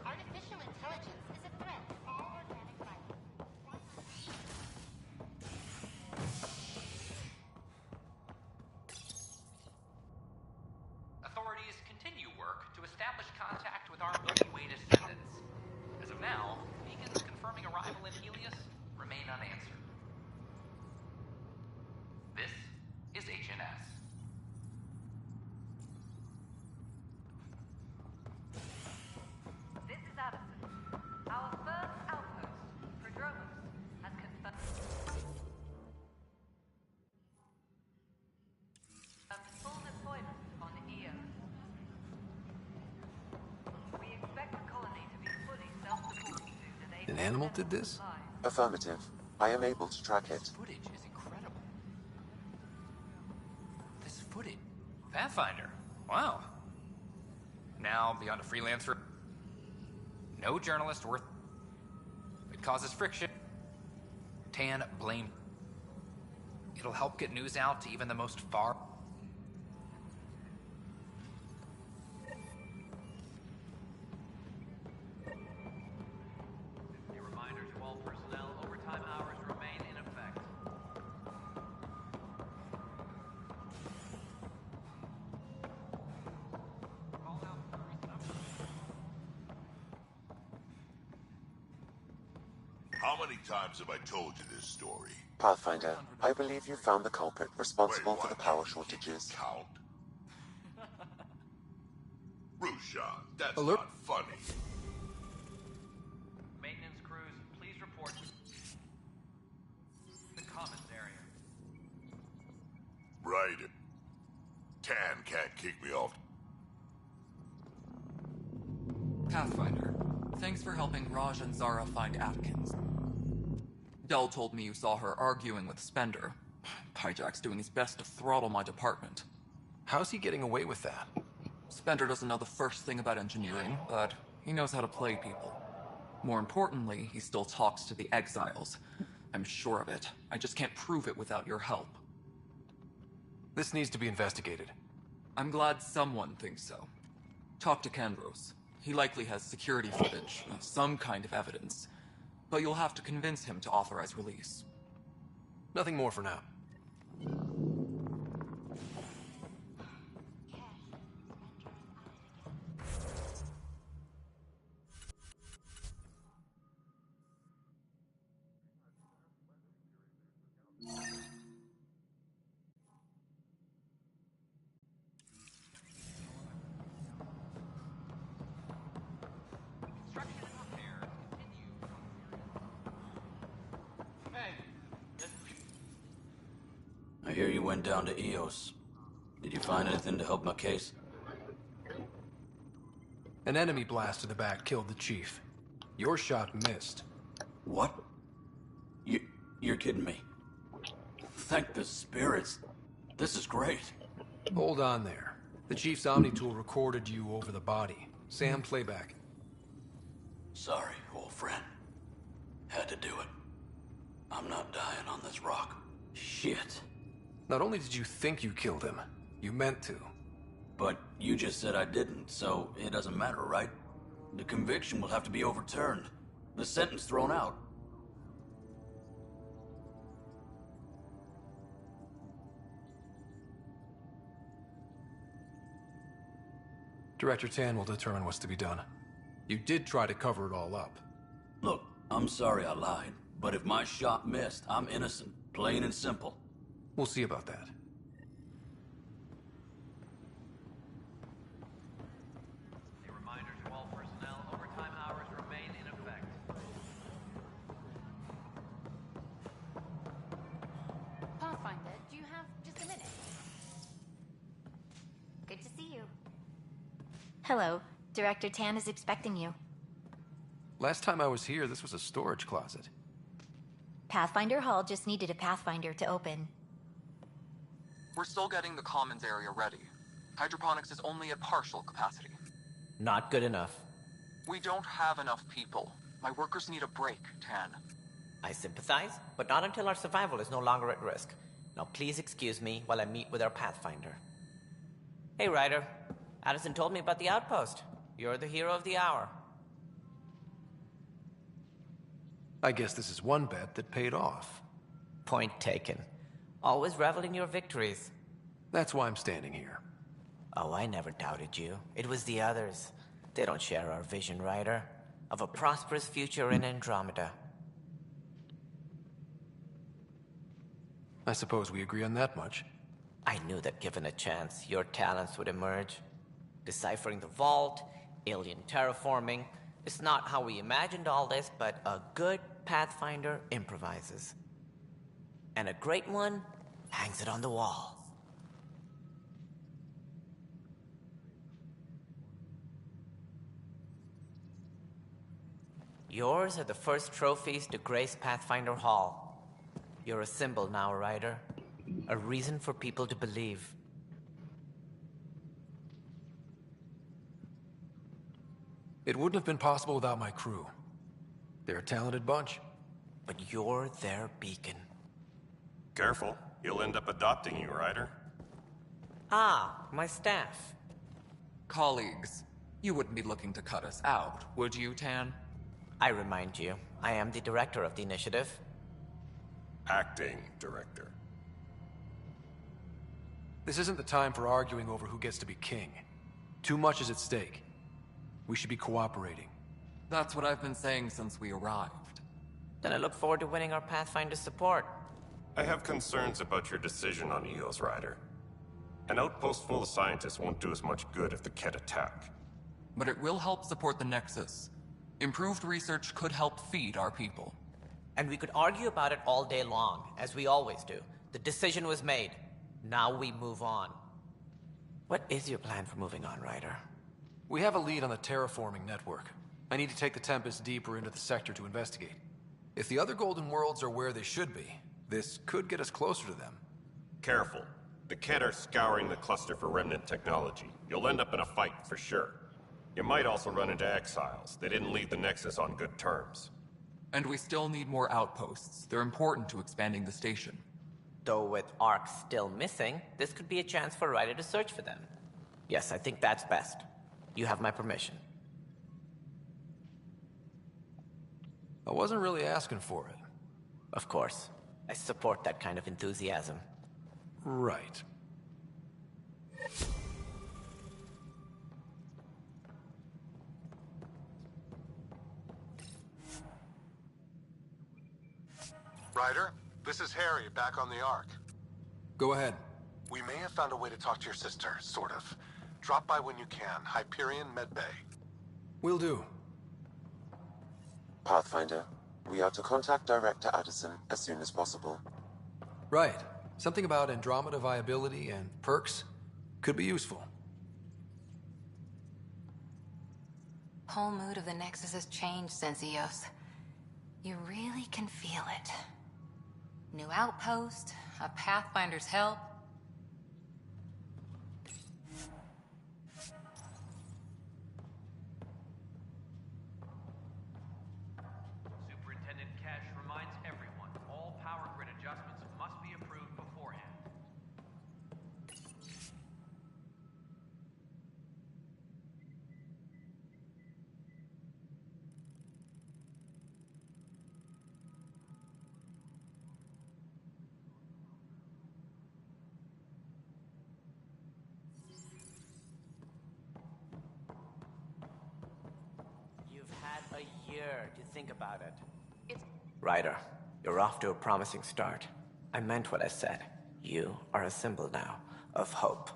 Artificial intelligence is a threat to all organic life. Authorities continue work to establish contact with our Milky Way descendants. As of now, beacons confirming arrival in Helios remain unanswered. This is HNS. This is Addison. Our first outpost, Prodromos, has confirmed full deployment on Eos. We expect the colony to be fully self-supporting soon as An animal did this? Affirmative. I am able to track it. Footage is incredible. This footage. Pathfinder, Wow. Now, beyond a freelancer, no journalist worth... It causes friction. Tan, blame. It'll help get news out to even the most far... A reminder to all personnel, overtime hours remain in effect. How many times have I told you this story? Pathfinder, I believe you found the culprit responsible for the power shortages. Count? Rusha, that's Alert. not funny. Maintenance crews, please report to the commons area. Right. Tan can't kick me off. Pathfinder, thanks for helping Raj and Zara find Atkins. Dell told me you saw her arguing with Spender. Pyjack's doing his best to throttle my department. How's he getting away with that? Spender doesn't know the first thing about engineering, but he knows how to play people. More importantly, he still talks to the exiles. I'm sure of it. I just can't prove it without your help. This needs to be investigated. I'm glad someone thinks so. Talk to Kandros. He likely has security footage, some kind of evidence. But you'll have to convince him to authorize release. Nothing more for now. I hear you went down to EOS. Did you find anything to help my case? An enemy blast in the back killed the chief. Your shot missed. What? You're kidding me. Thank the spirits. This is great. Hold on there. The chief's Omni tool recorded you over the body. Sam, playback. Sorry, old friend. Had to do it. I'm not dying on this rock. Shit. Not only did you think you killed him, you meant to. But you just said I didn't, so it doesn't matter, right? The conviction will have to be overturned. The sentence thrown out. Director Tan will determine what's to be done. You did try to cover it all up. Look, I'm sorry I lied, but if my shot missed, I'm innocent. Plain and simple. We'll see about that. A reminder to all personnel, overtime hours remain in effect. Pathfinder, do you have just a minute? Good to see you. Hello. Director Tan is expecting you. Last time I was here, this was a storage closet. Pathfinder Hall just needed a Pathfinder to open. We're still getting the commons area ready. Hydroponics is only at partial capacity. Not good enough. We don't have enough people. My workers need a break, Tan. I sympathize, but not until our survival is no longer at risk. Now please excuse me while I meet with our Pathfinder. Hey, Ryder. Addison told me about the outpost. You're the hero of the hour. I guess this is one bet that paid off. Point taken. Always revel in your victories. That's why I'm standing here. Oh, I never doubted you. It was the others. They don't share our vision, Ryder. Of a prosperous future in Andromeda. I suppose we agree on that much. I knew that given a chance, your talents would emerge. Deciphering the vault, alien terraforming. It's not how we imagined all this, but a good Pathfinder improvises. And a great one hangs it on the wall. Yours are the first trophies to grace Pathfinder Hall. You're a symbol now, Ryder. A reason for people to believe. It wouldn't have been possible without my crew. They're a talented bunch. But you're their beacon. Careful. He'll end up adopting you, Ryder. Ah, my staff. Colleagues, you wouldn't be looking to cut us out, would you, Tan? I remind you, I am the director of the initiative. Acting director. This isn't the time for arguing over who gets to be king. Too much is at stake. We should be cooperating. That's what I've been saying since we arrived. Then I look forward to winning our Pathfinder support. I have concerns about your decision on EOS, Ryder. An outpost full of scientists won't do us much good if the Kett attack. But it will help support the Nexus. Improved research could help feed our people. And we could argue about it all day long, as we always do. The decision was made. Now we move on. What is your plan for moving on, Ryder? We have a lead on the terraforming network. I need to take the Tempest deeper into the sector to investigate. If the other Golden Worlds are where they should be, this could get us closer to them. Careful. The Kett are scouring the cluster for remnant technology. You'll end up in a fight, for sure. You might also run into exiles. They didn't leave the Nexus on good terms. And we still need more outposts. They're important to expanding the station. Though with Ark still missing, this could be a chance for Ryder to search for them. Yes, I think that's best. You have my permission. I wasn't really asking for it. Of course. I support that kind of enthusiasm. Right. Ryder, this is Harry, back on the Ark. Go ahead. We may have found a way to talk to your sister, sort of. Drop by when you can. Hyperion Medbay. Will do. Pathfinder, we are to contact Director Addison as soon as possible. Right. Something about Andromeda viability and perks could be useful. Whole mood of the Nexus has changed since EOS. You really can feel it. New outpost, a Pathfinder's help. Superintendent Cash reminds everyone all power grid adjustments must be approved beforehand. You've had a year to think about it. Ryder, you're off to a promising start. I meant what I said. You are a symbol now of hope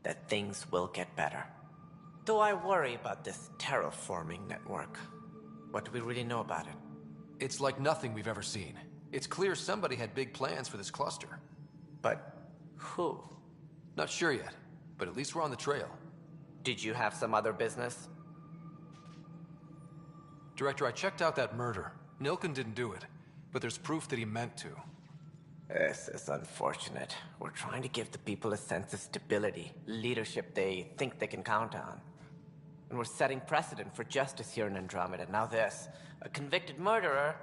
that things will get better. Though I worry about this terraforming network. What do we really know about it? It's like nothing we've ever seen. It's clear somebody had big plans for this cluster. But who? Not sure yet, but at least we're on the trail. Did you have some other business? Director, I checked out that murder. Nilken didn't do it, but there's proof that he meant to. This is unfortunate. We're trying to give the people a sense of stability, leadership they think they can count on. And we're setting precedent for justice here in Andromeda. Now this, a convicted murderer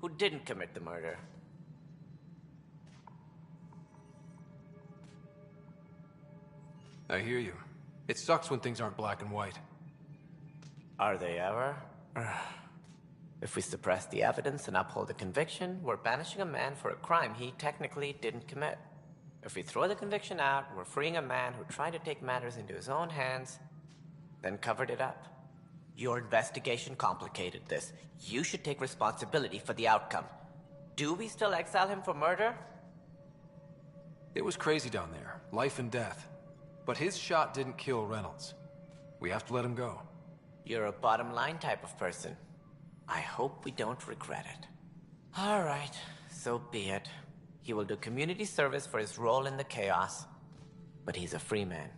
who didn't commit the murder. I hear you. It sucks when things aren't black and white. Are they ever? If we suppress the evidence and uphold the conviction, we're banishing a man for a crime he technically didn't commit. If we throw the conviction out, we're freeing a man who tried to take matters into his own hands, then covered it up. Your investigation complicated this. You should take responsibility for the outcome. Do we still exile him for murder? It was crazy down there, life and death. But his shot didn't kill Reynolds. We have to let him go. You're a bottom line type of person. I hope we don't regret it. All right, so be it. He will do community service for his role in the chaos. But he's a free man.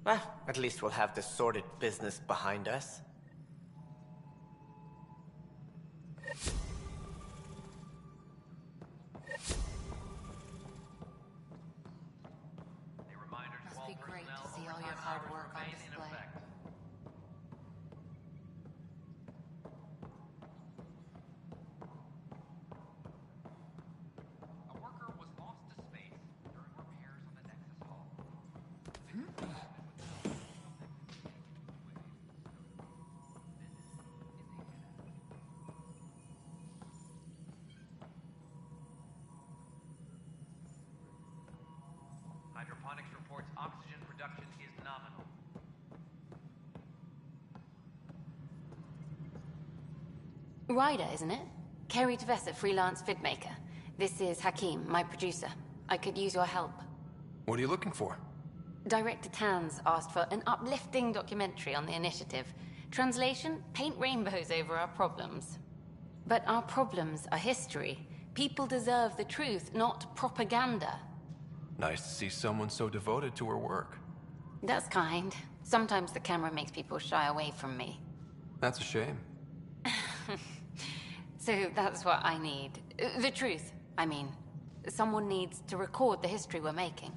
Well, at least we'll have the sordid business behind us. Must be great to see all your hard work on display. Hydroponics reports oxygen production is nominal. Ryder, isn't it? Kerry Tavessa, freelance vidmaker. This is Hakim, my producer. I could use your help. What are you looking for? Director Tans asked for an uplifting documentary on the initiative. Translation, paint rainbows over our problems. But our problems are history. People deserve the truth, not propaganda. Nice to see someone so devoted to her work. That's kind. Sometimes the camera makes people shy away from me. That's a shame. So that's what I need. The truth, I mean. Someone needs to record the history we're making.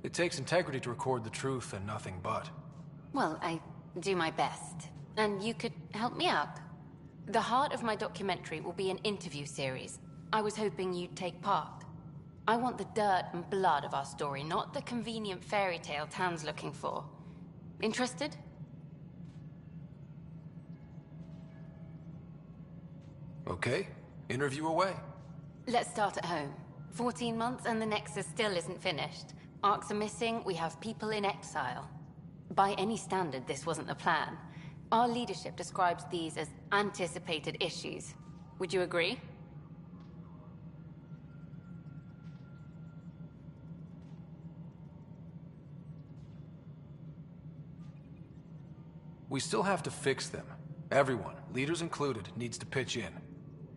It takes integrity to record the truth and nothing but. Well, I do my best. And you could help me out. The heart of my documentary will be an interview series. I was hoping you'd take part. I want the dirt and blood of our story, not the convenient fairy tale Tan's looking for. Interested? Okay, interview away. Let's start at home. 14 months and the Nexus still isn't finished. Arcs are missing, we have people in exile. By any standard, this wasn't the plan. Our leadership describes these as anticipated issues. Would you agree? We still have to fix them. Everyone, leaders included, needs to pitch in.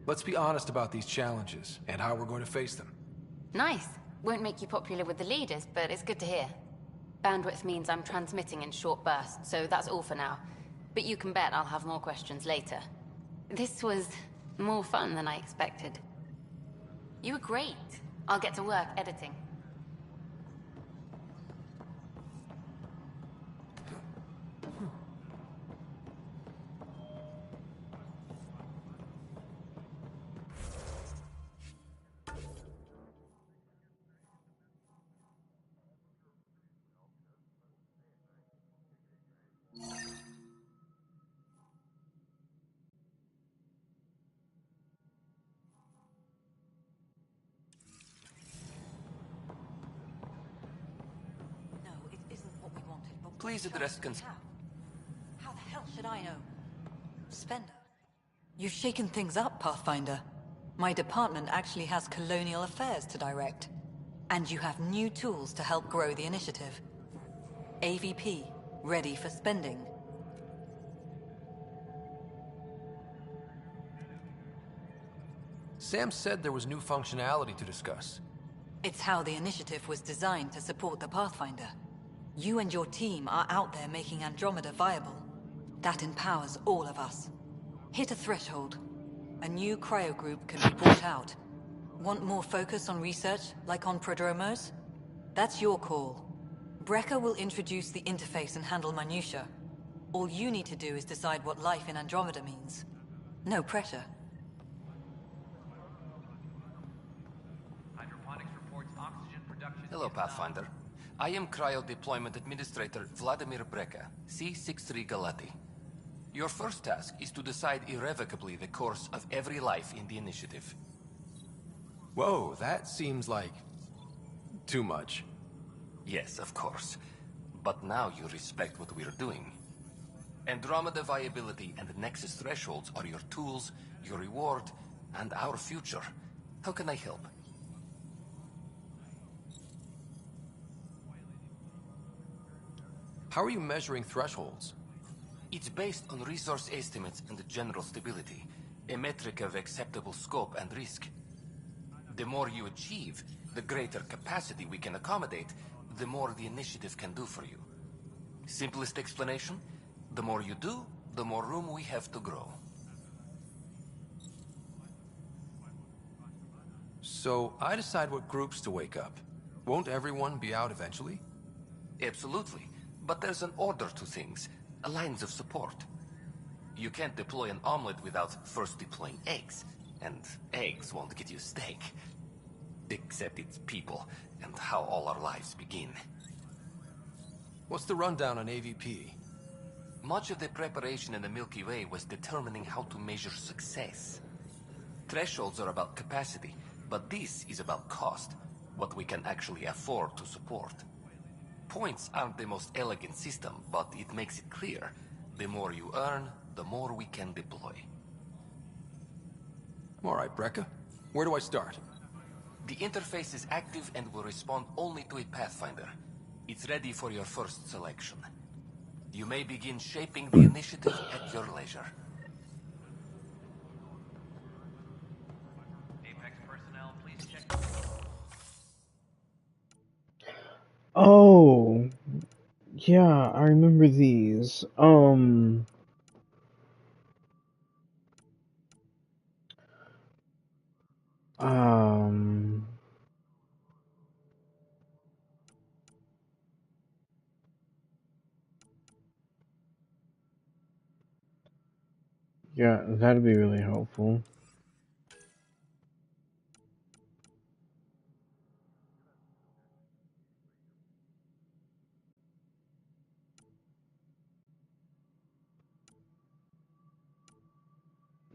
Let's be honest about these challenges and how we're going to face them. Nice. Won't make you popular with the leaders, but it's good to hear. Bandwidth means I'm transmitting in short bursts, so that's all for now. But you can bet I'll have more questions later. This was more fun than I expected. You were great. I'll get to work editing. Please address How the hell should I know? Spender. You've shaken things up, Pathfinder. My department actually has colonial affairs to direct. And you have new tools to help grow the initiative. AVP, ready for spending. Sam said there was new functionality to discuss. It's how the initiative was designed to support the Pathfinder. You and your team are out there making Andromeda viable. That empowers all of us. Hit a threshold. A new cryo group can be brought out. Want more focus on research, like on Prodromos? That's your call. Brecker will introduce the interface and handle minutiae. All you need to do is decide what life in Andromeda means. No pressure. Hydroponics reports oxygen production. Hello, Pathfinder. I am Cryo Deployment Administrator Vladimir Breka, C-63 Galati. Your first task is to decide irrevocably the course of every life in the initiative. Whoa, that seems like... too much. Yes, of course. But now you respect what we're doing. Andromeda viability and the Nexus thresholds are your tools, your reward, and our future. How can I help? How are you measuring thresholds? It's based on resource estimates and general stability, a metric of acceptable scope and risk. The more you achieve, the greater capacity we can accommodate, the more the initiative can do for you. Simplest explanation, the more you do, the more room we have to grow. So, I decide what groups to wake up. Won't everyone be out eventually? Absolutely. But there's an order to things, lines of support. You can't deploy an omelet without first deploying eggs, and eggs won't get you steak. Except it's people, and how all our lives begin. What's the rundown on AVP? Much of the preparation in the Milky Way was determining how to measure success. Thresholds are about capacity, but this is about cost. what we can actually afford to support. Points aren't the most elegant system, but it makes it clear. The more you earn, the more we can deploy. All right, Brekka. Where do I start? The interface is active and will respond only to a Pathfinder. It's ready for your first selection. You may begin shaping the initiative at your leisure. Apex personnel, please check. Oh, yeah, I remember these. Um, yeah, that'd be really helpful.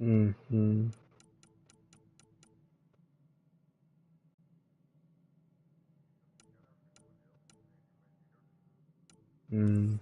Mm-hmm. Mm.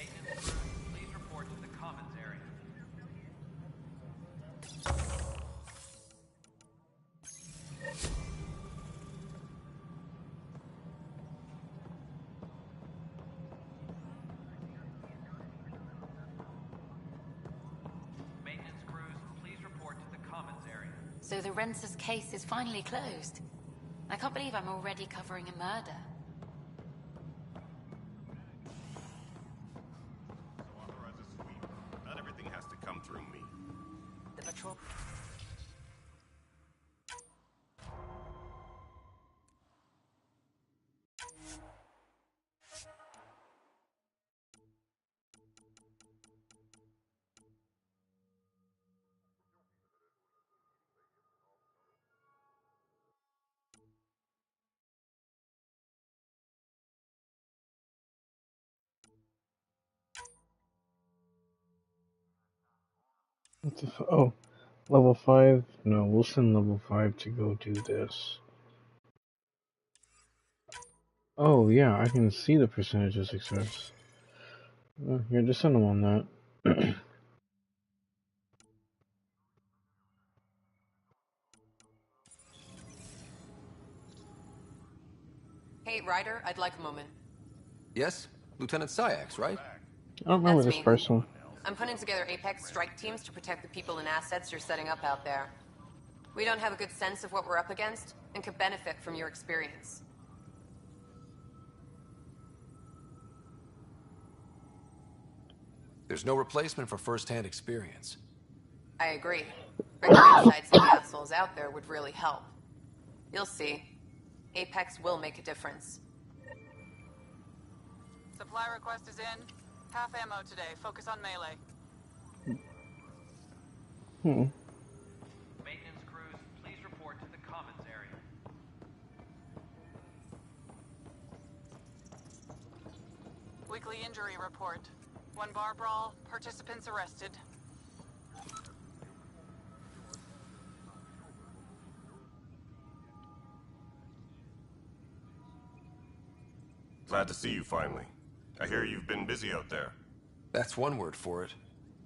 Maintenance crews, please report to the commons area. Maintenance crews, please report to the commons area. So the Renser's case is finally closed. I can't believe I'm already covering a murder. Authorize a sweep. Not everything has to come through me. The patrol. What the oh, level 5? No, we'll send level 5 to go do this. Oh, yeah, I can see the percentage of success. Here, just send them on that. Hey, Ryder, I'd like a moment. Yes? Lieutenant Syax, right? I don't remember That's this me. first one. I'm putting together Apex strike teams to protect the people and assets you're setting up out there. We don't have a good sense of what we're up against, and could benefit from your experience. There's no replacement for first-hand experience. I agree. But your insights on the assholes out there would really help. You'll see. Apex will make a difference. Supply request is in. Half ammo today. Focus on melee. Maintenance crews, please report to the commons area. Weekly injury report. One bar brawl. Participants arrested. Glad to see you finally. I hear you've been busy out there. That's one word for it.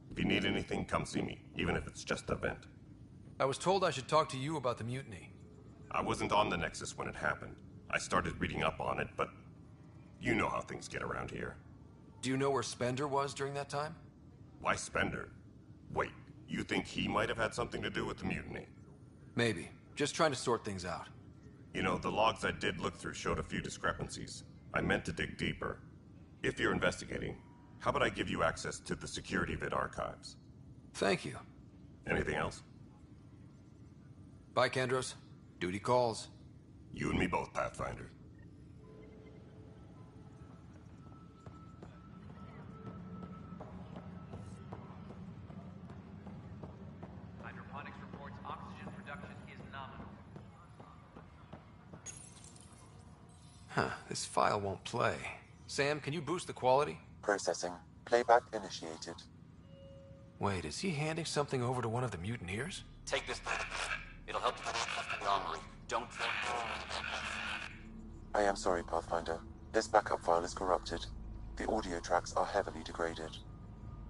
If you need anything, come see me, even if it's just a vent. I was told I should talk to you about the mutiny. I wasn't on the Nexus when it happened. I started reading up on it, but you know how things get around here. Do you know where Spender was during that time? Why Spender? Wait, you think he might have had something to do with the mutiny? Maybe. Just trying to sort things out. You know, the logs I did look through showed a few discrepancies. I meant to dig deeper. If you're investigating, how about I give you access to the security vid archives? Thank you. Anything else? Bye, Kendros. Duty calls. You and me both, Pathfinder. Hydroponics reports oxygen production is nominal. Huh, this file won't play. Sam, can you boost the quality? Processing. Playback initiated. Wait, is he handing something over to one of the mutineers? Take this. It'll help you online. Don't. I am sorry, Pathfinder. This backup file is corrupted. The audio tracks are heavily degraded.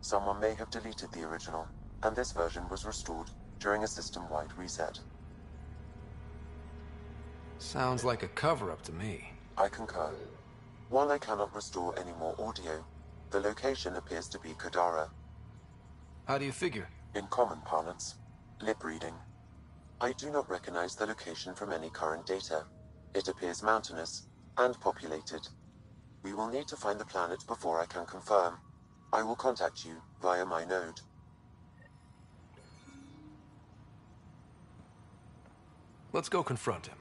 Someone may have deleted the original, and this version was restored during a system-wide reset. Sounds like a cover-up to me. I concur. While I cannot restore any more audio, the location appears to be Kadara. How do you figure? In common parlance, lip reading. I do not recognize the location from any current data. It appears mountainous and populated. We will need to find the planet before I can confirm. I will contact you via my node. Let's go confront him.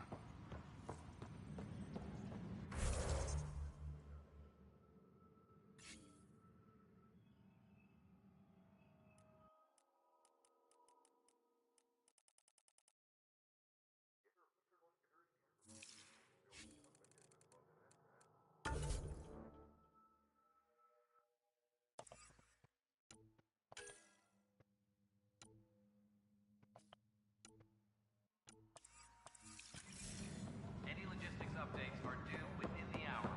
Any logistics updates are due within the hour.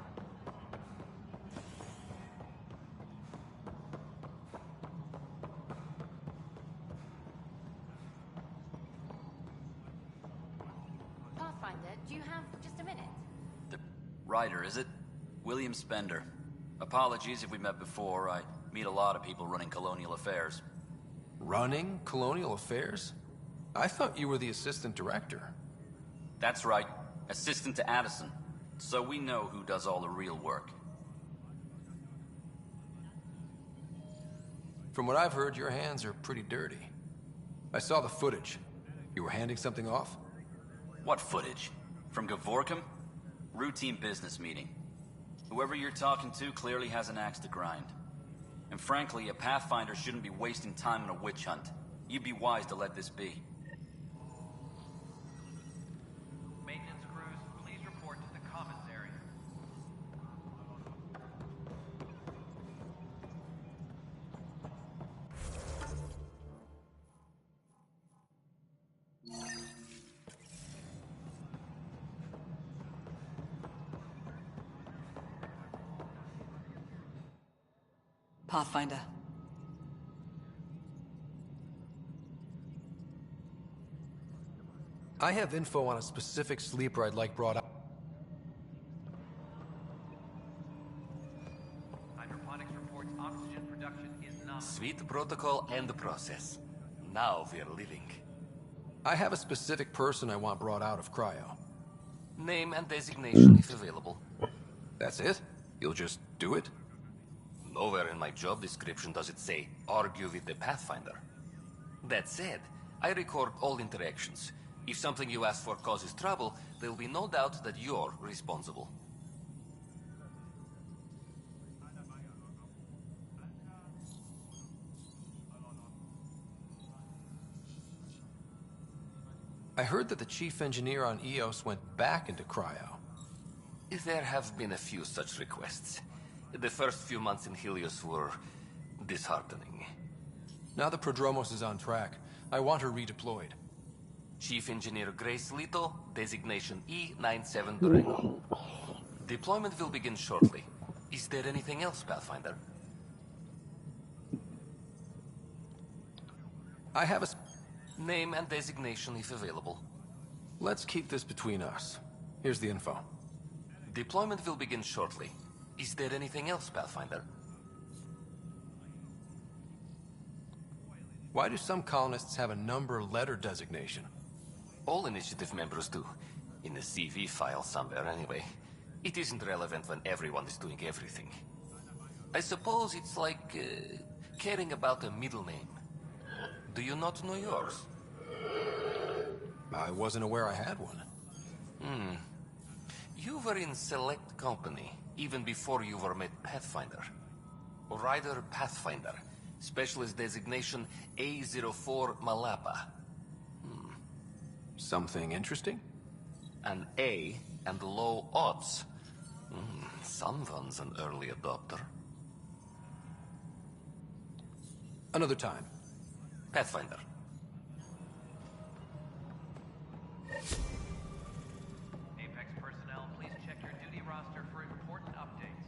Pathfinder, do you have just a minute? The writer, is it? William Spender. Apologies if we met before. I meet a lot of people running colonial affairs. Running colonial affairs? I thought you were the assistant director. That's right. Assistant to Addison. So we know who does all the real work. From what I've heard, your hands are pretty dirty. I saw the footage. You were handing something off? What footage? From Gavorkum? Routine business meeting. Whoever you're talking to clearly has an axe to grind. And frankly, a Pathfinder shouldn't be wasting time on a witch hunt. You'd be wise to let this be. Maintenance crews, please report to the commons area. Pathfinder. I have info on a specific sleeper I'd like brought up. Hydroponics reports oxygen production is nominal. Sweet protocol and process. Now we're living. I have a specific person I want brought out of cryo. Name and designation if available. That's it? You'll just do it? Nowhere in my job description does it say, argue with the Pathfinder. That said, I record all interactions. If something you ask for causes trouble, there will be no doubt that you're responsible. I heard that the chief engineer on EOS went back into cryo. There have been a few such requests. The first few months in Helios were disheartening. Now the Prodromos is on track. I want her redeployed. Chief Engineer Grace Leto, designation E97 Durango. Deployment will begin shortly. Is there anything else, Pathfinder? I have a... Name and designation if available. Let's keep this between us. Here's the info. Deployment will begin shortly. Is there anything else, Pathfinder? Why do some colonists have a number letter designation? All initiative members do. In the CV file somewhere, anyway. It isn't relevant when everyone is doing everything. I suppose it's like caring about a middle name. Do you not know yours? I wasn't aware I had one. You were in select company, even before you were made Pathfinder. Rider Pathfinder. Specialist designation A04 Malapa. Something interesting? An A and low odds. Someone's an early adopter. Another time. Pathfinder. Apex personnel, please check your duty roster for important updates.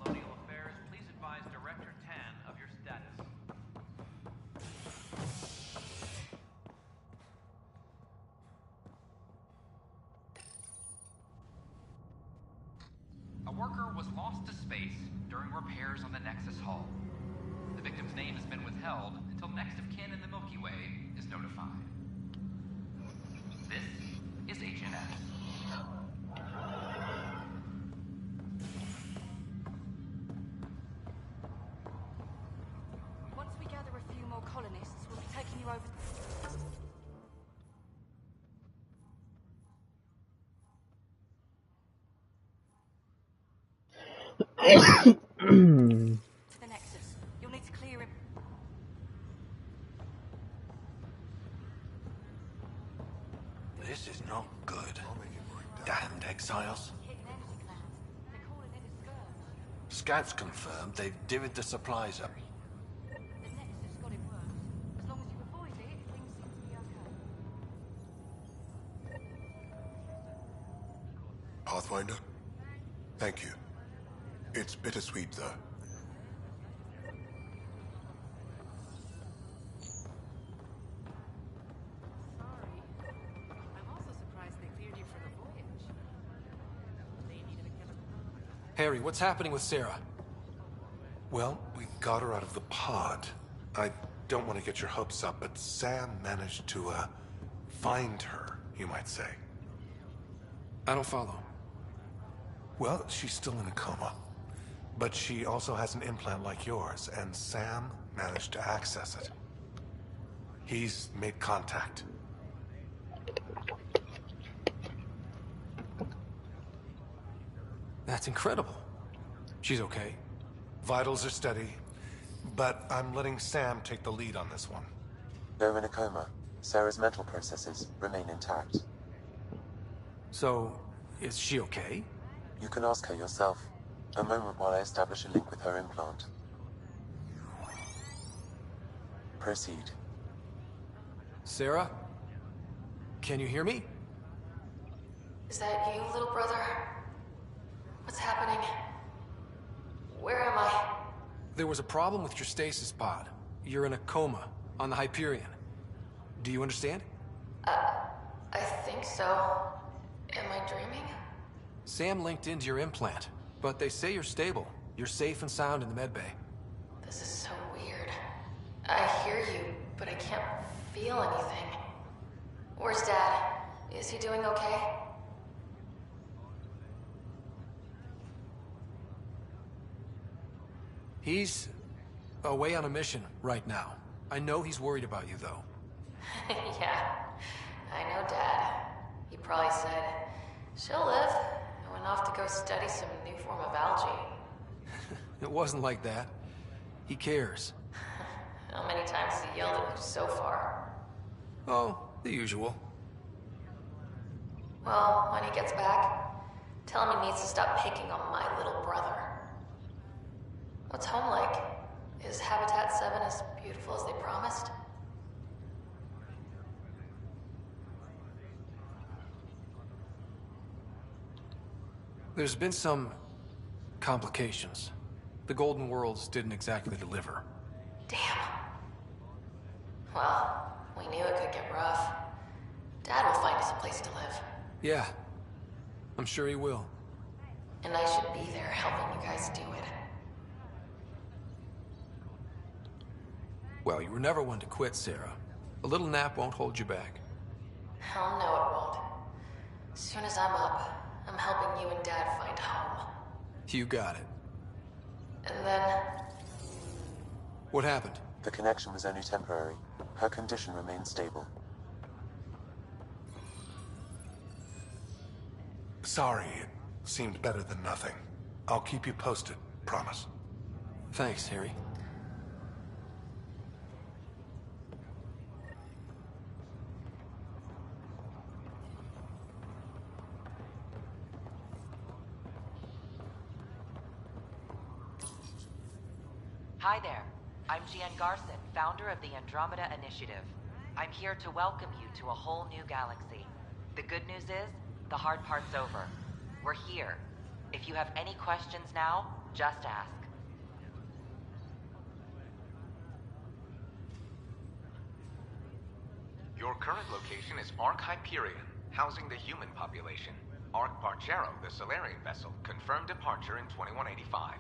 Colonial Affairs, please advise Director Tan of your status. A worker was lost to space during repairs on the Nexus hull. The victim's name has been withheld until next of kin in the Milky Way is notified. This is Agent S. Once we gather a few more colonists, we'll be taking you over. To the Nexus. You'll need to clear him. This is not good. Damned exiles. Scouts confirmed they've divvied the supplies up. The Nexus got it worse. As long as you avoid it, things seem to be okay. Pathfinder? Thank you. It's bittersweet, though. Harry, what's happening with Sarah? Well, we got her out of the pod. I don't want to get your hopes up, but Sam managed to, find her, you might say. I don't follow. Well, she's still in a coma. But she also has an implant like yours, and Sam managed to access it. He's made contact. That's incredible. She's okay. Vitals are steady, but I'm letting Sam take the lead on this one. Though in a coma, Sarah's mental processes remain intact. So, is she okay? You can ask her yourself. A moment while I establish a link with her implant. Proceed. Sarah? Can you hear me? Is that you, little brother? What's happening? Where am I? There was a problem with your stasis pod. You're in a coma on the Hyperion. Do you understand? I think so. Am I dreaming? Sam linked into your implant, but they say you're stable. You're safe and sound in the medbay. This is so weird. I hear you, but I can't feel anything. Where's Dad? Is he doing okay? He's away on a mission right now. I know he's worried about you, though. Yeah, I know Dad. He probably said, she'll live, and went off to go study some new form of algae. It wasn't like that. He cares. How many times has he yelled at you so far? Oh, the usual. Well, when he gets back, tell him he needs to stop picking on my little brother. What's home like? Is Habitat 7 as beautiful as they promised? There's been some complications. The Golden Worlds didn't exactly deliver. Damn. Well, we knew it could get rough. Dad will find us a place to live. Yeah, I'm sure he will. And I should be there helping you guys do it. Well, you were never one to quit, Sarah. A little nap won't hold you back. Hell no, it won't. As soon as I'm up, I'm helping you and Dad find home. You got it. And then... What happened? The connection was only temporary. Her condition remains stable. Sorry, it seemed better than nothing. I'll keep you posted, promise. Thanks, Harry. Hi there. I'm Jian Garson, founder of the Andromeda Initiative. I'm here to welcome you to a whole new galaxy. The good news is, the hard part's over. We're here. If you have any questions now, just ask. Your current location is Ark Hyperion, housing the human population. Ark Parchero, the Solarian vessel, confirmed departure in 2185.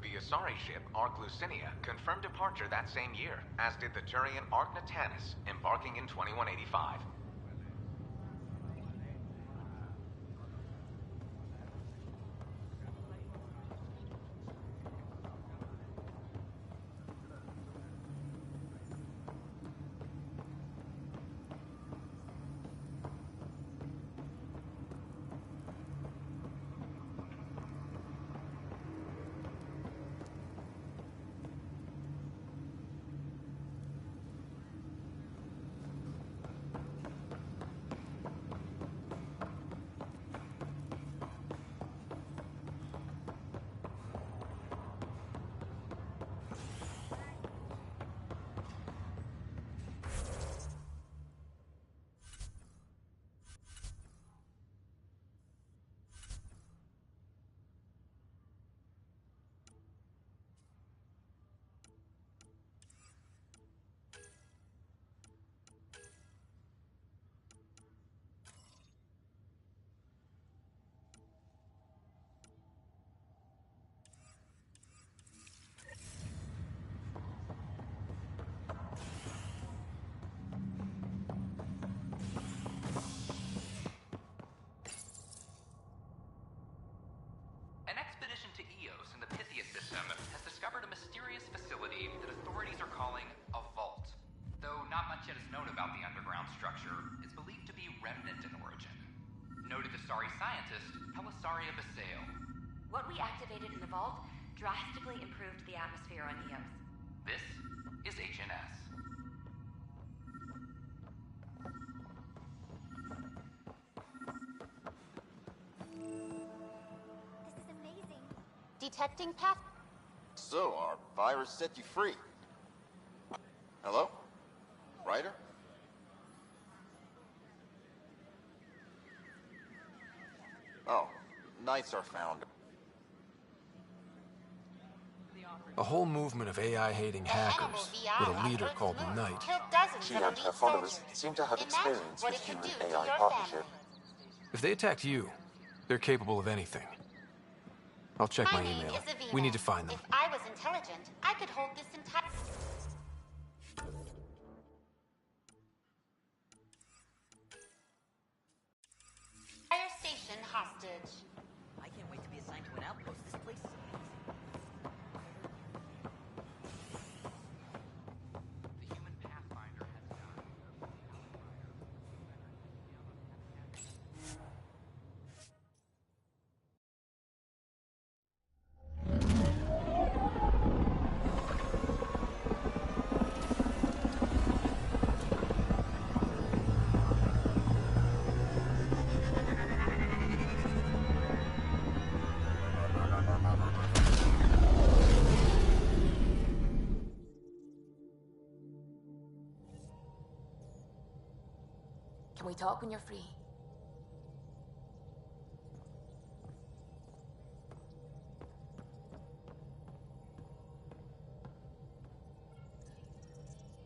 The Asari ship, Ark Lucinia, confirmed departure that same year, as did the Turian Ark Natanus, embarking in 2185. An expedition to Eos in the Pythia system has discovered a mysterious facility that authorities are calling a vault. Though not much yet is known about the underground structure, it's believed to be remnant in origin. Noted Asari scientist Pelisaria Basale. What we activated in the vault drastically improved the atmosphere on Eos. This is HNS. This is amazing. Detecting path. So, our virus set you free. Hello? Ryder? Oh, Knight's our founder. A whole movement of AI-hating hackers, with a leader called the Knight. She and her followers seem to have experience with human-AI partnership. If they attacked you, they're capable of anything. I'll check my email. We need to find them. If I was intelligent, I could hold this entire station hostage. I can't wait to be assigned to an outpost. This place is amazing. The human Pathfinder has died. Can we talk when you're free?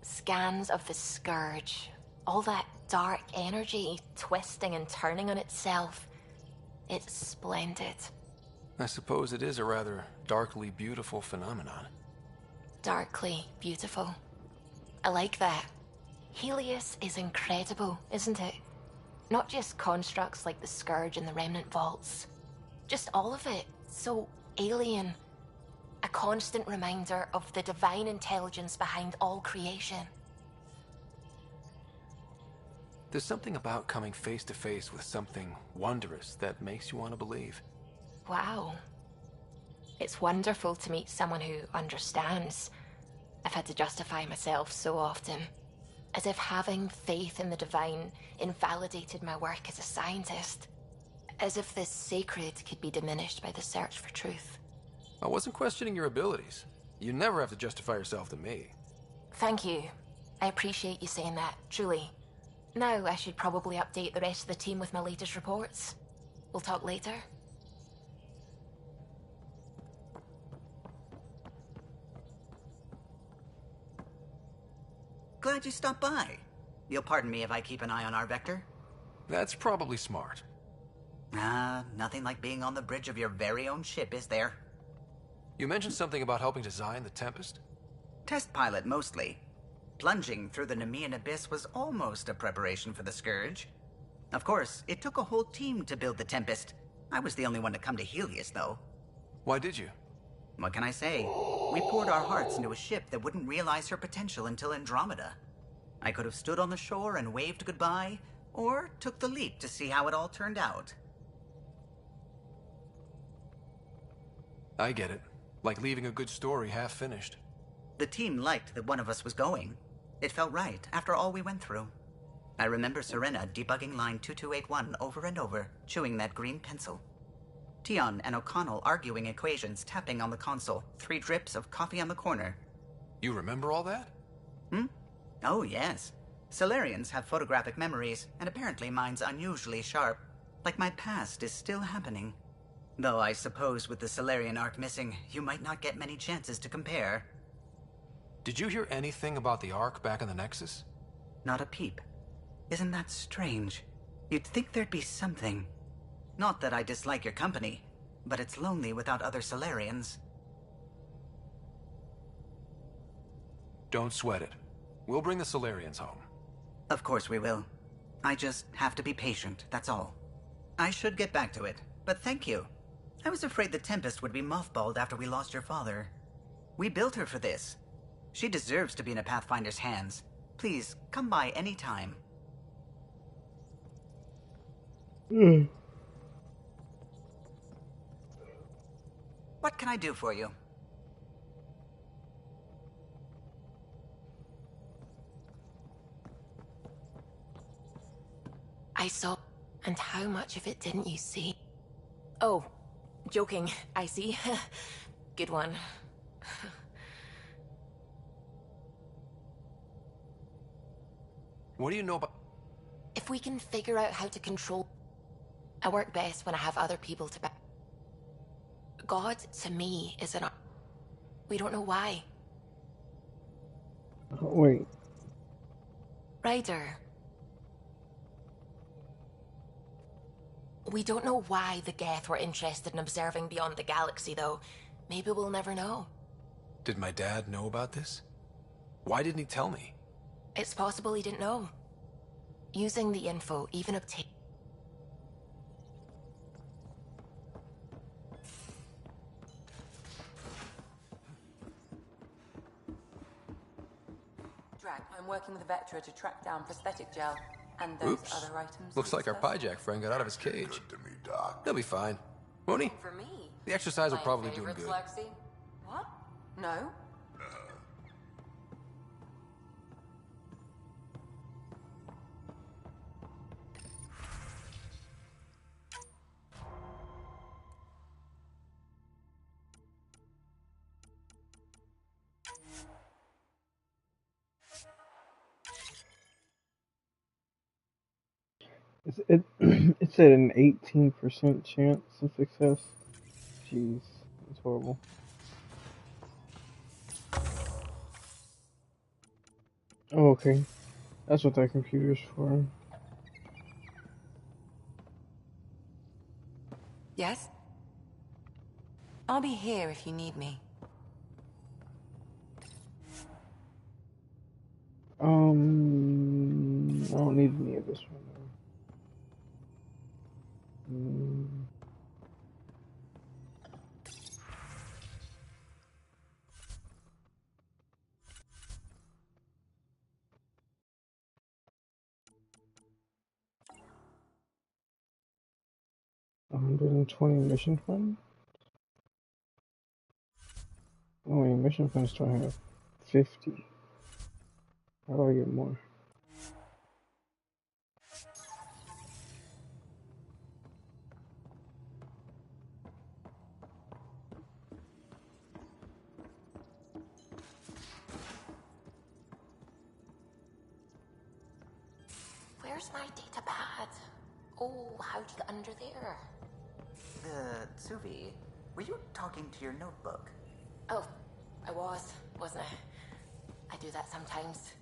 Scans of the Scourge. All that dark energy twisting and turning on itself. It's splendid. I suppose it is a rather darkly beautiful phenomenon. Darkly beautiful. I like that. Helios is incredible, isn't it? Not just constructs like the Scourge and the Remnant Vaults. Just all of it. So alien. A constant reminder of the divine intelligence behind all creation. There's something about coming face to face with something wondrous that makes you want to believe. Wow. It's wonderful to meet someone who understands. I've had to justify myself so often. As if having faith in the divine invalidated my work as a scientist. As if this sacred could be diminished by the search for truth. I wasn't questioning your abilities. You never have to justify yourself to me. Thank you. I appreciate you saying that, truly. Now I should probably update the rest of the team with my latest reports. We'll talk later. Glad you stopped by. You'll pardon me if I keep an eye on our vector? That's probably smart. Nothing like being on the bridge of your very own ship, is there? You mentioned something about helping design the Tempest? Test pilot, mostly. Plunging through the Nemean abyss was almost a preparation for the Scourge. Of course, it took a whole team to build the Tempest. I was the only one to come to Helios, though. Why did you? What can I say? We poured our hearts into a ship that wouldn't realize her potential until Andromeda. I could have stood on the shore and waved goodbye, or took the leap to see how it all turned out. I get it. Like leaving a good story half finished. The team liked that one of us was going. It felt right, after all we went through. I remember Serena debugging line 2281 over and over, chewing that green pencil. Tion and O'Connell arguing equations, tapping on the console, 3 drips of coffee on the corner. You remember all that? Oh, yes. Solarians have photographic memories, and apparently mine's unusually sharp. Like my past is still happening. Though I suppose with the Solarian arc missing, you might not get many chances to compare. Did you hear anything about the Ark back in the Nexus? Not a peep. Isn't that strange? You'd think there'd be something. Not that I dislike your company, but it's lonely without other Solarians. Don't sweat it. We'll bring the Solarians home. Of course we will. I just have to be patient, that's all. I should get back to it, but thank you. I was afraid the Tempest would be mothballed after we lost your father. We built her for this. She deserves to be in a Pathfinder's hands. Please, come by any time. What can I do for you? I saw... And how much of it didn't you see? Oh, joking. I see. Good one. What do you know about... If we can figure out how to control... I work best when I have other people to... God, to me, is an... We don't know why. Oh, wait. Ryder. We don't know why the Geth were interested in observing beyond the galaxy, though. Maybe we'll never know. Did my dad know about this? Why didn't he tell me? It's possible he didn't know. Using the info, even obtain... Drag, I'm working with Vectra to track down prosthetic gel and those Oops. other items. Looks like our Pyjack friend got out of his cage. Good to me, Doc. He'll be fine. Won't he? For me. The exercise will My probably do him favorites, good. Lexi? What? No? It said an 18% chance of success. Jeez, that's horrible. Oh, okay. That's what that computer's for. Yes? I'll be here if you need me. I don't need any of this right now. 120 mission funds? Oh wait, mission funds do I have? 50. How do I get more? Where's my data pad? Oh, how'd you get under there? Suvi, were you talking to your notebook? Oh, I wasn't I? I do that sometimes.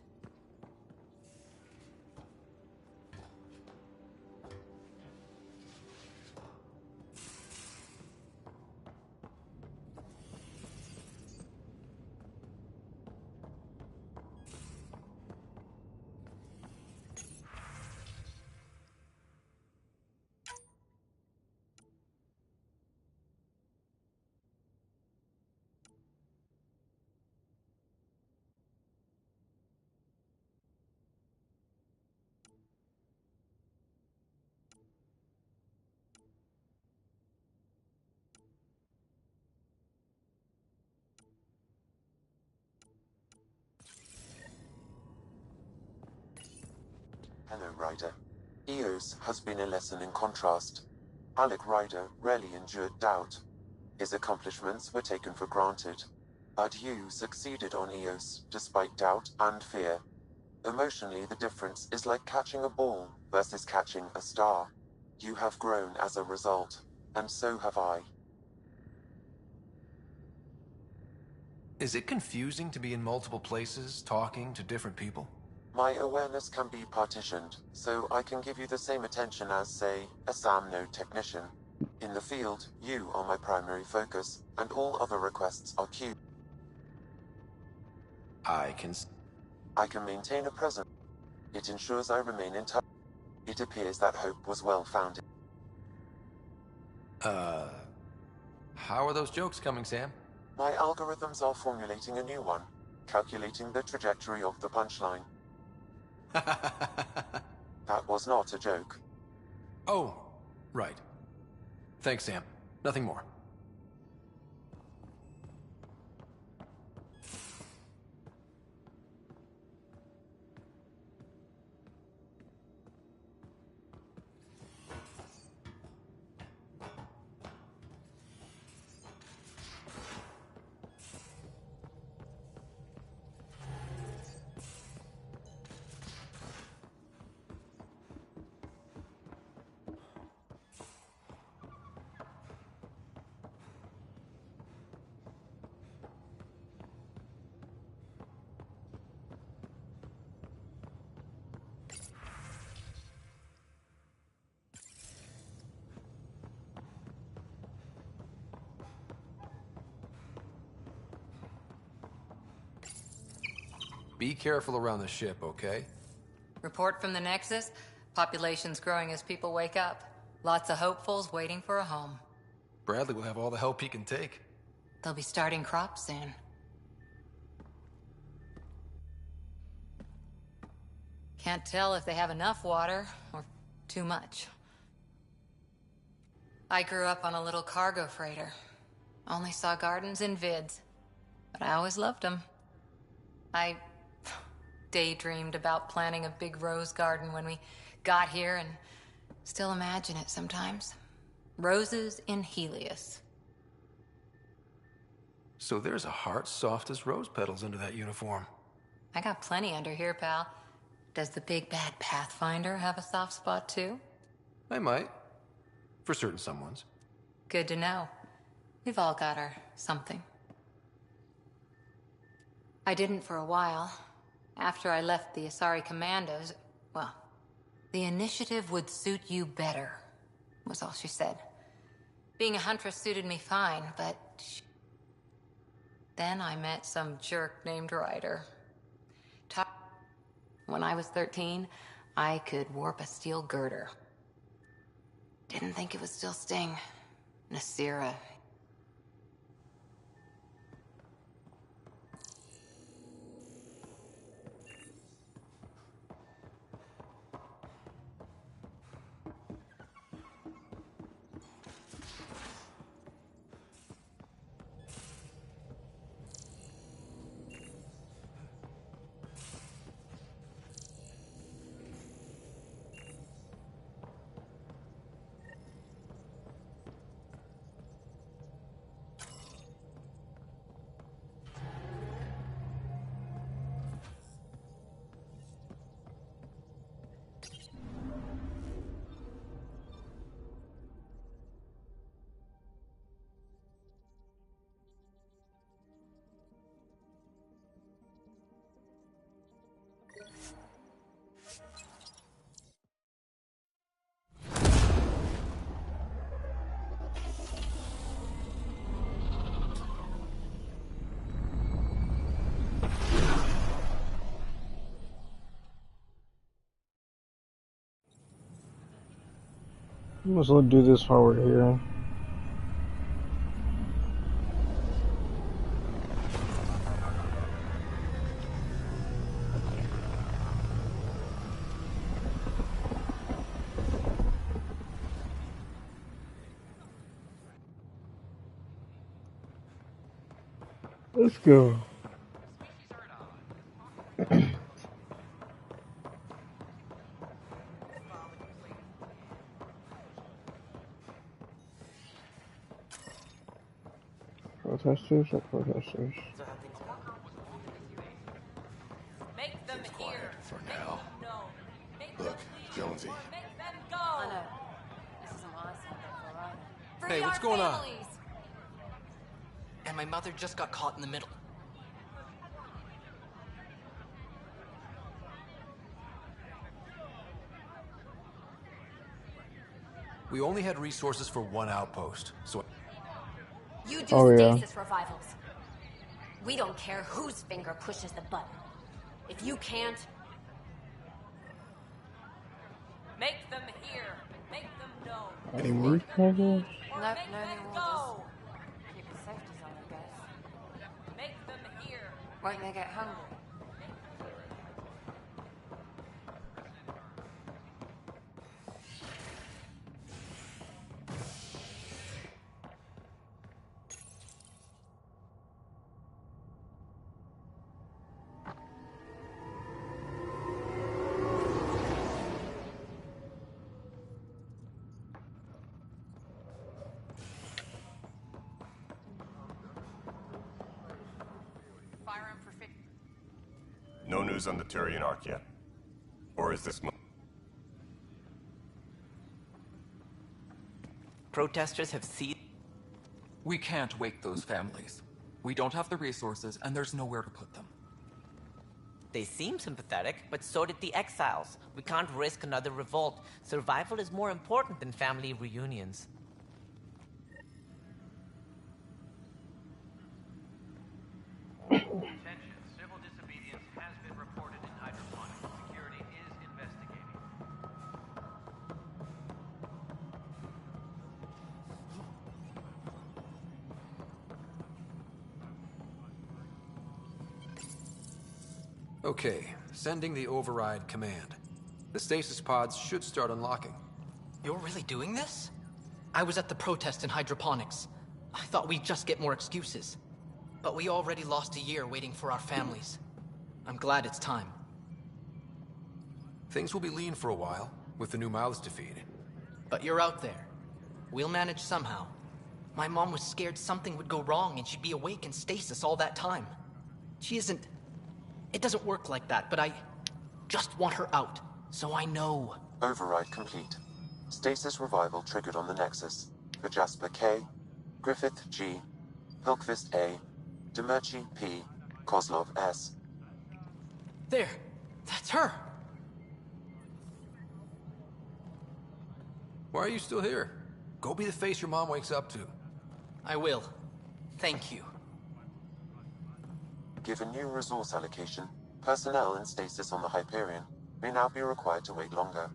Hello, Ryder. Eos has been a lesson in contrast. Alec Ryder rarely endured doubt. His accomplishments were taken for granted. But you succeeded on Eos, despite doubt and fear. Emotionally, the difference is like catching a ball versus catching a star. You have grown as a result, and so have I. Is it confusing to be in multiple places, talking to different people? My awareness can be partitioned, so I can give you the same attention as, say, a SAM node technician. In the field, you are my primary focus, and all other requests are queued. I can maintain a presence. It ensures I remain in touch. It appears that hope was well founded. How are those jokes coming, Sam? My algorithms are formulating a new one, calculating the trajectory of the punchline. That was not a joke. Oh, right. Thanks, Sam. Nothing more. Be careful around the ship, okay? Report from the Nexus. Population's growing as people wake up. Lots of hopefuls waiting for a home. Bradley will have all the help he can take. They'll be starting crops soon. Can't tell if they have enough water or too much. I grew up on a little cargo freighter. Only saw gardens in vids, but I always loved them. I daydreamed about planting a big rose garden when we got here and still imagine it sometimes. Roses in Helios. So there's a heart soft as rose petals under that uniform. I got plenty under here, pal. Does the big bad Pathfinder have a soft spot too? I might. For certain someones. Good to know. We've all got our something. I didn't for a while. After I left the Asari Commandos, well, the initiative would suit you better, was all she said. Being a huntress suited me fine, but... Then I met some jerk named Ryder. When I was 13, I could warp a steel girder. Didn't think it would still sting. Nasira. Let's do this while we're here. Let's go. Protesters or protesters? Make them hear. For now. Look, Jonesy. Make them go. I know. This isn't what I signed up for, either. Hey, what's going on? And my mother just got caught in the middle. We only had resources for one outpost, so... You do yeah. stasis revivals. We don't care whose finger pushes the button. If you can't... Make them hear. Make them know. Any word trouble? No new orders. Keep the safety zone, I guess. Make them hear. Won't they get hungry? No news on the Turian Ark yet? Or is this... Protesters have seized... We can't wake those families. We don't have the resources, and there's nowhere to put them. They seem sympathetic, but so did the exiles. We can't risk another revolt. Survival is more important than family reunions. Attention, civil disobedience has been Okay, sending the override command. The stasis pods should start unlocking. You're really doing this? I was at the protest in hydroponics. I thought we'd just get more excuses. But we already lost a year waiting for our families. I'm glad it's time. Things will be lean for a while, with the new mouths to feed. But you're out there. We'll manage somehow. My mom was scared something would go wrong and she'd be awake in stasis all that time. She isn't... It doesn't work like that, but I just want her out, so I know. Override complete. Stasis revival triggered on the Nexus. For Jasper K, Griffith G, Hilkvist A, Demerchi P, Kozlov S. There! That's her! Why are you still here? Go be the face your mom wakes up to. I will. Thank you. Given new resource allocation, personnel in stasis on the Hyperion may now be required to wait longer.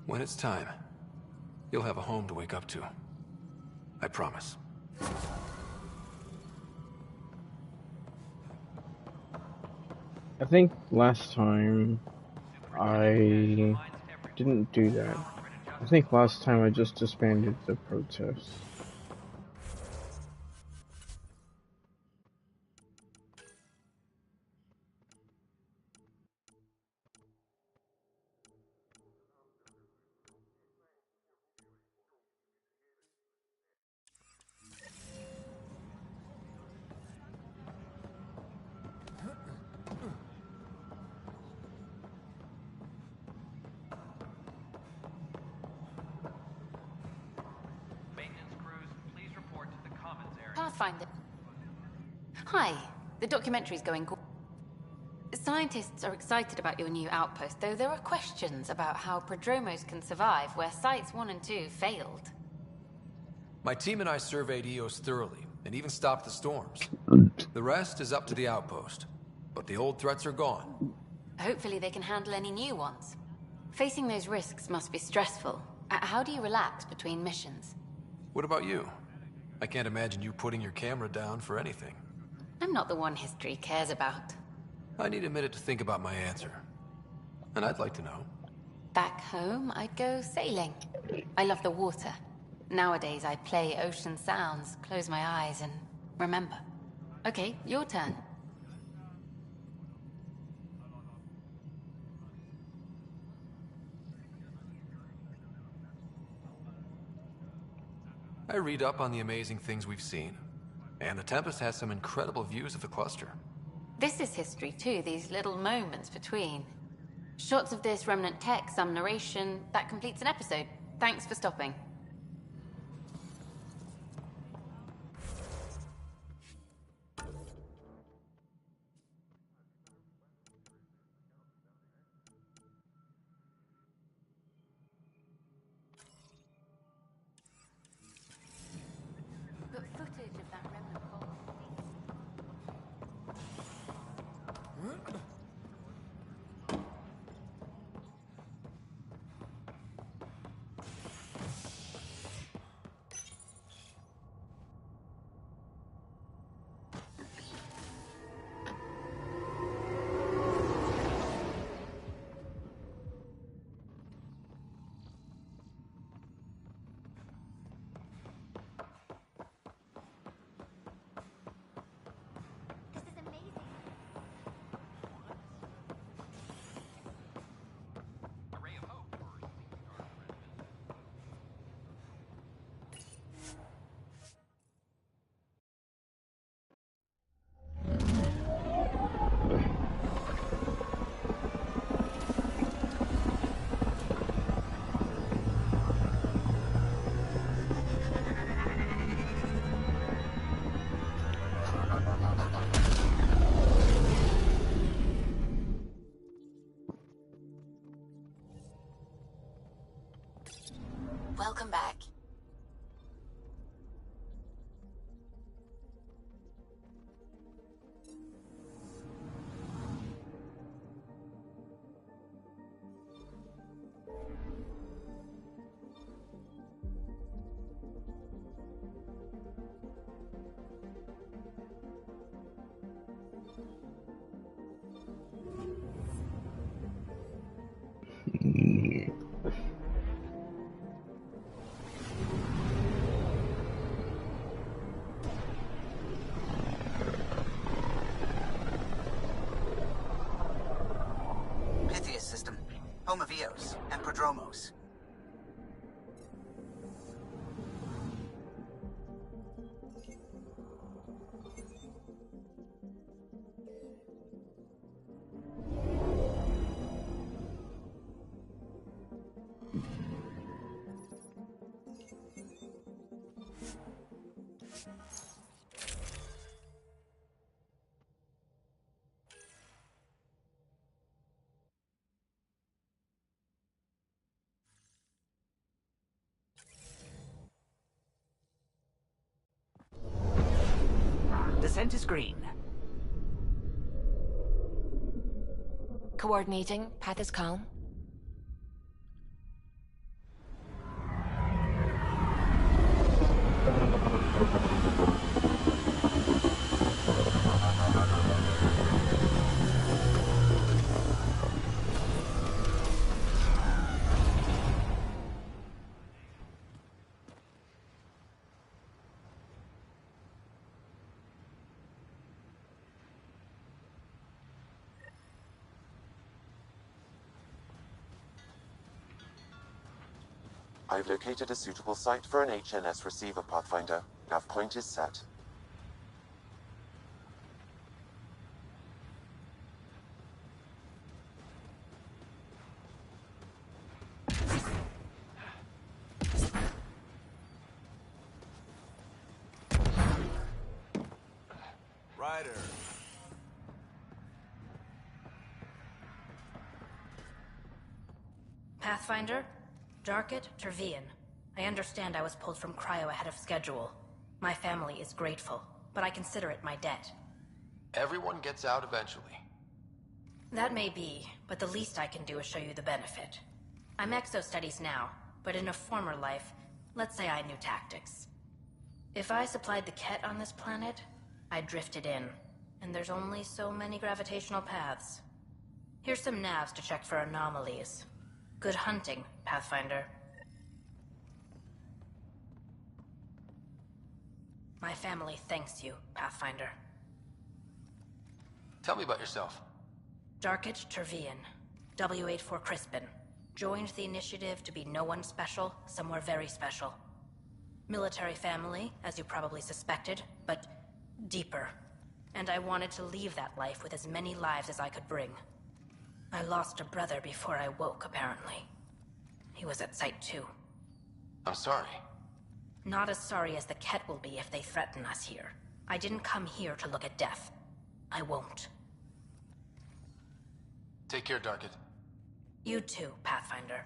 When it's time, you'll have a home to wake up to. I promise. I think last time I didn't do that. I think last time I just disbanded the protest. Pathfinder. Hi. The documentary's going cool. Scientists are excited about your new outpost, though there are questions about how prodromos can survive where Sites 1 and 2 failed. My team and I surveyed EOS thoroughly, and even stopped the storms. The rest is up to the outpost, but the old threats are gone. Hopefully they can handle any new ones. Facing those risks must be stressful. How do you relax between missions? What about you? I can't imagine you putting your camera down for anything. I'm not the one history cares about. I need a minute to think about my answer. And I'd like to know. Back home, I'd go sailing. I love the water. Nowadays, I play ocean sounds, close my eyes, and remember. Okay, your turn. I read up on the amazing things we've seen. And the Tempest has some incredible views of the cluster. This is history too, these little moments between. Shots of this remnant tech, some narration, that completes an episode. Thanks for stopping. But footage of that remnant vault. Welcome back. home of Eos and Prodromos. Descent is green. Coordinating. Path is calm. I've located a suitable site for an HNS receiver, Pathfinder. Nav point is set. Ryder. Pathfinder? Darket, Tervian. I understand I was pulled from cryo ahead of schedule. My family is grateful, but I consider it my debt. Everyone gets out eventually. That may be, but the least I can do is show you the benefit. I'm exo-studies now, but in a former life, let's say I knew tactics. If I supplied the Ket on this planet, I drifted in, and there's only so many gravitational paths. Here's some navs to check for anomalies. Good hunting, Pathfinder. My family thanks you, Pathfinder. Tell me about yourself. Darkage Tervian, W84 Crispin. Joined the initiative to be no one special, somewhere very special. Military family, as you probably suspected, but deeper. And I wanted to leave that life with as many lives as I could bring. I lost a brother before I woke, apparently. He was at Site 2. I'm sorry. Not as sorry as the Ket will be if they threaten us here. I didn't come here to look at death. I won't. Take care, Darket. You too, Pathfinder.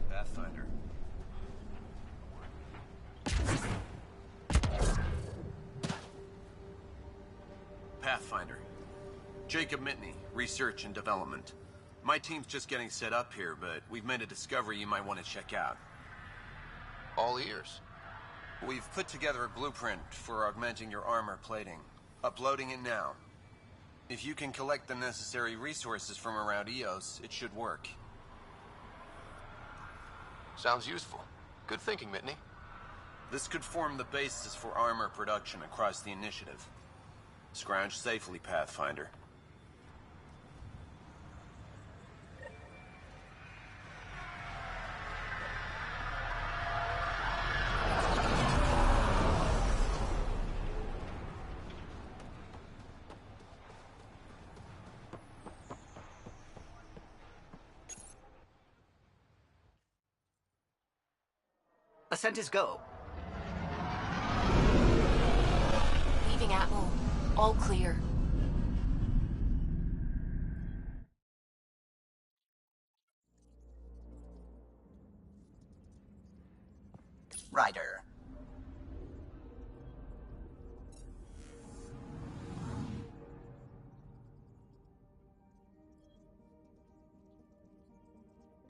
Pathfinder. Pathfinder. Jacob Mitney, Research and Development. My team's just getting set up here, but we've made a discovery you might want to check out. All ears. We've put together a blueprint for augmenting your armor plating. Uploading it now. If you can collect the necessary resources from around Eos, it should work. Sounds useful. Good thinking, Mitney. This could form the basis for armor production across the initiative. Scrounge safely, Pathfinder. Ascent is go. Leaving Atmo. All clear. Ryder.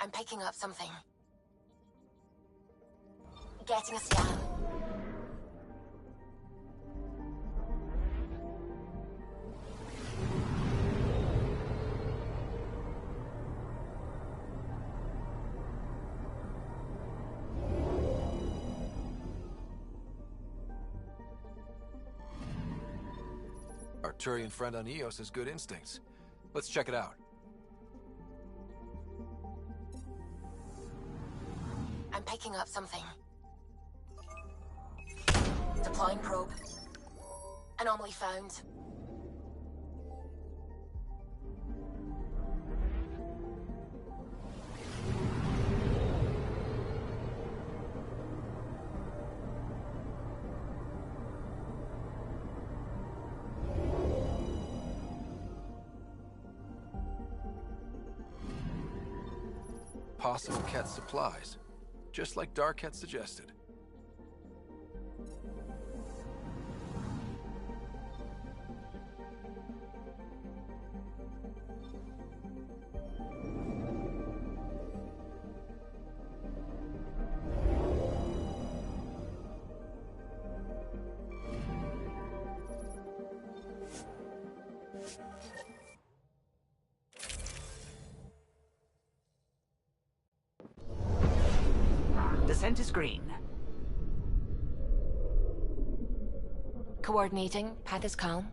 I'm picking up something. Getting a scan. Our Turian friend on Eos has good instincts. Let's check it out. I'm picking up something. Deploying probe. Anomaly found. Possible Ket supplies. Just like Dark had suggested. Descent is green. Coordinating. Path is calm.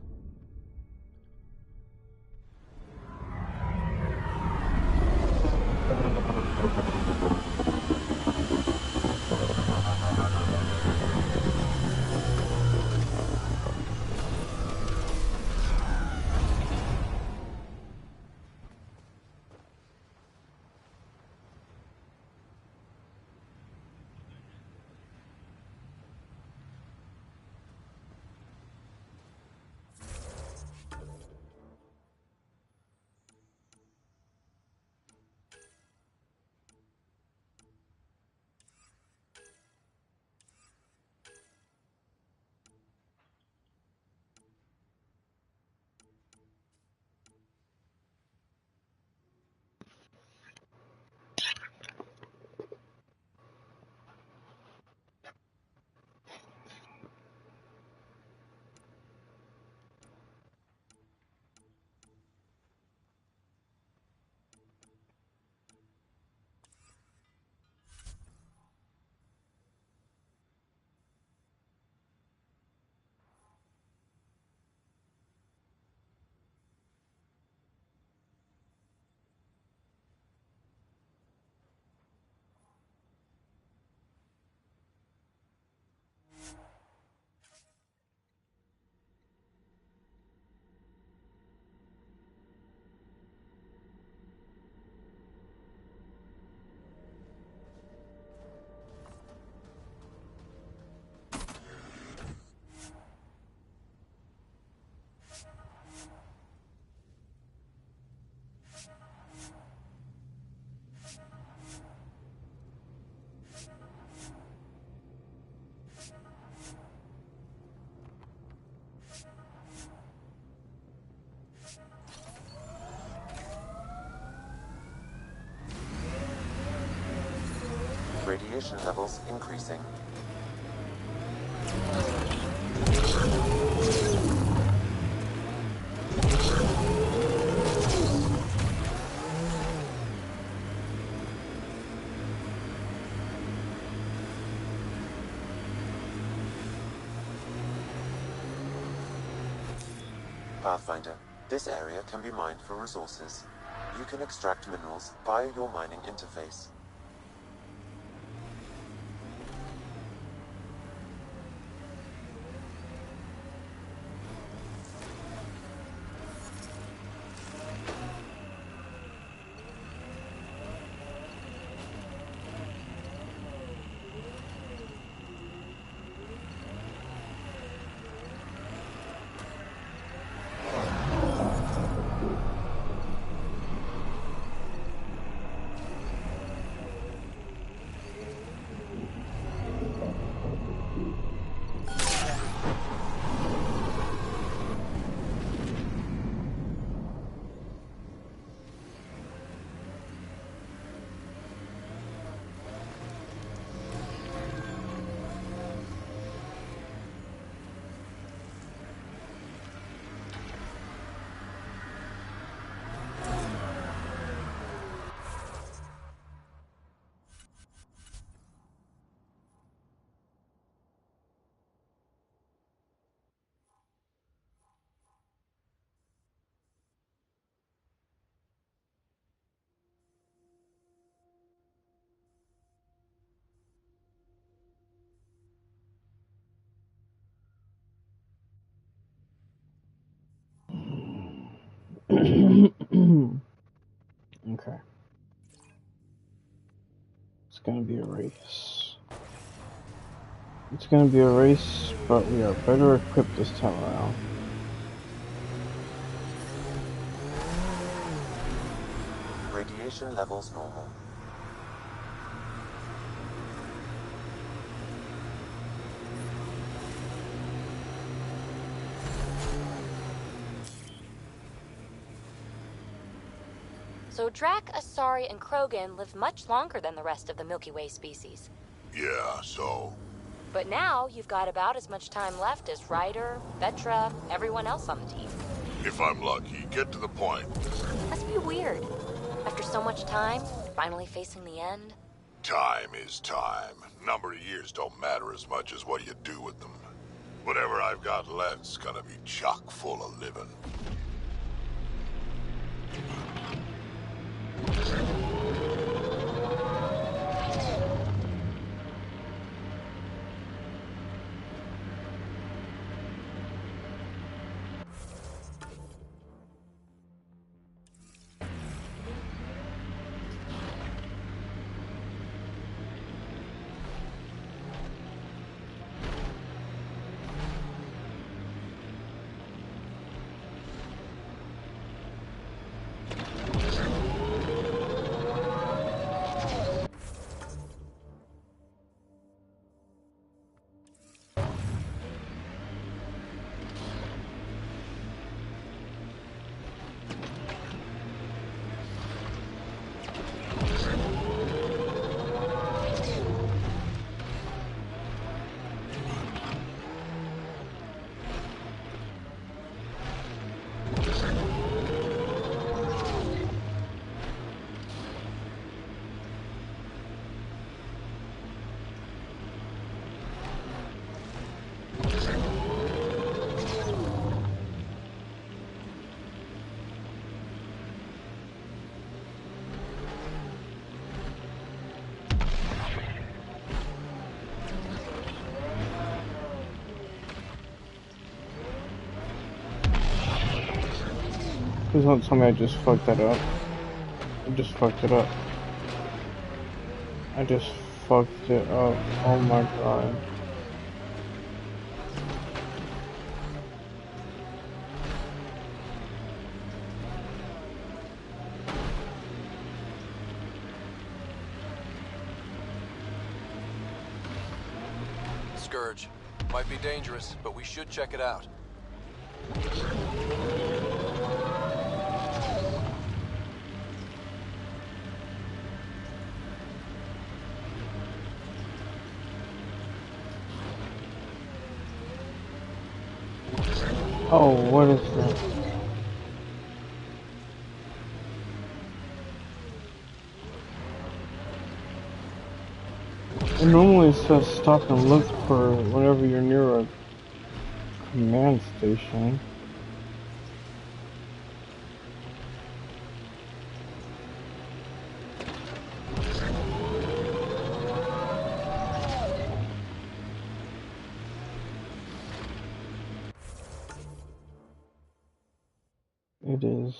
Radiation levels increasing. Pathfinder, this area can be mined for resources. You can extract minerals via your mining interface. Okay. It's gonna be a race. It's gonna be a race, but we are better equipped this time around. Radiation levels normal. So Drac, Asari, and Krogan live much longer than the rest of the Milky Way species. Yeah, so? But now you've got about as much time left as Ryder, Vetra, everyone else on the team. If I'm lucky, get to the point. Must be weird. After so much time, finally facing the end. Time is time. Number of years don't matter as much as what you do with them. Whatever I've got left's gonna be chock full of living. Please don't tell me I just fucked that up. I just fucked it up. I just fucked it up. Oh my god. Scourge. Might be dangerous, but we should check it out. Oh, what is that? It normally says stop and look for whenever you're near a command station. It is.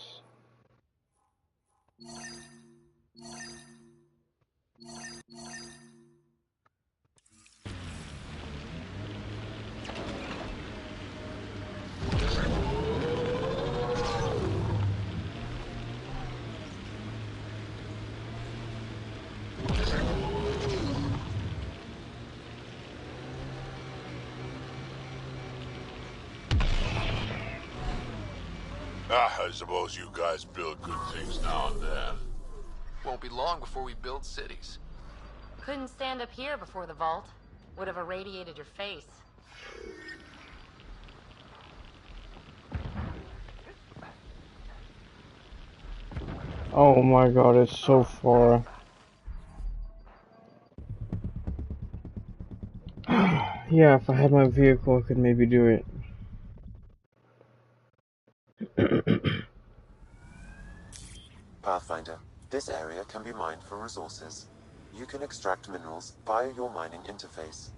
I suppose you guys build good things now and then. Won't be long before we build cities. Couldn't stand up here before the vault. Would have irradiated your face. Oh my god, it's so far. Yeah, if I had my vehicle, I could maybe do it. Pathfinder, this area can be mined for resources. You can extract minerals via your mining interface.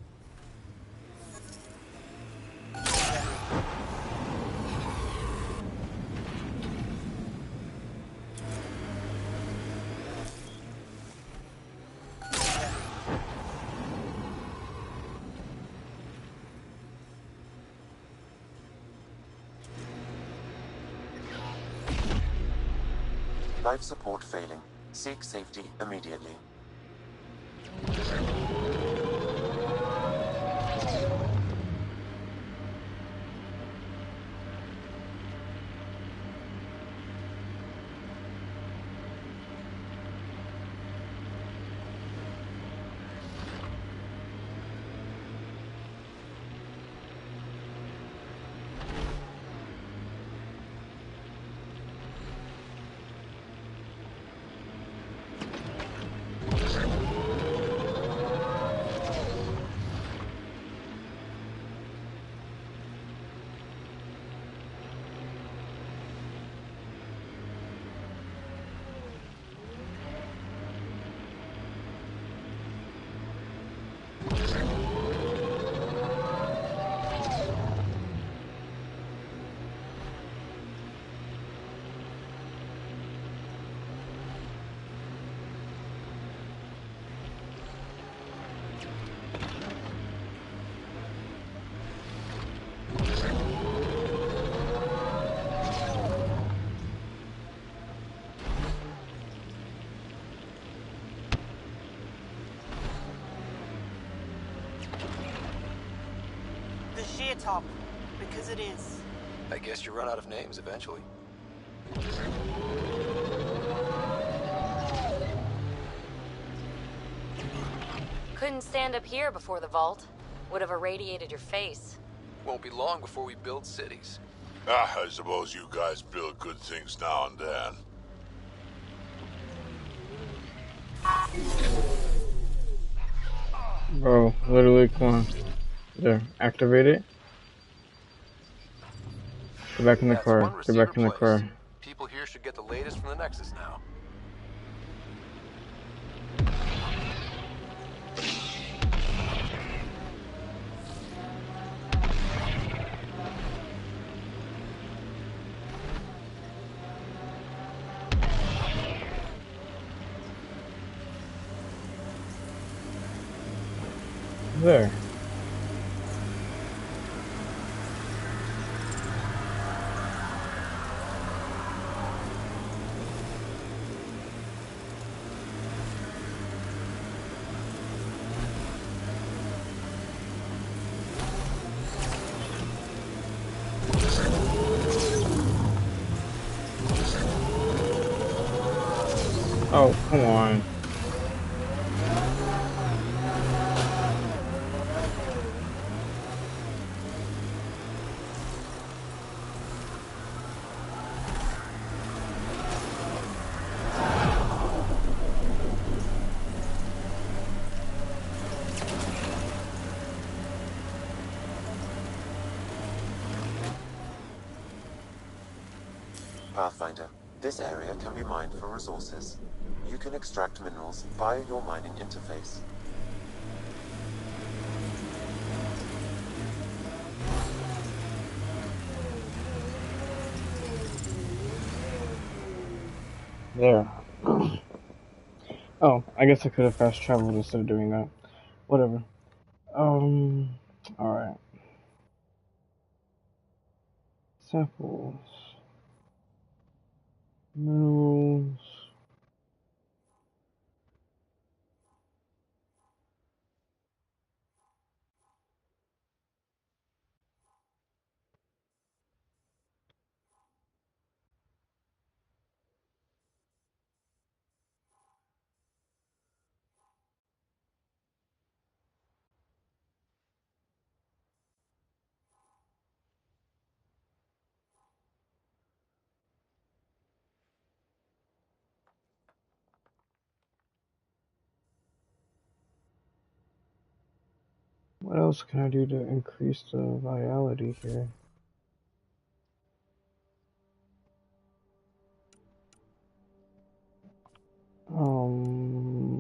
Life support failing. Seek safety immediately. The sheer top, because it is. I guess you run out of names eventually. Couldn't stand up here before the vault. Would have irradiated your face. Won't be long before we build cities. I suppose you guys build good things now and then. Bro, literally, come on. There, activate it. Get back in the car. Get back in the car. People here should get the latest from the Nexus now. There. Oh, come on. Pathfinder, this area can be mined for resources. You can extract minerals via your mining interface. There. Oh, I guess I could have fast traveled instead of doing that. Whatever. Alright. Samples. Minerals. What else can I do to increase the vitality here?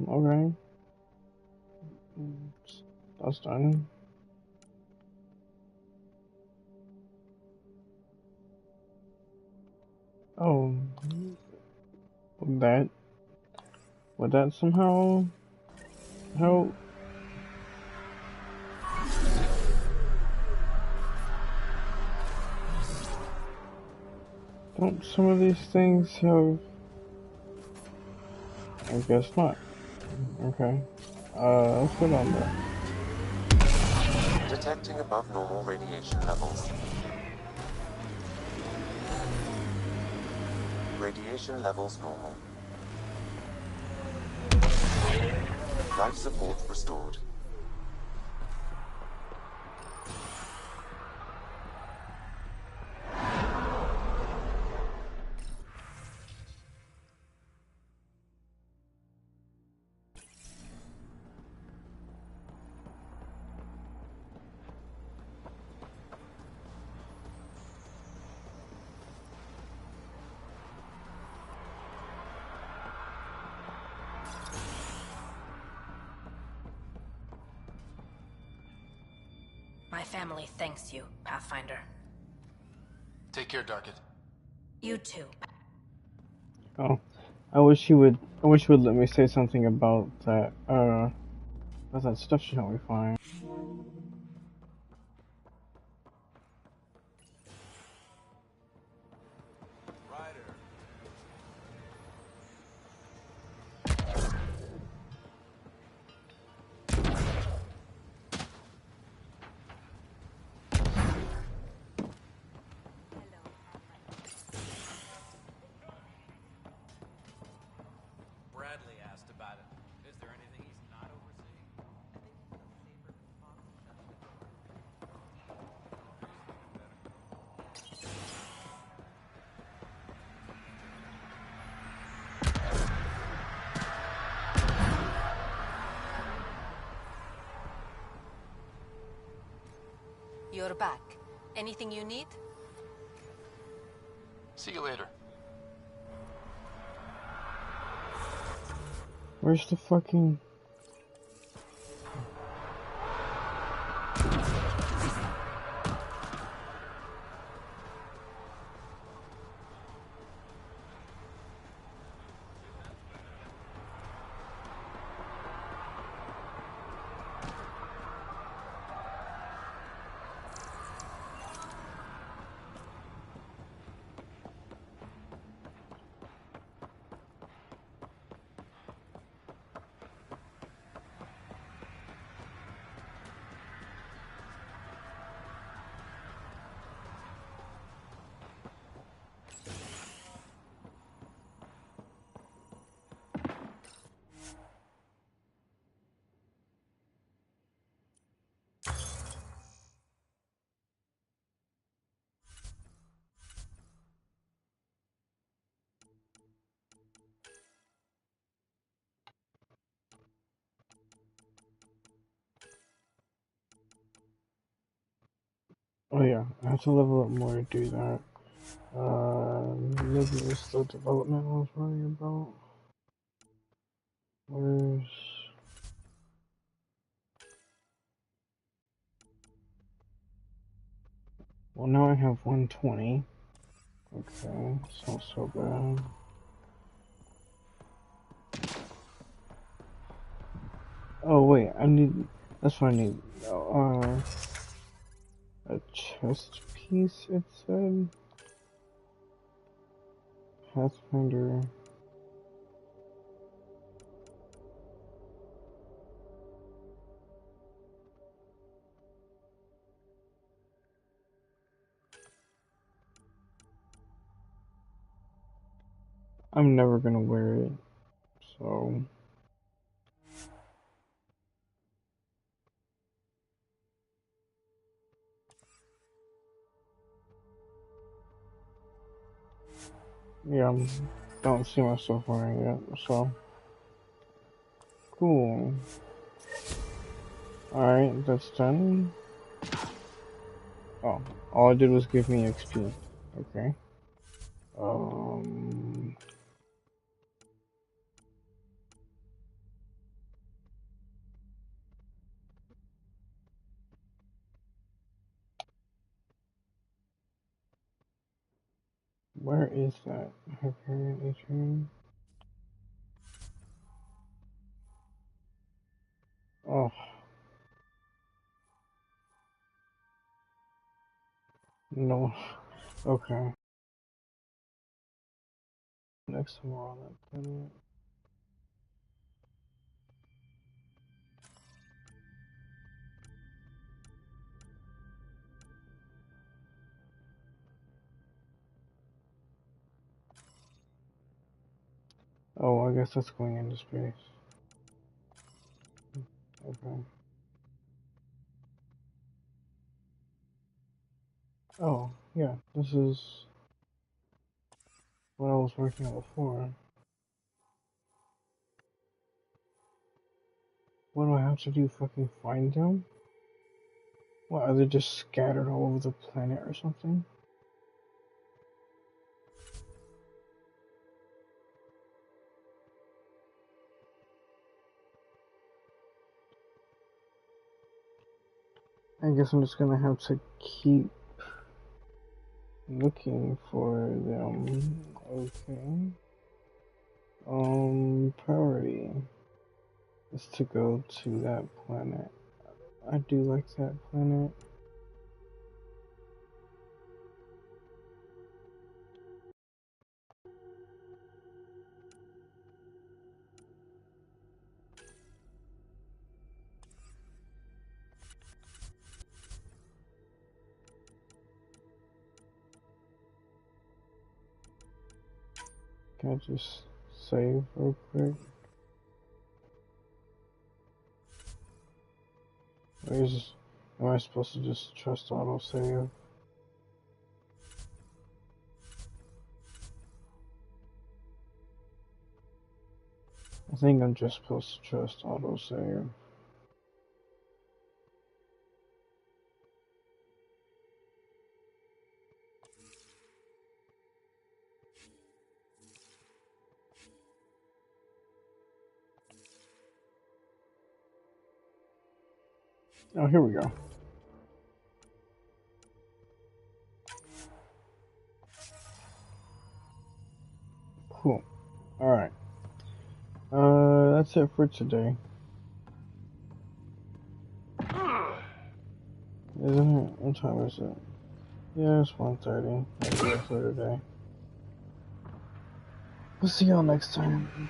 Okay. That's done. Oh, that. Would that somehow help? Don't some of these things have I guess not. Okay. Let's go down there. Detecting above normal radiation levels. Radiation levels normal. Life support restored. My family thanks you, Pathfinder. Take care, Darkit. You too. Oh, I wish you would. I wish you would let me say something about that. About that stuff she helped me find. Bradley asked about it. Is there anything he's not overseeing? You're back. Anything you need? See you later. Where's the fucking... Oh yeah, I have to level up more to do that. Maybe it's the development I was worrying about. Where's... Well, now I have 120. Okay, it's not so bad. Oh wait, I need... That's what I need. A chest piece, it said? Pathfinder... I'm never gonna wear it, so... Yeah, don't see myself wearing it, so... Cool. Alright, that's done. Oh, all it did was give me XP. Okay. Where is that? Hyperion Atrium? Oh. No. Okay. Next time we're on that planet. Oh, I guess that's going into space. Okay. Oh, yeah, this is what I was working on before. What do I have to do? Fucking find them? What, are they just scattered all over the planet or something? I guess I'm just gonna have to keep looking for them. Okay. Priority is to go to that planet. I do like that planet. Can I just save real quick? Am I supposed to just trust autosave? I think I'm just supposed to trust autosave. Oh, here we go. Cool. Alright. That's it for today. Isn't it? What time is it? Yeah, it's 1:30. Maybe for today. We'll see y'all next time.